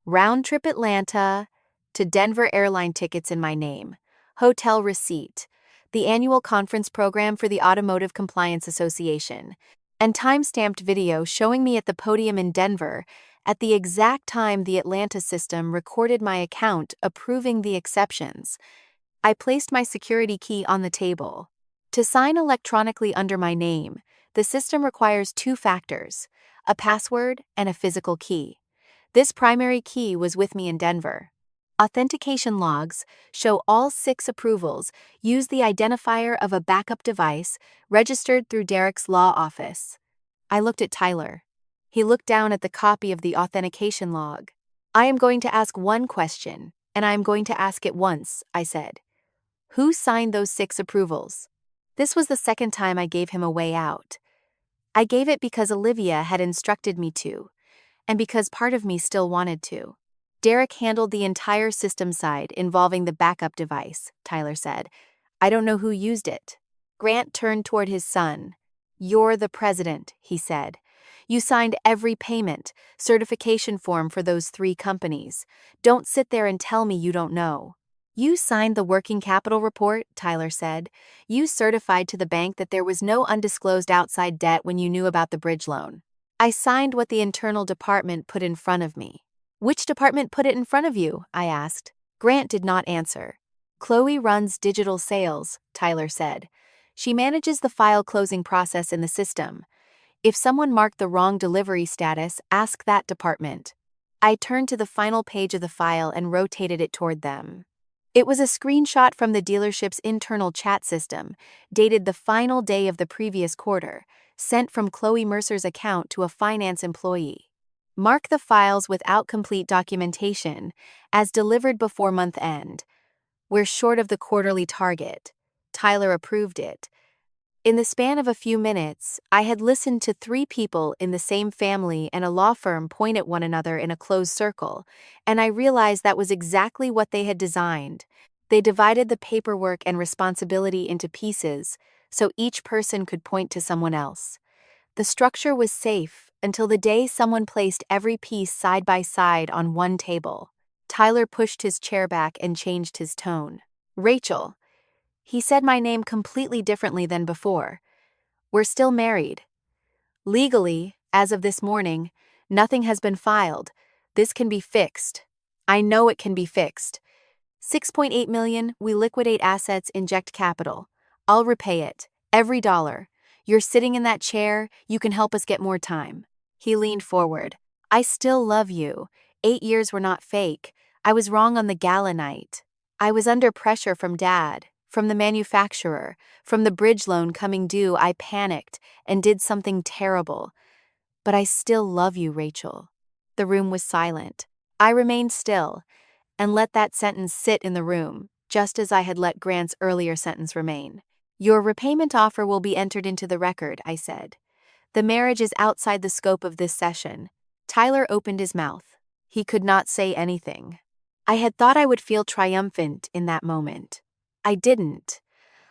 Round trip Atlanta to Denver airline tickets in my name. Hotel receipt. The annual conference program for the Automotive Compliance Association, and time-stamped video showing me at the podium in Denver at the exact time the Atlanta system recorded my account approving the exceptions. I placed my security key on the table. To sign electronically under my name, the system requires two factors: a password and a physical key. This primary key was with me in Denver. Authentication logs show all 6 approvals use the identifier of a backup device registered through Derek's law office. I looked at Tyler. He looked down at the copy of the authentication log. I am going to ask one question, and I am going to ask it once, I said. Who signed those 6 approvals? This was the second time I gave him a way out. I gave it because Olivia had instructed me to, and because part of me still wanted to. Derek handled the entire system side involving the backup device, Tyler said. I don't know who used it. Grant turned toward his son. You're the president, he said. You signed every payment, certification form for those 3 companies. Don't sit there and tell me you don't know. You signed the working capital report, Tyler said. You certified to the bank that there was no undisclosed outside debt when you knew about the bridge loan. I signed what the internal department put in front of me. Which department put it in front of you? I asked. Grant did not answer. Chloe runs digital sales, Tyler said. She manages the file closing process in the system. If someone marked the wrong delivery status, ask that department. I turned to the final page of the file and rotated it toward them. It was a screenshot from the dealership's internal chat system, dated the final day of the previous quarter, sent from Chloe Mercer's account to a finance employee. Mark the files without complete documentation as delivered before month end. We're short of the quarterly target. Tyler approved it. In the span of a few minutes, I had listened to 3 people in the same family and a law firm point at one another in a closed circle, and I realized that was exactly what they had designed. They divided the paperwork and responsibility into pieces, so each person could point to someone else. The structure was safe until the day someone placed every piece side by side on one table. Tyler pushed his chair back and changed his tone. Rachel. He said my name completely differently than before. We're still married. Legally, as of this morning, nothing has been filed. This can be fixed. I know it can be fixed. 6.8 million, we liquidate assets, inject capital. I'll repay it. Every dollar. You're sitting in that chair, you can help us get more time. He leaned forward. I still love you. 8 years were not fake. I was wrong on the gala night. I was under pressure from Dad, from the manufacturer, from the bridge loan coming due. I panicked and did something terrible. But I still love you, Rachel. The room was silent. I remained still and let that sentence sit in the room, just as I had let Grant's earlier sentence remain. Your repayment offer will be entered into the record, I said. The marriage is outside the scope of this session. Tyler opened his mouth. He could not say anything. I had thought I would feel triumphant in that moment. I didn't.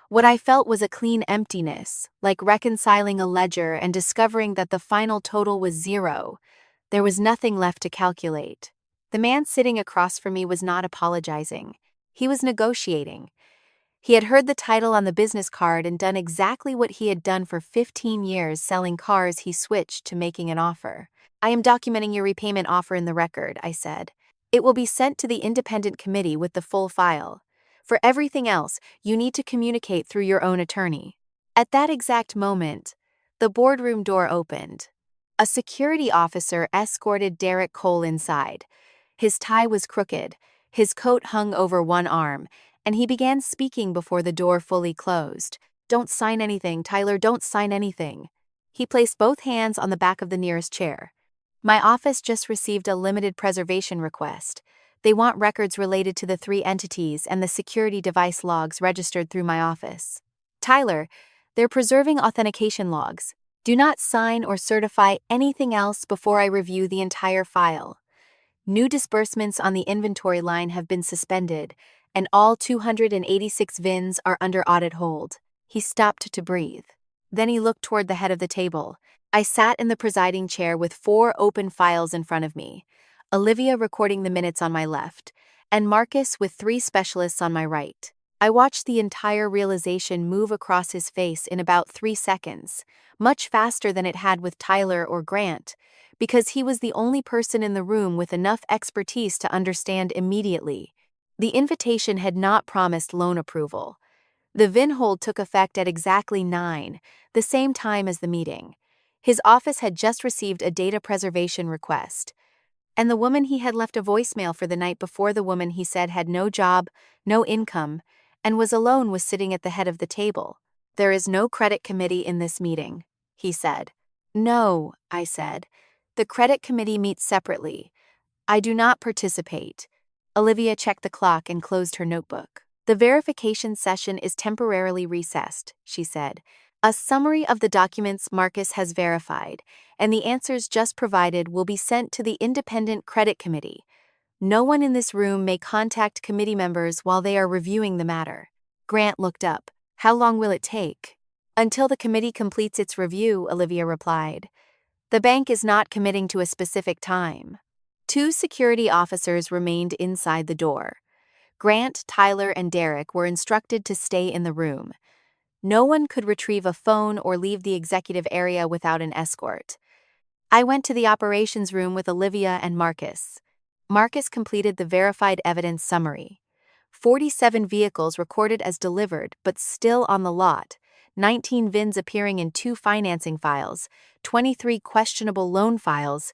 What I felt was a clean emptiness, like reconciling a ledger and discovering that the final total was 0. There was nothing left to calculate. The man sitting across from me was not apologizing. He was negotiating. He had heard the title on the business card and done exactly what he had done for 15 years selling cars. He switched to making an offer. I am documenting your repayment offer in the record, I said. It will be sent to the independent committee with the full file. For everything else, you need to communicate through your own attorney. At that exact moment, the boardroom door opened. A security officer escorted Derek Cole inside. His tie was crooked, his coat hung over one arm, and he began speaking before the door fully closed. Don't sign anything, Tyler, don't sign anything. He placed both hands on the back of the nearest chair. My office just received a limited preservation request. They want records related to the 3 entities and the security device logs registered through my office. Tyler, they're preserving authentication logs. Do not sign or certify anything else before I review the entire file. New disbursements on the inventory line have been suspended, and all 286 VINs are under audit hold. He stopped to breathe. Then he looked toward the head of the table. I sat in the presiding chair with 4 open files in front of me, Olivia recording the minutes on my left, and Marcus with 3 specialists on my right. I watched the entire realization move across his face in about 3 seconds, much faster than it had with Tyler or Grant, because he was the only person in the room with enough expertise to understand immediately. The invitation had not promised loan approval. The VIN hold took effect at exactly 9, the same time as the meeting. His office had just received a data preservation request. And the woman he had left a voicemail for the night before, the woman he said had no job, no income, and was alone, was sitting at the head of the table. "There is no credit committee in this meeting," he said. "No," I said. "The credit committee meets separately. I do not participate." Olivia checked the clock and closed her notebook. "The verification session is temporarily recessed," she said. "A summary of the documents Marcus has verified, and the answers just provided will be sent to the Independent Credit Committee. No one in this room may contact committee members while they are reviewing the matter." Grant looked up. "How long will it take?" "Until the committee completes its review," Olivia replied. "The bank is not committing to a specific time." 2 security officers remained inside the door. Grant, Tyler, and Derek were instructed to stay in the room. No one could retrieve a phone or leave the executive area without an escort. I went to the operations room with Olivia and Marcus. Marcus completed the verified evidence summary. 47 vehicles recorded as delivered but still on the lot, 19 VINs appearing in 2 financing files, 23 questionable loan files,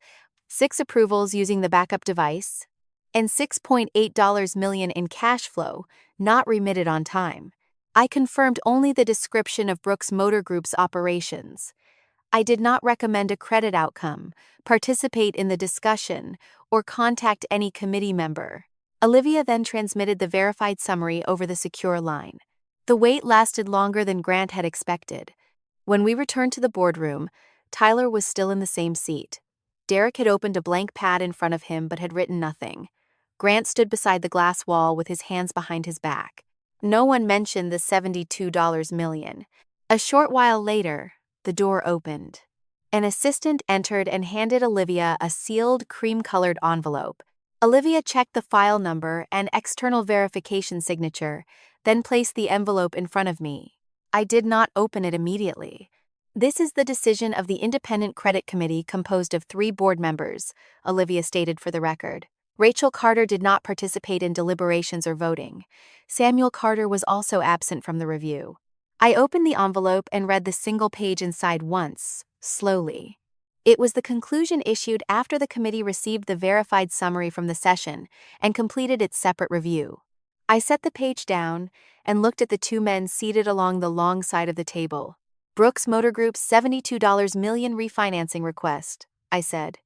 6 approvals using the backup device, and $6.8 million in cash flow, not remitted on time. I confirmed only the description of Brooks Motor Group's operations. I did not recommend a credit outcome, participate in the discussion, or contact any committee member. Olivia then transmitted the verified summary over the secure line. The wait lasted longer than Grant had expected. When we returned to the boardroom, Tyler was still in the same seat. Derek had opened a blank pad in front of him but had written nothing. Grant stood beside the glass wall with his hands behind his back. No one mentioned the $72 million. A short while later, the door opened. An assistant entered and handed Olivia a sealed, cream-colored envelope. Olivia checked the file number and external verification signature, then placed the envelope in front of me. I did not open it immediately. "This is the decision of the Independent Credit Committee, composed of 3 board members," Olivia stated for the record. "Rachel Carter did not participate in deliberations or voting. Samuel Carter was also absent from the review." I opened the envelope and read the single page inside once, slowly. It was the conclusion issued after the committee received the verified summary from the session and completed its separate review. I set the page down and looked at the 2 men seated along the long side of the table. "Brooks Motor Group's $72 million refinancing request," I said,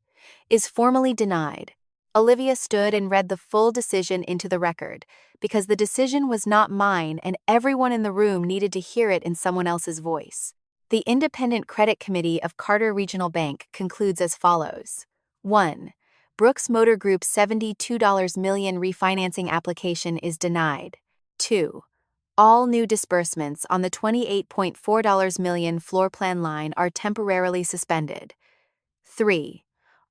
"is formally denied." Olivia stood and read the full decision into the record, because the decision was not mine and everyone in the room needed to hear it in someone else's voice. The Independent Credit Committee of Carter Regional Bank concludes as follows. 1. Brooks Motor Group's $72 million refinancing application is denied. 2. All new disbursements on the $28.4 million floor plan line are temporarily suspended. 3.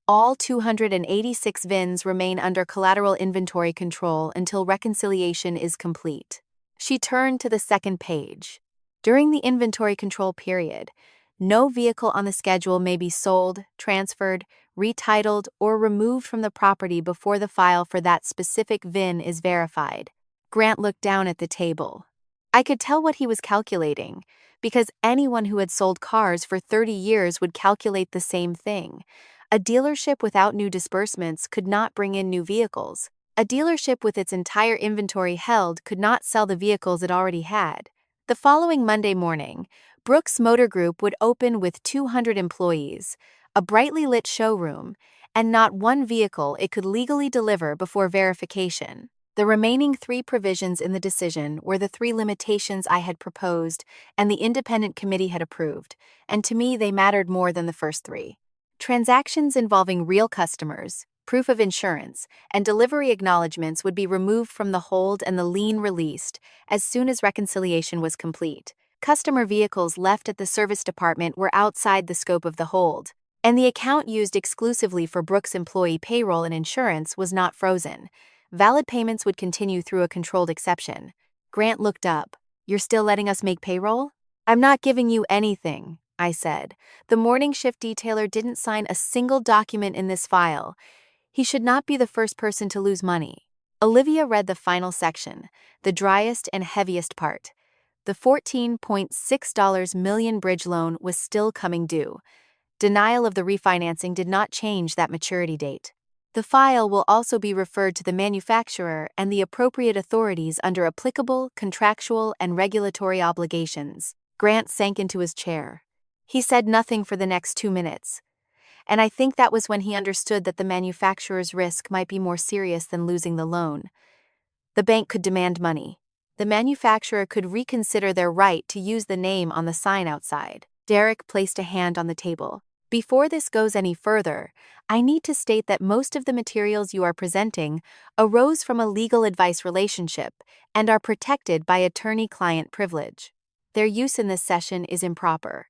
All 286 VINs remain under collateral inventory control until reconciliation is complete. She turned to the second page. During the inventory control period, no vehicle on the schedule may be sold, transferred, retitled, or removed from the property before the file for that specific VIN is verified. Grant looked down at the table. I could tell what he was calculating, because anyone who had sold cars for 30 years would calculate the same thing. A dealership without new disbursements could not bring in new vehicles. A dealership with its entire inventory held could not sell the vehicles it already had. The following Monday morning, Brooks Motor Group would open with 200 employees, a brightly lit showroom, and not one vehicle it could legally deliver before verification. The remaining 3 provisions in the decision were the 3 limitations I had proposed and the independent committee had approved, and to me they mattered more than the first 3. Transactions involving real customers, proof of insurance, and delivery acknowledgments would be removed from the hold and the lien released as soon as reconciliation was complete. Customer vehicles left at the service department were outside the scope of the hold, and the account used exclusively for Brooks' employee payroll and insurance was not frozen. Valid payments would continue through a controlled exception. Grant looked up. "You're still letting us make payroll?" "I'm not giving you anything," I said. "The morning shift detailer didn't sign a single document in this file. He should not be the first person to lose money." Olivia read the final section, the driest and heaviest part. The $14.6 million bridge loan was still coming due. Denial of the refinancing did not change that maturity date. The file will also be referred to the manufacturer and the appropriate authorities under applicable, contractual, and regulatory obligations. Grant sank into his chair. He said nothing for the next 2 minutes. And I think that was when he understood that the manufacturer's risk might be more serious than losing the loan. The bank could demand money. The manufacturer could reconsider their right to use the name on the sign outside. Derek placed a hand on the table. Before this goes any further, I need to state that most of the materials you are presenting arose from a legal advice relationship and are protected by attorney-client privilege. Their use in this session is improper.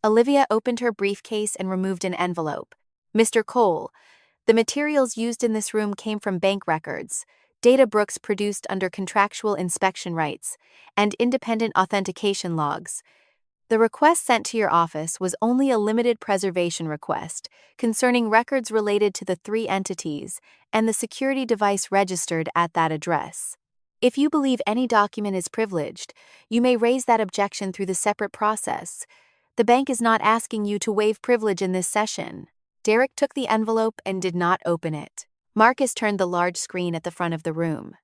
Olivia opened her briefcase and removed an envelope. Mr. Cole, the materials used in this room came from bank records, data Brooks produced under contractual inspection rights, and independent authentication logs. The request sent to your office was only a limited preservation request concerning records related to the 3 entities and the security device registered at that address. If you believe any document is privileged, you may raise that objection through the separate process. The bank is not asking you to waive privilege in this session. Derek took the envelope and did not open it. Marcus turned the large screen at the front of the room.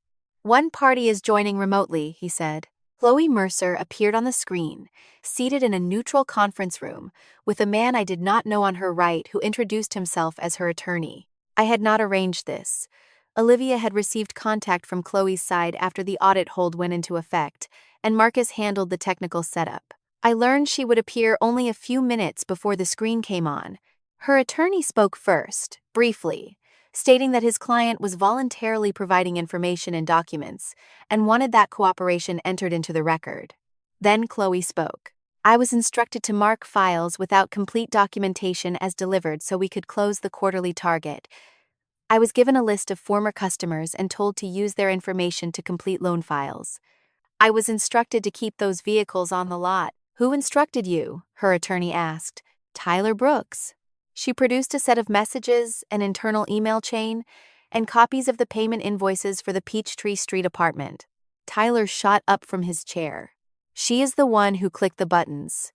One party is joining remotely, he said. Chloe Mercer appeared on the screen, seated in a neutral conference room, with a man I did not know on her right who introduced himself as her attorney. I had not arranged this. Olivia had received contact from Chloe's side after the audit hold went into effect, and Marcus handled the technical setup. I learned she would appear only a few minutes before the screen came on. Her attorney spoke first, briefly, stating that his client was voluntarily providing information and documents and wanted that cooperation entered into the record. Then Chloe spoke. I was instructed to mark files without complete documentation as delivered so we could close the quarterly target. I was given a list of former customers and told to use their information to complete loan files. I was instructed to keep those vehicles on the lot. Who instructed you? Her attorney asked. Tyler Brooks. She produced a set of messages, an internal email chain, and copies of the payment invoices for the Peachtree Street apartment. Tyler shot up from his chair. She is the one who clicked the buttons.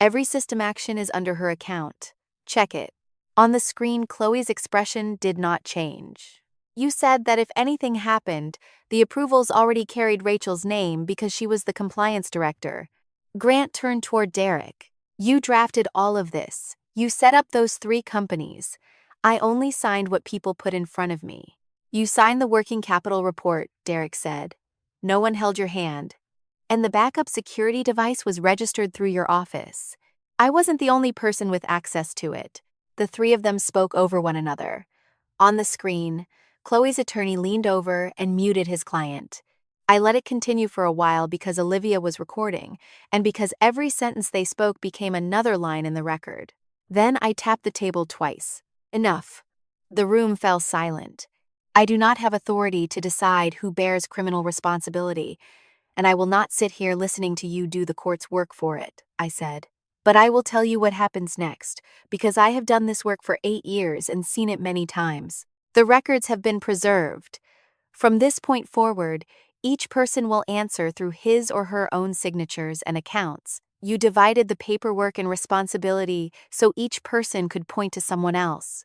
Every system action is under her account. Check it. On the screen, Chloe's expression did not change. You said that if anything happened, the approvals already carried Rachel's name because she was the compliance director. Grant turned toward Derek. You drafted all of this. You set up those 3 companies. I only signed what people put in front of me. You signed the working capital report, Derek said. No one held your hand. And the backup security device was registered through your office. I wasn't the only person with access to it. The 3 of them spoke over one another. On the screen, Chloe's attorney leaned over and muted his client. I let it continue for a while because Olivia was recording, and because every sentence they spoke became another line in the record. Then I tapped the table twice. Enough. The room fell silent. I do not have authority to decide who bears criminal responsibility, and I will not sit here listening to you do the court's work for it, I said. But I will tell you what happens next, because I have done this work for 8 years and seen it many times. The records have been preserved. From this point forward, each person will answer through his or her own signatures and accounts. You divided the paperwork and responsibility so each person could point to someone else.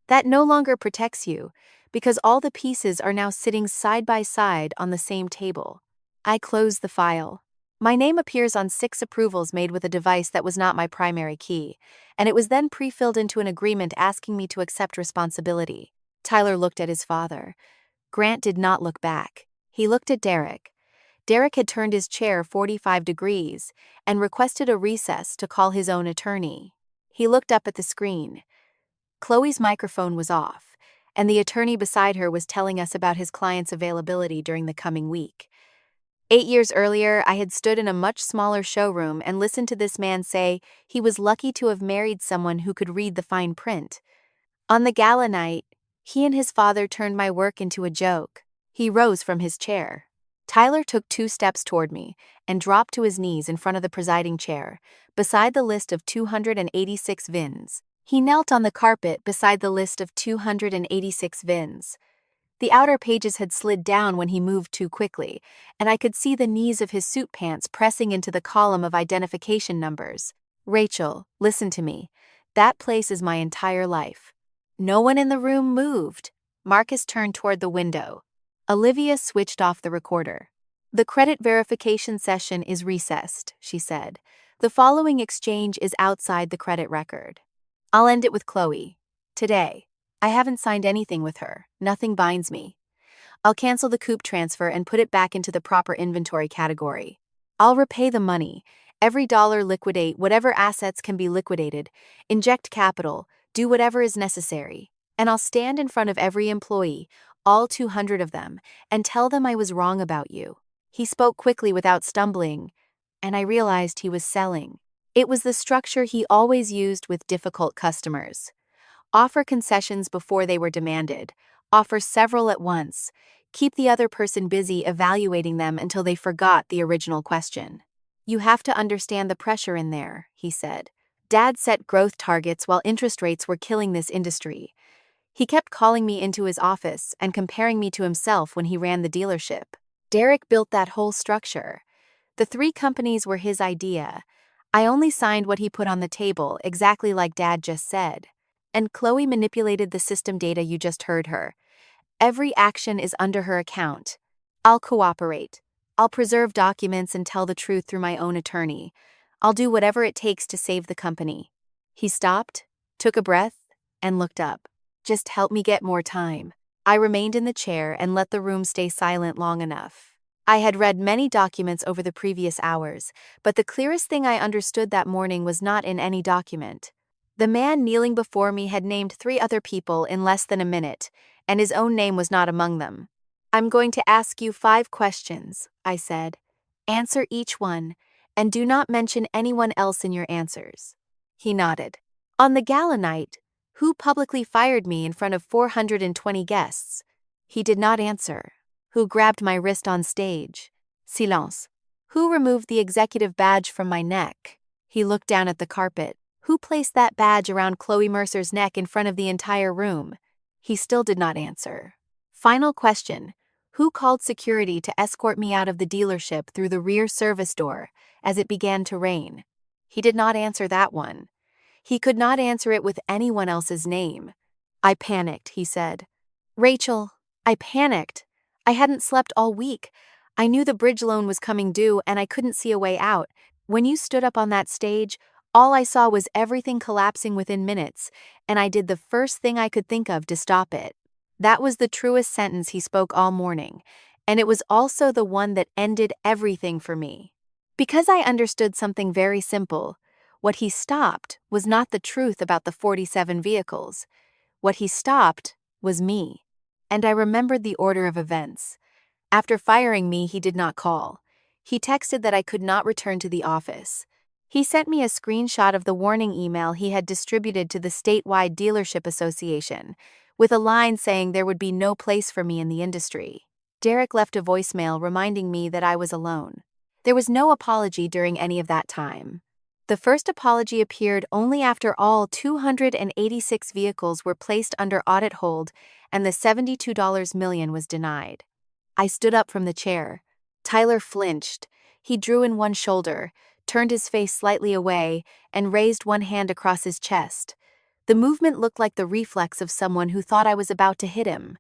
That no longer protects you, because all the pieces are now sitting side by side on the same table. I closed the file. My name appears on 6 approvals made with a device that was not my primary key, and it was then pre-filled into an agreement asking me to accept responsibility. Tyler looked at his father. Grant did not look back. He looked at Derek. Derek had turned his chair 45 degrees and requested a recess to call his own attorney. He looked up at the screen. Chloe's microphone was off, and the attorney beside her was telling us about his client's availability during the coming week. 8 years earlier, I had stood in a much smaller showroom and listened to this man say he was lucky to have married someone who could read the fine print. On the gala night, he and his father turned my work into a joke. He rose from his chair. Tyler took 2 steps toward me and dropped to his knees in front of the presiding chair, beside the list of 286 VINs. He knelt on the carpet beside the list of 286 VINs. The outer pages had slid down when he moved too quickly, and I could see the knees of his suit pants pressing into the column of identification numbers. Rachel, listen to me. That place is my entire life. No one in the room moved. Marcus turned toward the window. Olivia switched off the recorder. The credit verification session is recessed, she said. The following exchange is outside the credit record. I'll end it with Chloe. Today. I haven't signed anything with her. Nothing binds me. I'll cancel the coupe transfer and put it back into the proper inventory category. I'll repay the money. Every dollar liquidate whatever assets can be liquidated, inject capital, do whatever is necessary. And I'll stand in front of every employee, all 200 of them, and tell them I was wrong about you. He spoke quickly without stumbling, and I realized he was selling. It was the structure he always used with difficult customers. Offer concessions before they were demanded. Offer several at once. Keep the other person busy evaluating them until they forgot the original question. You have to understand the pressure in there, he said. Dad set growth targets while interest rates were killing this industry. He kept calling me into his office and comparing me to himself when he ran the dealership. Derek built that whole structure. The 3 companies were his idea. I only signed what he put on the table, exactly like Dad just said. And Chloe manipulated the system data you just heard her. Every action is under her account. I'll cooperate. I'll preserve documents and tell the truth through my own attorney. I'll do whatever it takes to save the company. He stopped, took a breath, and looked up. Just help me get more time. I remained in the chair and let the room stay silent long enough. I had read many documents over the previous hours, but the clearest thing I understood that morning was not in any document. The man kneeling before me had named 3 other people in less than a minute, and his own name was not among them. I'm going to ask you 5 questions, I said. Answer each one, and do not mention anyone else in your answers. He nodded. On the gala night, who publicly fired me in front of 420 guests? He did not answer. Who grabbed my wrist on stage? Silence. Who removed the executive badge from my neck? He looked down at the carpet. Who placed that badge around Chloe Mercer's neck in front of the entire room? He still did not answer. Final question. Who called security to escort me out of the dealership through the rear service door as it began to rain? He did not answer that one. He could not answer it with anyone else's name. I panicked, he said. Rachel, I panicked. I hadn't slept all week. I knew the bridge loan was coming due and I couldn't see a way out. When you stood up on that stage, all I saw was everything collapsing within minutes, and I did the first thing I could think of to stop it. That was the truest sentence he spoke all morning, and it was also the one that ended everything for me. Because I understood something very simple, what he stopped was not the truth about the 47 vehicles. What he stopped was me. And I remembered the order of events. After firing me, he did not call. He texted that I could not return to the office. He sent me a screenshot of the warning email he had distributed to the statewide dealership association, with a line saying there would be no place for me in the industry. Derek left a voicemail reminding me that I was alone. There was no apology during any of that time. The first apology appeared only after all 286 vehicles were placed under audit hold and the $72 million was denied. I stood up from the chair. Tyler flinched. He drew in one shoulder, turned his face slightly away, and raised one hand across his chest. The movement looked like the reflex of someone who thought I was about to hit him.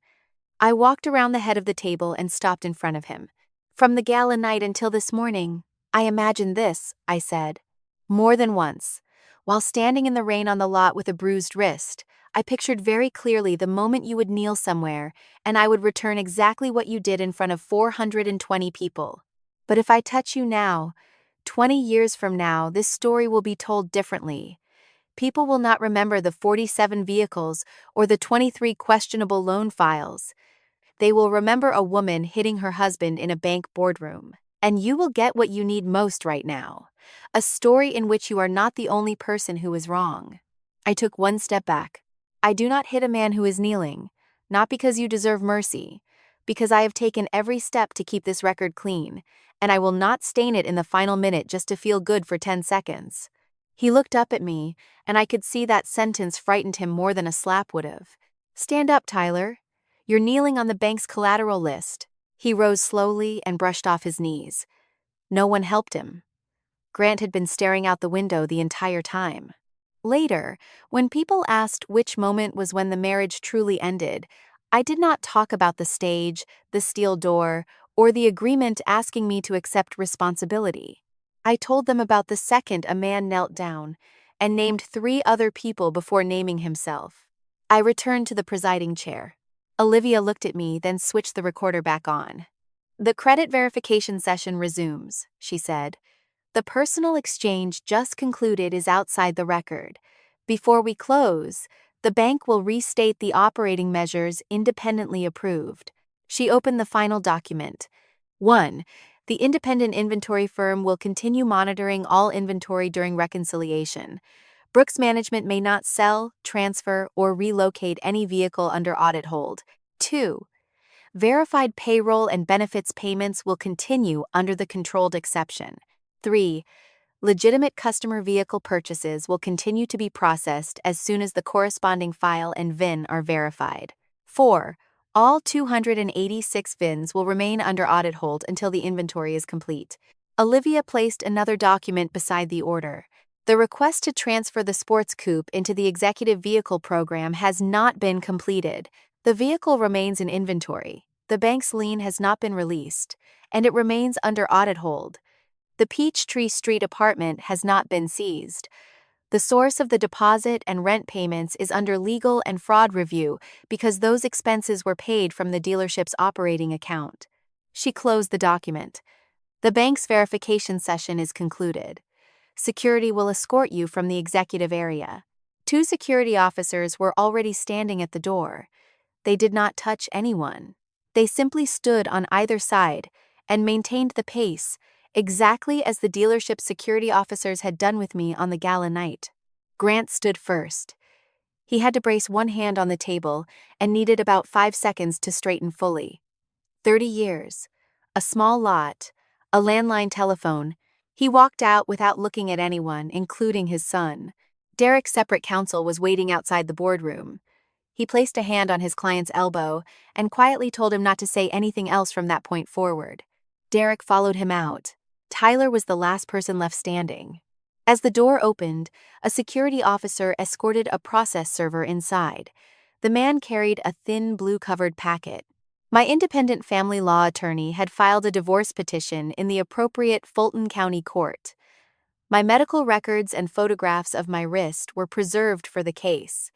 I walked around the head of the table and stopped in front of him. From the gala night until this morning, I imagined this, I said. More than once. While standing in the rain on the lot with a bruised wrist, I pictured very clearly the moment you would kneel somewhere, and I would return exactly what you did in front of 420 people. But if I touch you now, 20 years from now, this story will be told differently. People will not remember the 47 vehicles or the 23 questionable loan files. They will remember a woman hitting her husband in a bank boardroom. And you will get what you need most right now. A story in which you are not the only person who is wrong. I took one step back. I do not hit a man who is kneeling, not because you deserve mercy, because I have taken every step to keep this record clean, and I will not stain it in the final minute just to feel good for 10 seconds. He looked up at me, and I could see that sentence frightened him more than a slap would have. Stand up, Tyler. You're kneeling on the bank's collateral list." He rose slowly and brushed off his knees. No one helped him. Grant had been staring out the window the entire time. Later, when people asked which moment was when the marriage truly ended, I did not talk about the stage, the steel door, or the agreement asking me to accept responsibility. I told them about the second a man knelt down and named 3 other people before naming himself. I returned to the presiding chair. Olivia looked at me, then switched the recorder back on. "The credit verification session resumes," she said. "The personal exchange just concluded is outside the record. Before we close, the bank will restate the operating measures independently approved." She opened the final document. 1. The independent inventory firm will continue monitoring all inventory during reconciliation. Brooks Management may not sell, transfer, or relocate any vehicle under audit hold. 2. Verified payroll and benefits payments will continue under the controlled exception. 3. Legitimate customer vehicle purchases will continue to be processed as soon as the corresponding file and VIN are verified. 4. All 286 VINs will remain under audit hold until the inventory is complete. Olivia placed another document beside the order. The request to transfer the sports coupe into the executive vehicle program has not been completed. The vehicle remains in inventory. The bank's lien has not been released, and it remains under audit hold. The Peachtree Street apartment has not been seized. The source of the deposit and rent payments is under legal and fraud review because those expenses were paid from the dealership's operating account. She closed the document. The bank's verification session is concluded. Security will escort you from the executive area. 2 security officers were already standing at the door. They did not touch anyone. They simply stood on either side and maintained the pace, exactly as the dealership's security officers had done with me on the gala night. Grant stood first. He had to brace one hand on the table and needed about 5 seconds to straighten fully. 30 years, a small lot, a landline telephone. He walked out without looking at anyone, including his son. Derek's separate counsel was waiting outside the boardroom. He placed a hand on his client's elbow and quietly told him not to say anything else from that point forward. Derek followed him out. Tyler was the last person left standing. As the door opened, a security officer escorted a process server inside. The man carried a thin blue-covered packet. My independent family law attorney had filed a divorce petition in the appropriate Fulton County court. My medical records and photographs of my wrist were preserved for the case.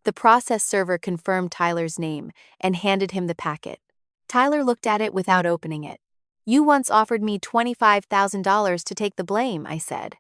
The process server confirmed Tyler's name and handed him the packet. Tyler looked at it without opening it. "You once offered me $25,000 to take the blame," I said.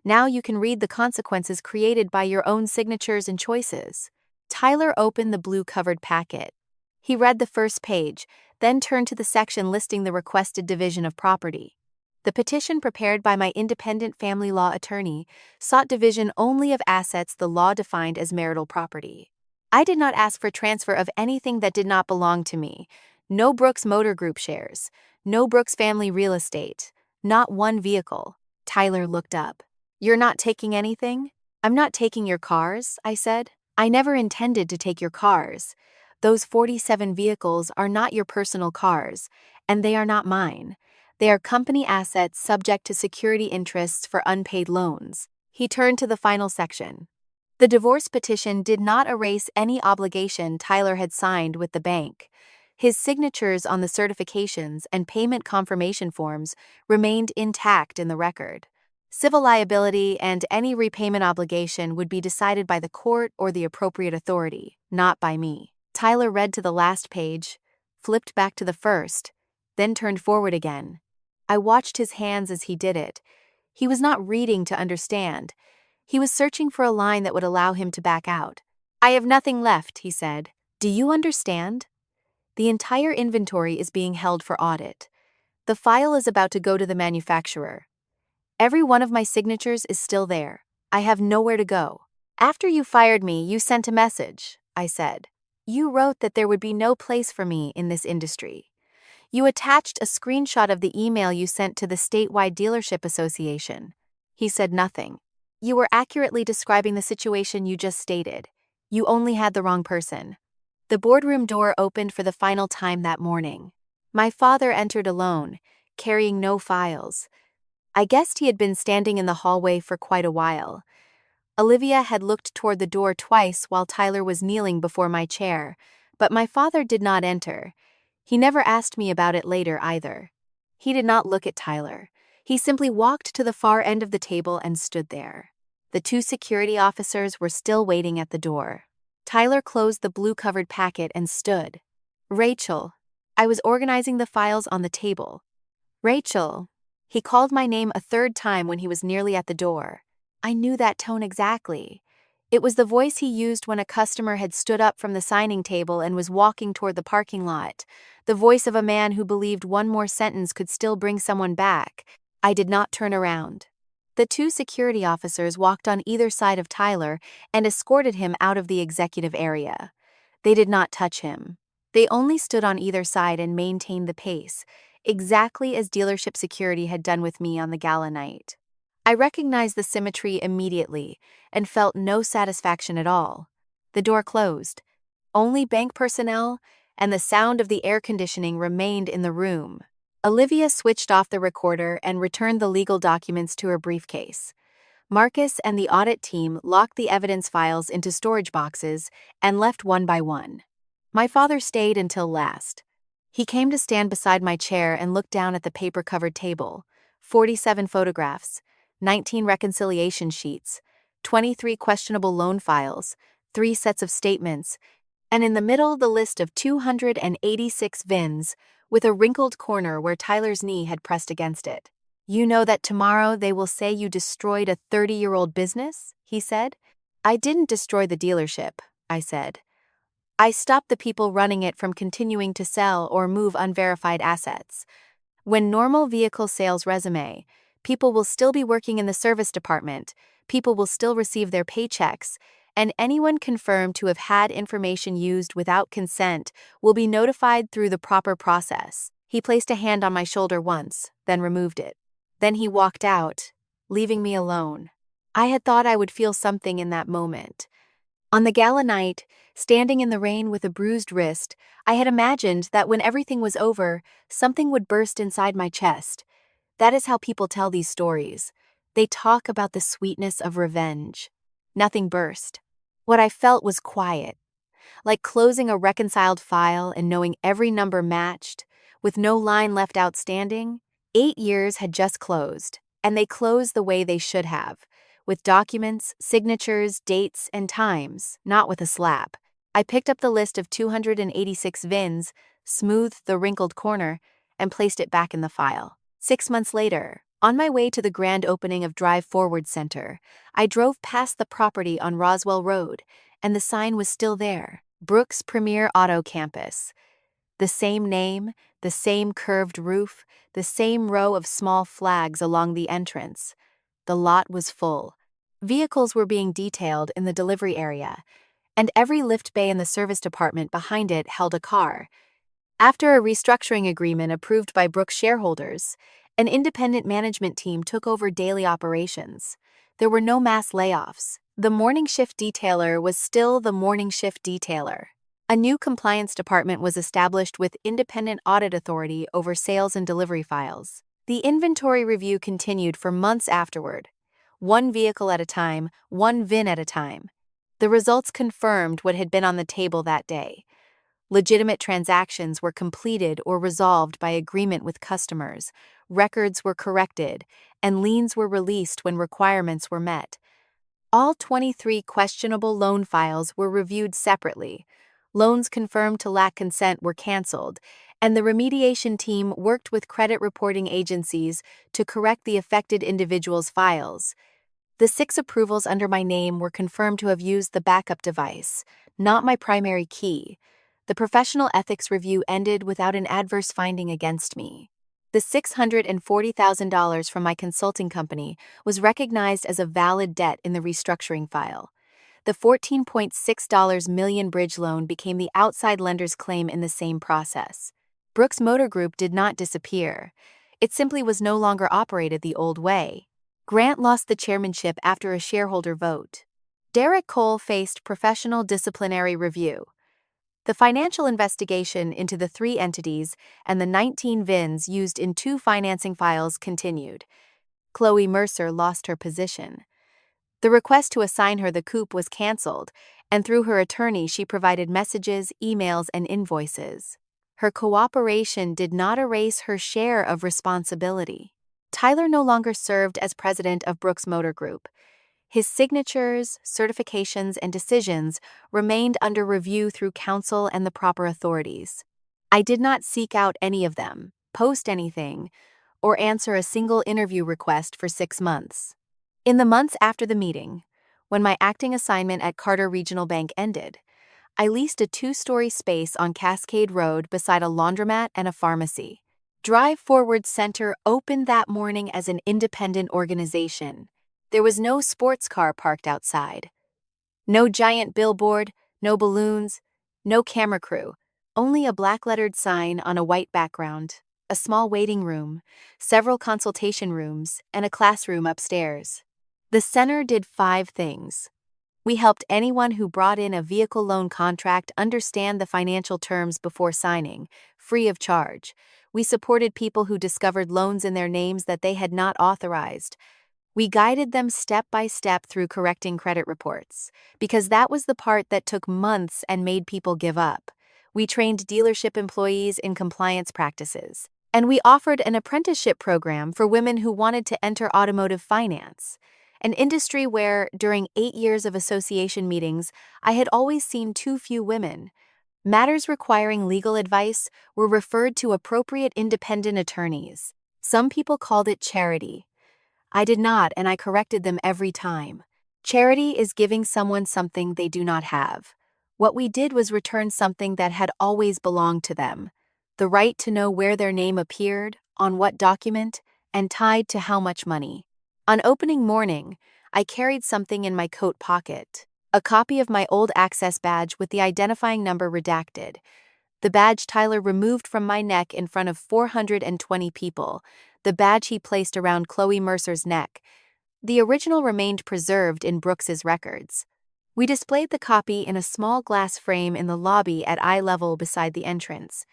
"Now you can read the consequences created by your own signatures and choices." Tyler opened the blue-covered packet. He read the first page, then turned to the section listing the requested division of property. The petition prepared by my independent family law attorney sought division only of assets the law defined as marital property. I did not ask for transfer of anything that did not belong to me. No Brooks Motor Group shares, no Brooks family real estate, not one vehicle. Tyler looked up. "You're not taking anything?" "I'm not taking your cars," I said. "I never intended to take your cars. Those 47 vehicles are not your personal cars, and they are not mine. They are company assets subject to security interests for unpaid loans." He turned to the final section. The divorce petition did not erase any obligation Tyler had signed with the bank. His signatures on the certifications and payment confirmation forms remained intact in the record. Civil liability and any repayment obligation would be decided by the court or the appropriate authority, not by me. Tyler read to the last page, flipped back to the first, then turned forward again. I watched his hands as he did it. He was not reading to understand. He was searching for a line that would allow him to back out. "I have nothing left," he said. "Do you understand? The entire inventory is being held for audit. The file is about to go to the manufacturer. Every one of my signatures is still there. I have nowhere to go. After you fired me, you sent a message," I said. "You wrote that there would be no place for me in this industry. You attached a screenshot of the email you sent to the statewide dealership association." He said nothing. "You were accurately describing the situation you just stated. You only had the wrong person." The boardroom door opened for the final time that morning. My father entered alone, carrying no files. I guessed he had been standing in the hallway for quite a while. Olivia had looked toward the door twice while Tyler was kneeling before my chair, but my father did not enter. He never asked me about it later either. He did not look at Tyler. He simply walked to the far end of the table and stood there. The two security officers were still waiting at the door. Tyler closed the blue-covered packet and stood. "Rachel." I was organizing the files on the table. "Rachel." He called my name a third time when he was nearly at the door. I knew that tone exactly. It was the voice he used when a customer had stood up from the signing table and was walking toward the parking lot. The voice of a man who believed one more sentence could still bring someone back. I did not turn around. The two security officers walked on either side of Tyler and escorted him out of the executive area. They did not touch him. They only stood on either side and maintained the pace, exactly as dealership security had done with me on the gala night. I recognized the symmetry immediately and felt no satisfaction at all. The door closed. Only bank personnel and the sound of the air conditioning remained in the room. Olivia switched off the recorder and returned the legal documents to her briefcase. Marcus and the audit team locked the evidence files into storage boxes and left one by one. My father stayed until last. He came to stand beside my chair and looked down at the paper-covered table. 47 photographs, 19 reconciliation sheets, 23 questionable loan files, 3 sets of statements, and in the middle the list of 286 VINs, with a wrinkled corner where Tyler's knee had pressed against it. "You know that tomorrow they will say you destroyed a 30-year-old business?" he said. "I didn't destroy the dealership," I said. "I stopped the people running it from continuing to sell or move unverified assets. When normal vehicle sales resume, people will still be working in the service department, people will still receive their paychecks, and anyone confirmed to have had information used without consent will be notified through the proper process." He placed a hand on my shoulder once, then removed it. Then he walked out, leaving me alone. I had thought I would feel something in that moment. On the gala night, standing in the rain with a bruised wrist, I had imagined that when everything was over, something would burst inside my chest. That is how people tell these stories. They talk about the sweetness of revenge. Nothing burst. What I felt was quiet, like closing a reconciled file and knowing every number matched, with no line left outstanding. 8 years had just closed, and they closed the way they should have, with documents, signatures, dates, and times, not with a slap. I picked up the list of 286 VINs, smoothed the wrinkled corner, and placed it back in the file. 6 months later, on my way to the grand opening of Drive Forward Center, I drove past the property on Roswell Road, and the sign was still there, Brooks Premier Auto Campus. The same name, the same curved roof, the same row of small flags along the entrance. The lot was full. Vehicles were being detailed in the delivery area, and every lift bay in the service department behind it held a car. After a restructuring agreement approved by Brooks shareholders, an independent management team took over daily operations. There were no mass layoffs. The morning shift detailer was still the morning shift detailer. A new compliance department was established with independent audit authority over sales and delivery files. The inventory review continued for months afterward, one vehicle at a time, one VIN at a time. The results confirmed what had been on the table that day. Legitimate transactions were completed or resolved by agreement with customers, records were corrected, and liens were released when requirements were met. All 23 questionable loan files were reviewed separately. Loans confirmed to lack consent were canceled, and the remediation team worked with credit reporting agencies to correct the affected individuals' files. The 6 approvals under my name were confirmed to have used the backup device, not my primary key. The professional ethics review ended without an adverse finding against me. The $640,000 from my consulting company was recognized as a valid debt in the restructuring file. The $14.6 million bridge loan became the outside lender's claim in the same process. Brooks Motor Group did not disappear. It simply was no longer operated the old way. Grant lost the chairmanship after a shareholder vote. Derek Cole faced professional disciplinary review. The financial investigation into the 3 entities and the 19 VINs used in 2 financing files continued. Chloe Mercer lost her position. The request to assign her the coup was cancelled, and through her attorney she provided messages, emails, and invoices. Her cooperation did not erase her share of responsibility. Tyler no longer served as president of Brooks Motor Group. His signatures, certifications, and decisions remained under review through counsel and the proper authorities. I did not seek out any of them, post anything, or answer a single interview request for 6 months. In the months after the meeting, when my acting assignment at Carter Regional Bank ended, I leased a 2-story space on Cascade Road beside a laundromat and a pharmacy. Drive Forward Center opened that morning as an independent organization. There was no sports car parked outside. No giant billboard, no balloons, no camera crew, only a black-lettered sign on a white background, a small waiting room, several consultation rooms, and a classroom upstairs. The center did 5 things. We helped anyone who brought in a vehicle loan contract understand the financial terms before signing, free of charge. We supported people who discovered loans in their names that they had not authorized. We guided them step by step through correcting credit reports, because that was the part that took months and made people give up. We trained dealership employees in compliance practices, and we offered an apprenticeship program for women who wanted to enter automotive finance, an industry where, during 8 years of association meetings, I had always seen too few women. Matters requiring legal advice were referred to appropriate independent attorneys. Some people called it charity. I did not, and I corrected them every time. Charity is giving someone something they do not have. What we did was return something that had always belonged to them: the right to know where their name appeared, on what document, and tied to how much money. On opening morning, I carried something in my coat pocket, a copy of my old access badge with the identifying number redacted. The badge Tyler removed from my neck in front of 420 people, the badge he placed around Chloe Mercer's neck. The original remained preserved in Brooks's records. We displayed the copy in a small glass frame in the lobby at eye level beside the entrance.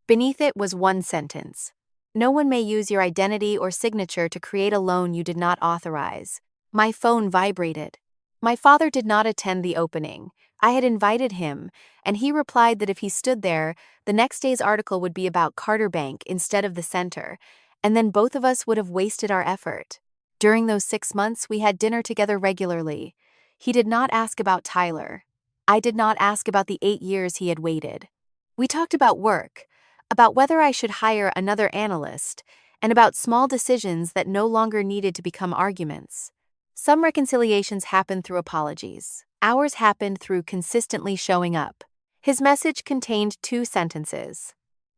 Beneath it was one sentence: "No one may use your identity or signature to create a loan you did not authorize." My phone vibrated. My father did not attend the opening. I had invited him, and he replied that if he stood there, the next day's article would be about Carter Bank instead of the center, and then both of us would have wasted our effort. During those 6 months, we had dinner together regularly. He did not ask about Tyler. I did not ask about the 8 years he had waited. We talked about work, about whether I should hire another analyst, and about small decisions that no longer needed to become arguments. Some reconciliations happened through apologies. Ours happened through consistently showing up. His message contained 2 sentences.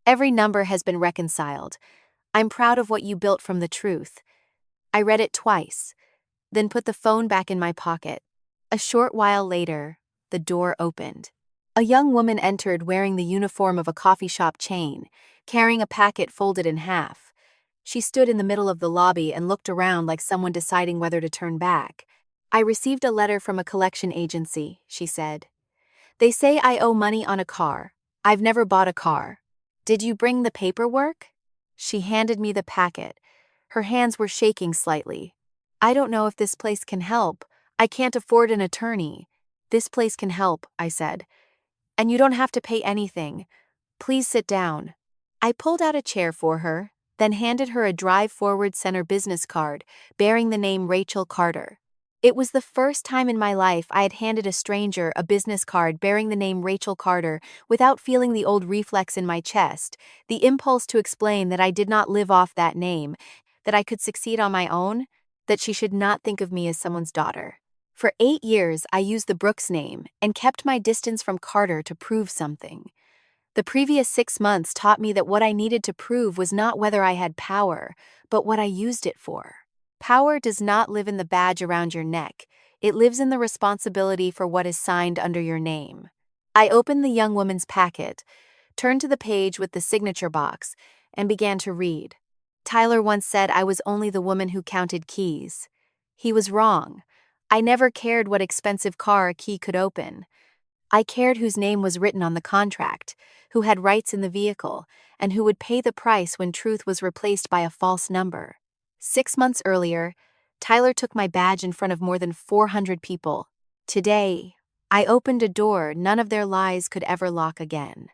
"Every number has been reconciled. I'm proud of what you built from the truth." I read it twice, then put the phone back in my pocket. A short while later, the door opened. A young woman entered wearing the uniform of a coffee shop chain, carrying a packet folded in half. She stood in the middle of the lobby and looked around like someone deciding whether to turn back. "I received a letter from a collection agency," she said. "They say I owe money on a car. I've never bought a car. Did you bring the paperwork?" She handed me the packet. Her hands were shaking slightly. "I don't know if this place can help. I can't afford an attorney." "This place can help," I said. "And you don't have to pay anything. Please sit down." I pulled out a chair for her, then handed her a Drive Forward Center business card bearing the name Rachel Carter. It was the first time in my life I had handed a stranger a business card bearing the name Rachel Carter without feeling the old reflex in my chest, the impulse to explain that I did not live off that name, that I could succeed on my own, that she should not think of me as someone's daughter. For 8 years, I used the Brooks name and kept my distance from Carter to prove something. The previous 6 months taught me that what I needed to prove was not whether I had power, but what I used it for. Power does not live in the badge around your neck. It lives in the responsibility for what is signed under your name. I opened the young woman's packet, turned to the page with the signature box, and began to read. Tyler once said I was only the woman who counted keys. He was wrong. I never cared what expensive car a key could open. I cared whose name was written on the contract, who had rights in the vehicle, and who would pay the price when truth was replaced by a false number. 6 months earlier, Tyler took my badge in front of more than 400 people. Today, I opened a door none of their lies could ever lock again.